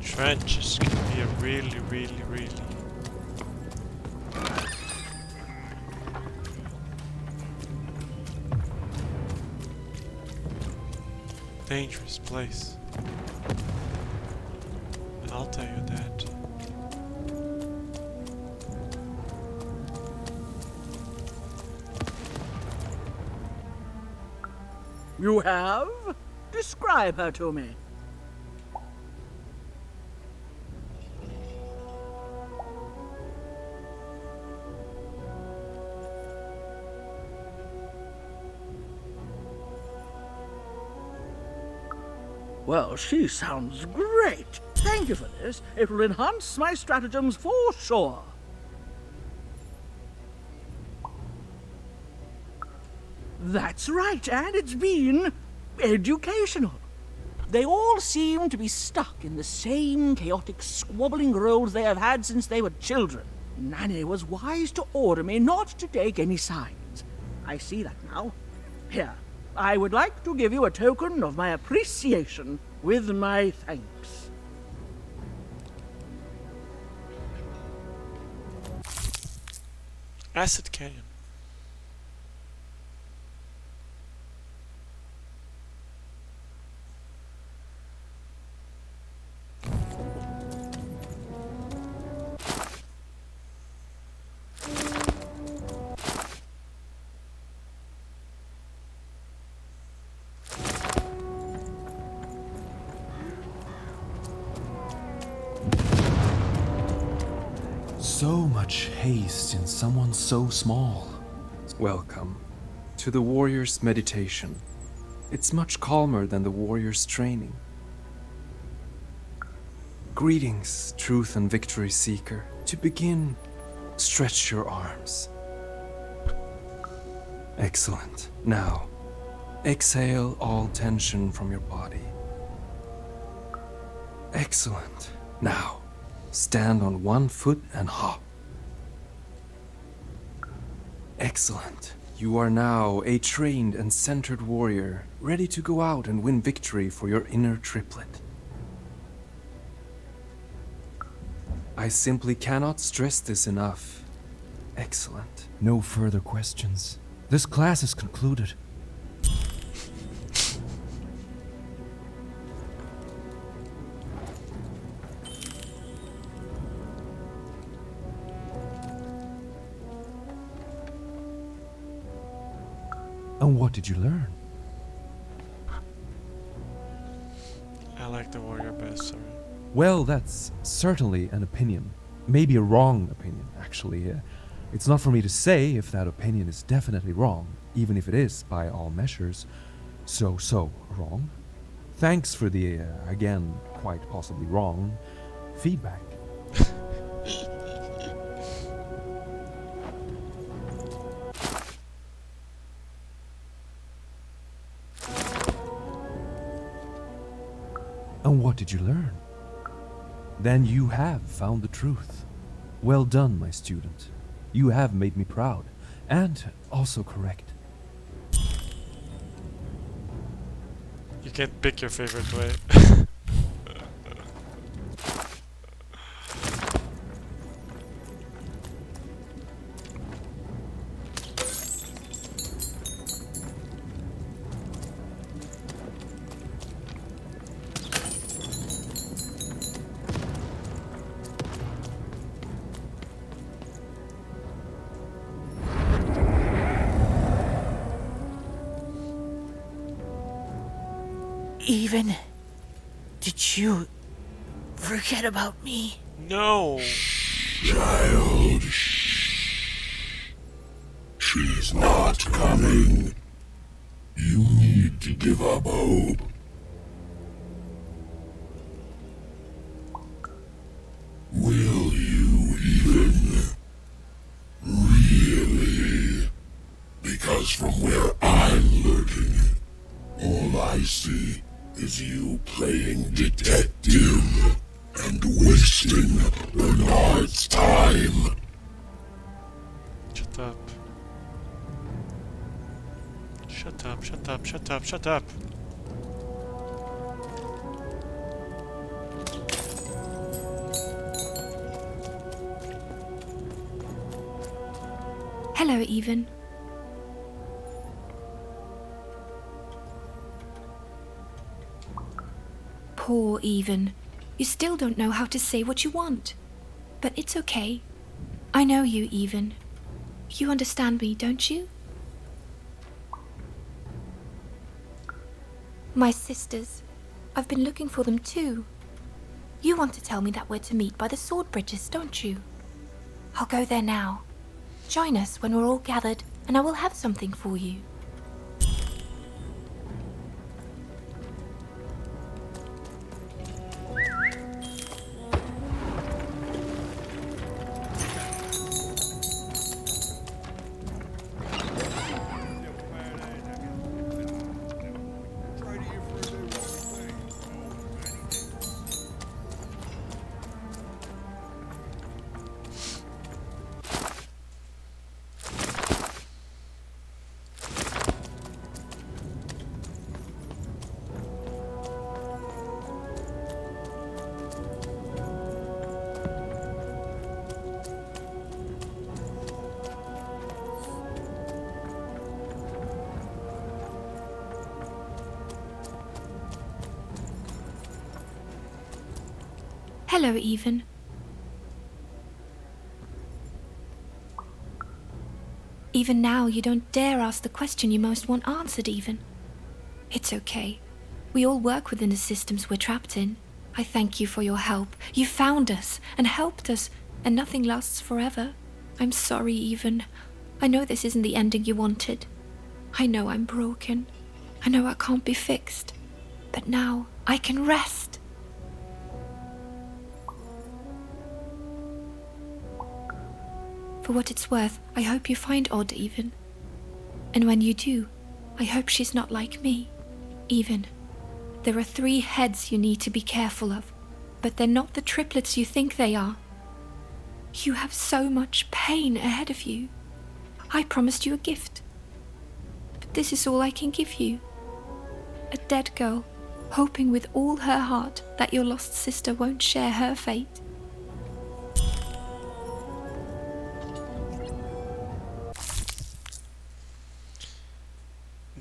Trenches can be a really dangerous place. And I'll tell you that. You have? Describe her to me. Well, she sounds great. Thank you for this. It will enhance my stratagems for sure. That's right, and it's been educational. They all seem to be stuck in the same chaotic, squabbling roles they have had since they were children. Nanny was wise to order me not to take any signs. I see that now. Here, I would like to give you a token of my appreciation with my thanks. Acid Canyon. So much haste in someone so small. Welcome to the warrior's meditation. It's much calmer than the warrior's training. Greetings, truth and victory seeker. To begin, stretch your arms. Excellent. Now, exhale all tension from your body. Excellent. Now, stand on one foot and hop. Excellent. You are now a trained and centered warrior, ready to go out and win victory for your inner triplet. I simply cannot stress this enough. Excellent. No further questions. This class is concluded. And what did you learn? I like the warrior best, sorry. Well, that's certainly an opinion. Maybe a wrong opinion, actually. It's not for me to say if that opinion is definitely wrong, even if it is, by all measures, so wrong. Thanks for the, again, quite possibly wrong feedback. And what did you learn? Then you have found the truth. Well done, my student. You have made me proud, and also correct. You can't pick your favorite way. Even did you forget about me? No. Child. She's not coming. You need to give up hope. Will you even? Really? Because from where I'm lurking, all I see is you playing detective and wasting Bernard's time. Shut up. Shut up, shut up, shut up, shut up. Hello, Even. Poor Even. You still don't know how to say what you want. But it's okay. I know you, Even. You understand me, don't you? My sisters. I've been looking for them too. You want to tell me that we're to meet by the sword bridges, don't you? I'll go there now. Join us when we're all gathered, and I will have something for you. Hello, Even. Even now, you don't dare ask the question you most want answered, Even. It's okay. We all work within the systems we're trapped in. I thank you for your help. You found us and helped us, and nothing lasts forever. I'm sorry, Even. I know this isn't the ending you wanted. I know I'm broken. I know I can't be fixed. But now I can rest. For what it's worth, I hope you find Odd, Even. And when you do, I hope she's not like me. Even. There are 3 heads you need to be careful of, but they're not the triplets you think they are. You have so much pain ahead of you. I promised you a gift. But this is all I can give you. A dead girl, hoping with all her heart that your lost sister won't share her fate.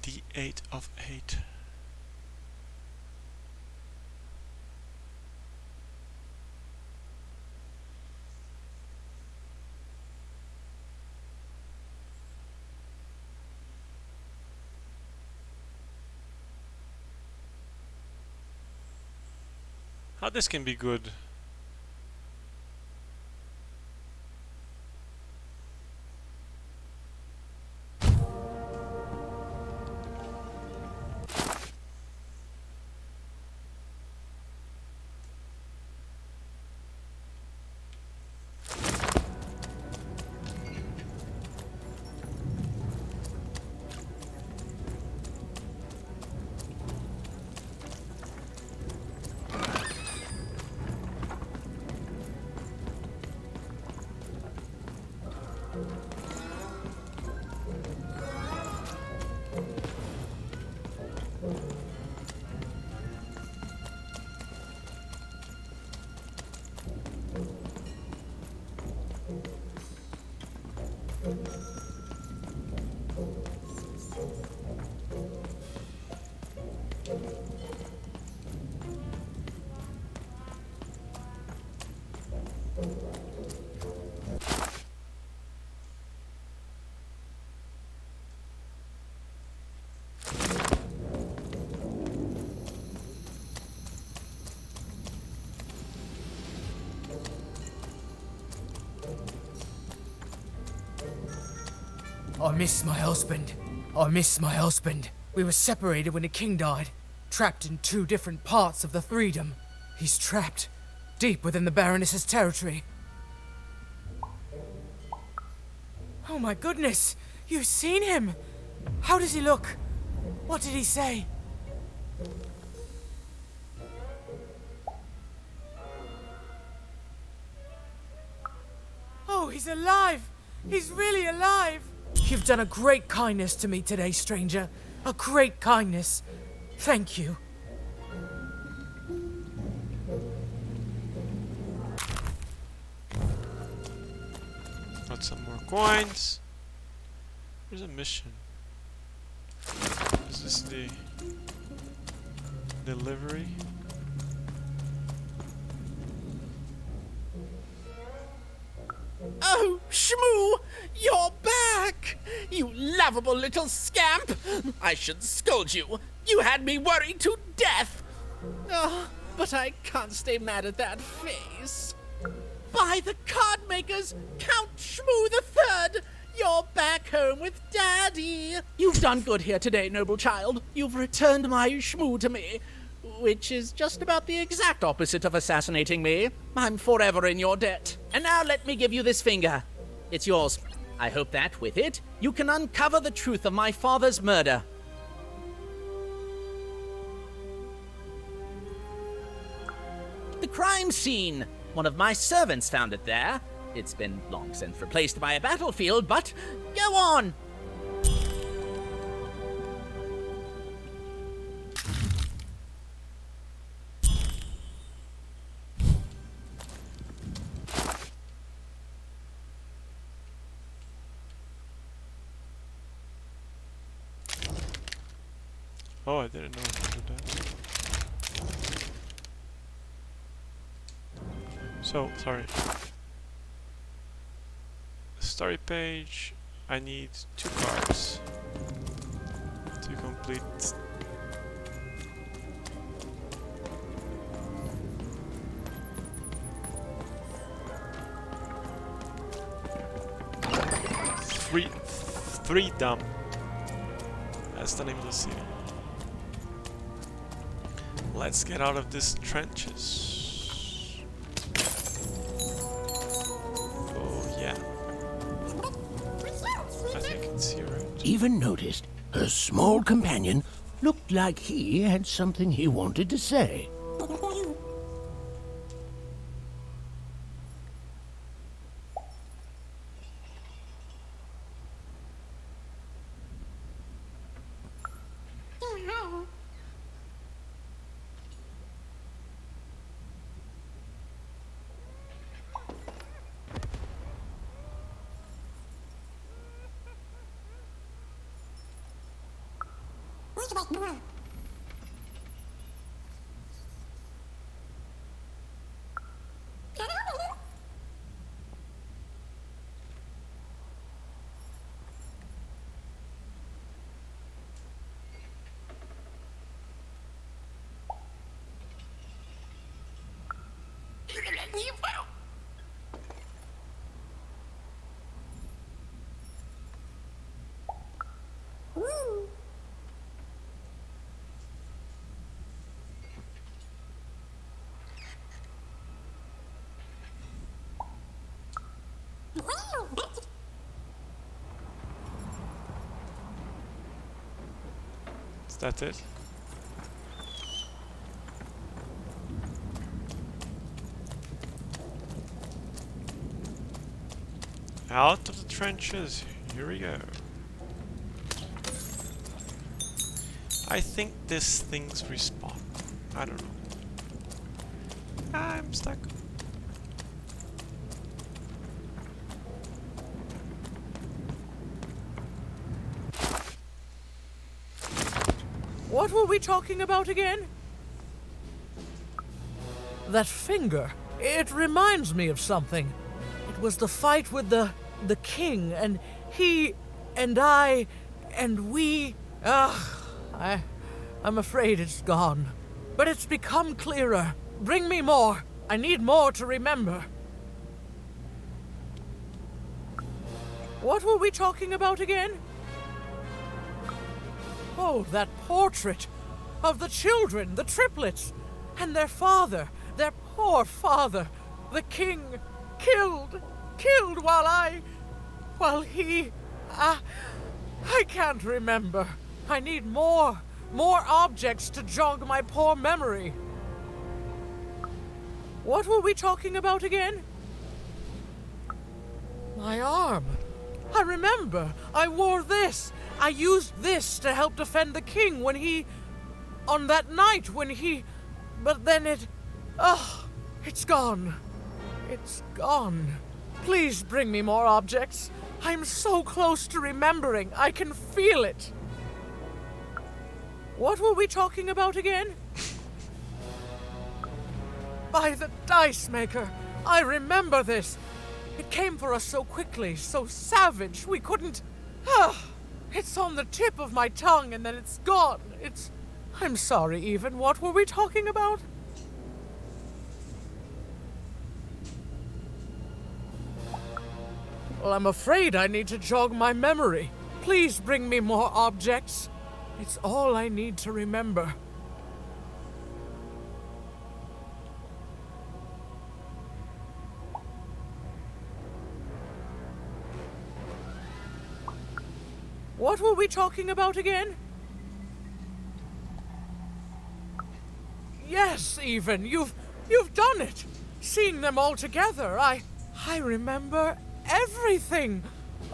The 8 of 8. How this can be good? I miss my husband. I miss my husband. We were separated when the king died, trapped in 2 different parts of the Threedom. He's trapped, deep within the Baroness's territory. Oh my goodness! You've seen him! How does he look? What did he say? Oh, he's alive! He's really alive! You've done a great kindness to me today, stranger. A great kindness. Thank you. Got some more coins. There's a mission. Is this the delivery? Oh, Shmoo! You're back! You lovable little scamp! I should scold you. You had me worried to death! Oh, but I can't stay mad at that face. By the card makers, Count Shmoo III! You're back home with Daddy! You've done good here today, noble child. You've returned my Shmoo to me, which is just about the exact opposite of assassinating me. I'm forever in your debt. And now let me give you this finger. It's yours. I hope that, with it, you can uncover the truth of my father's murder. The crime scene. One of my servants found it there. It's been long since replaced by a battlefield, but go on. Oh, I didn't know I could do that. So, sorry. Story page. I need 2 cards to complete. Threedom. That's the name of the city. Let's get out of these trenches. Oh yeah. I think it's here. Right? Even noticed her small companion looked like he had something he wanted to say. Is that it? Out of the trenches, here we go. I think this thing's respawn. I don't know. I'm stuck. What were we talking about again? That finger. It reminds me of something. It was the fight with the king, and he and I and we. I'm afraid it's gone. But it's become clearer. Bring me more. I need more to remember. What were we talking about again? Oh, that portrait of the children, the triplets, and their father, their poor father, the king, killed while he, I can't remember. I need more objects to jog my poor memory. What were we talking about again? My arm. I remember. I wore this. I used this to help defend the king when he... on that night when he... But then it... it's gone. It's gone. Please bring me more objects. I'm so close to remembering. I can feel it. What were we talking about again? By the dice maker. I remember this. It came for us so quickly, so savage. We couldn't... It's on the tip of my tongue and then it's gone. I'm sorry, even. What were we talking about? Well, I'm afraid I need to jog my memory. Please bring me more objects. It's all I need to remember. What were we talking about again? Yes, even. You've done it. Seeing them all together, I remember everything.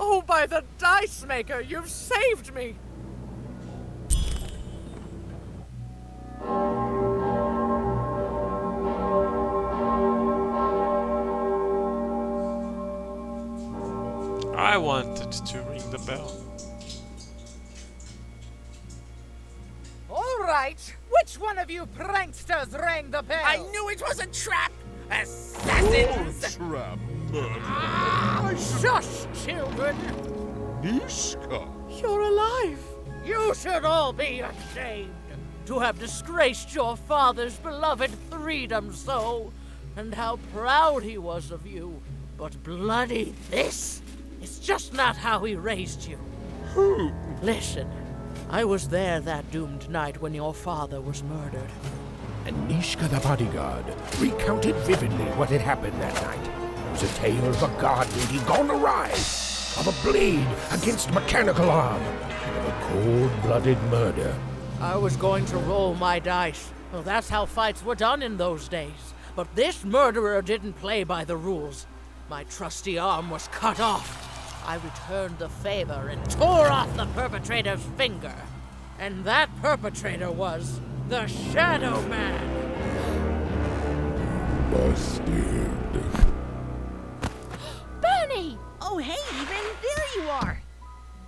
Oh, by the dice maker, you've saved me. I wanted to ring the bell. All right. Which one of you pranksters rang the bell? I knew it was a trap! assassins! Ultra murder. Ah, shush, children! Nishka. You're alive! You should all be ashamed to have disgraced your father's beloved Threedom so, and how proud he was of you. But bloody this is just not how he raised you. Listen, I was there that doomed night when your father was murdered. And Nishka the bodyguard recounted vividly what had happened that night. It was a tale of a god lady gone awry, of a blade against mechanical arm, and of a cold-blooded murder. I was going to roll my dice. Well, that's how fights were done in those days. But this murderer didn't play by the rules. My trusty arm was cut off. I returned the favor and tore off the perpetrator's finger. And that perpetrator was the Shadow Man. Busted. Bernie! Oh, hey, Even, there you are.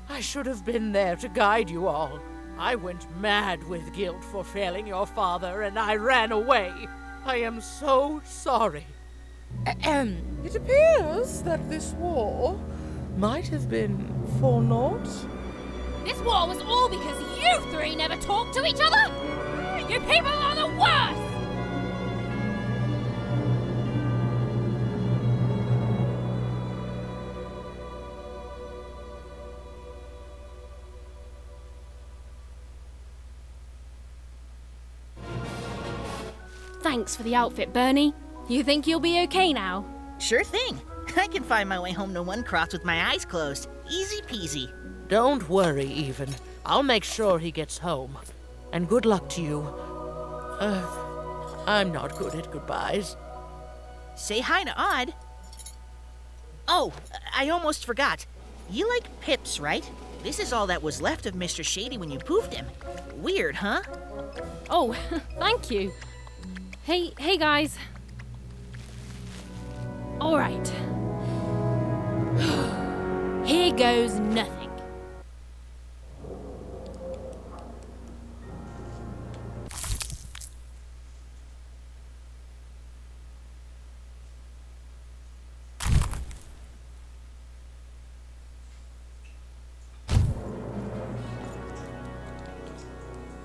I should have been there to guide you all. I went mad with guilt for failing your father, and I ran away. I am so sorry. It appears that this war might have been for naught. This war was all because you three never talked to each other! You people are the worst! Thanks for the outfit, Bernie. You think you'll be okay now? Sure thing. I can find my way home to One Cross with my eyes closed. Easy peasy. Don't worry, Even. I'll make sure he gets home. And good luck to you. I'm not good at goodbyes. Say hi to Odd. Oh, I almost forgot. You like pips, right? This is all that was left of Mr. Shady when you poofed him. Weird, huh? Oh, thank you. Hey guys. All right. Here goes nothing.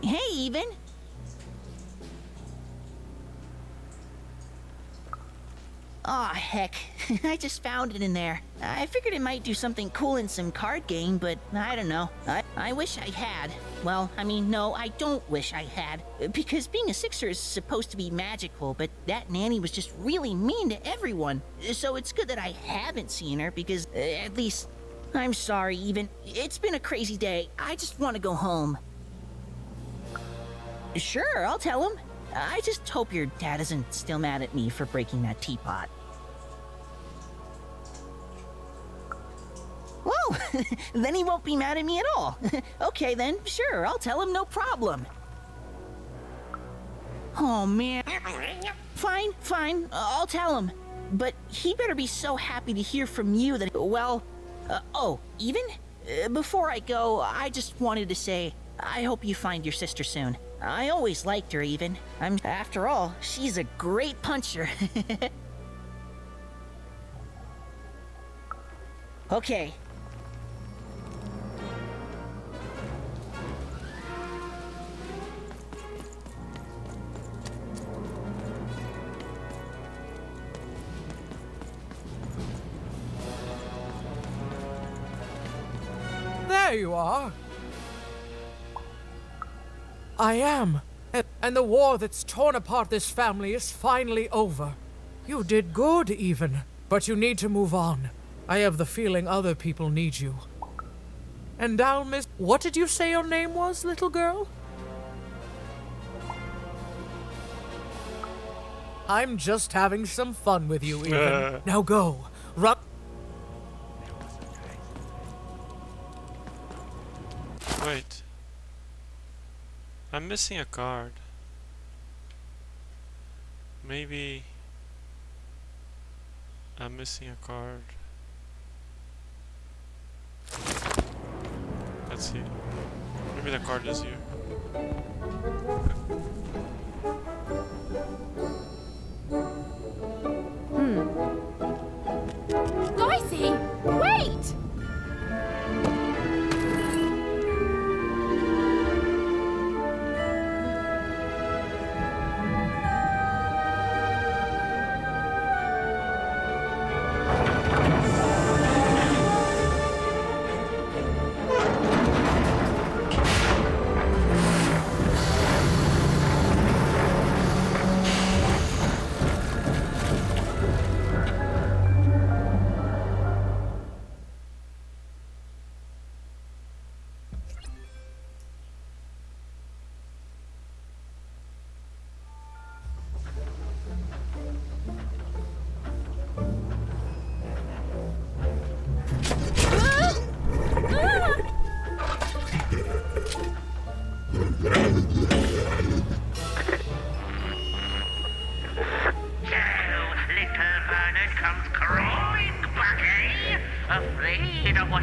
Hey, Even. Aw, heck. I just found it in there. I figured it might do something cool in some card game, but I don't know. I wish I had. Well, I mean, no, I don't wish I had. Because being a Sixer is supposed to be magical, but that nanny was just really mean to everyone. So it's good that I haven't seen her, because at least... I'm sorry, Even. It's been a crazy day. I just want to go home. Sure, I'll tell him. I just hope your dad isn't still mad at me for breaking that teapot. Whoa! Then he won't be mad at me at all. Okay then, sure, I'll tell him, no problem. Oh man. Fine, I'll tell him. But he better be so happy to hear from you that, well... oh, Even? Before I go, I just wanted to say, I hope you find your sister soon. I always liked her, Even. After all, she's a great puncher. Okay. There you are. I am. And the war that's torn apart this family is finally over. You did good, Even. But you need to move on. I have the feeling other people need you. And I'll miss... What did you say your name was, little girl? I'm just having some fun with you, Even. Now go. Run... Wait. I'm missing a card. Maybe... I'm missing a card. Let's see. Maybe the card is here.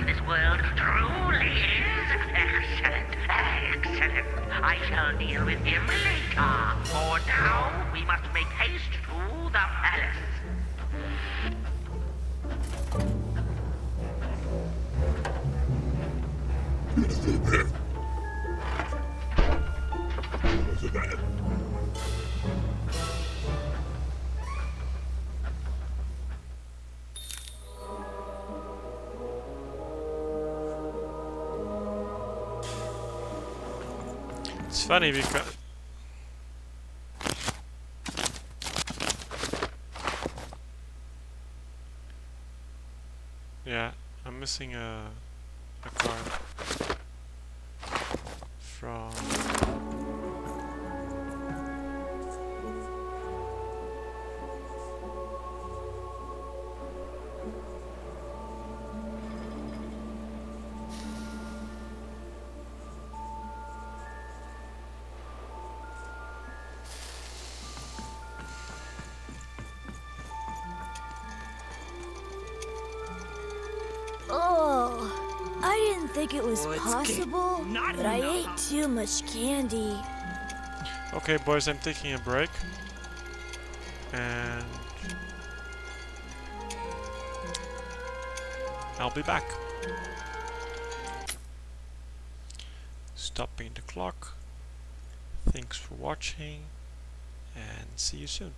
of this world truly is excellent, excellent. I shall deal with him later. For now, we must make haste to the palace. It's funny because yeah, I'm missing a card from Oh, I didn't think it was possible, but I ate too much candy. Okay, boys, I'm taking a break. And I'll be back. Stopping the clock. Thanks for watching and see you soon.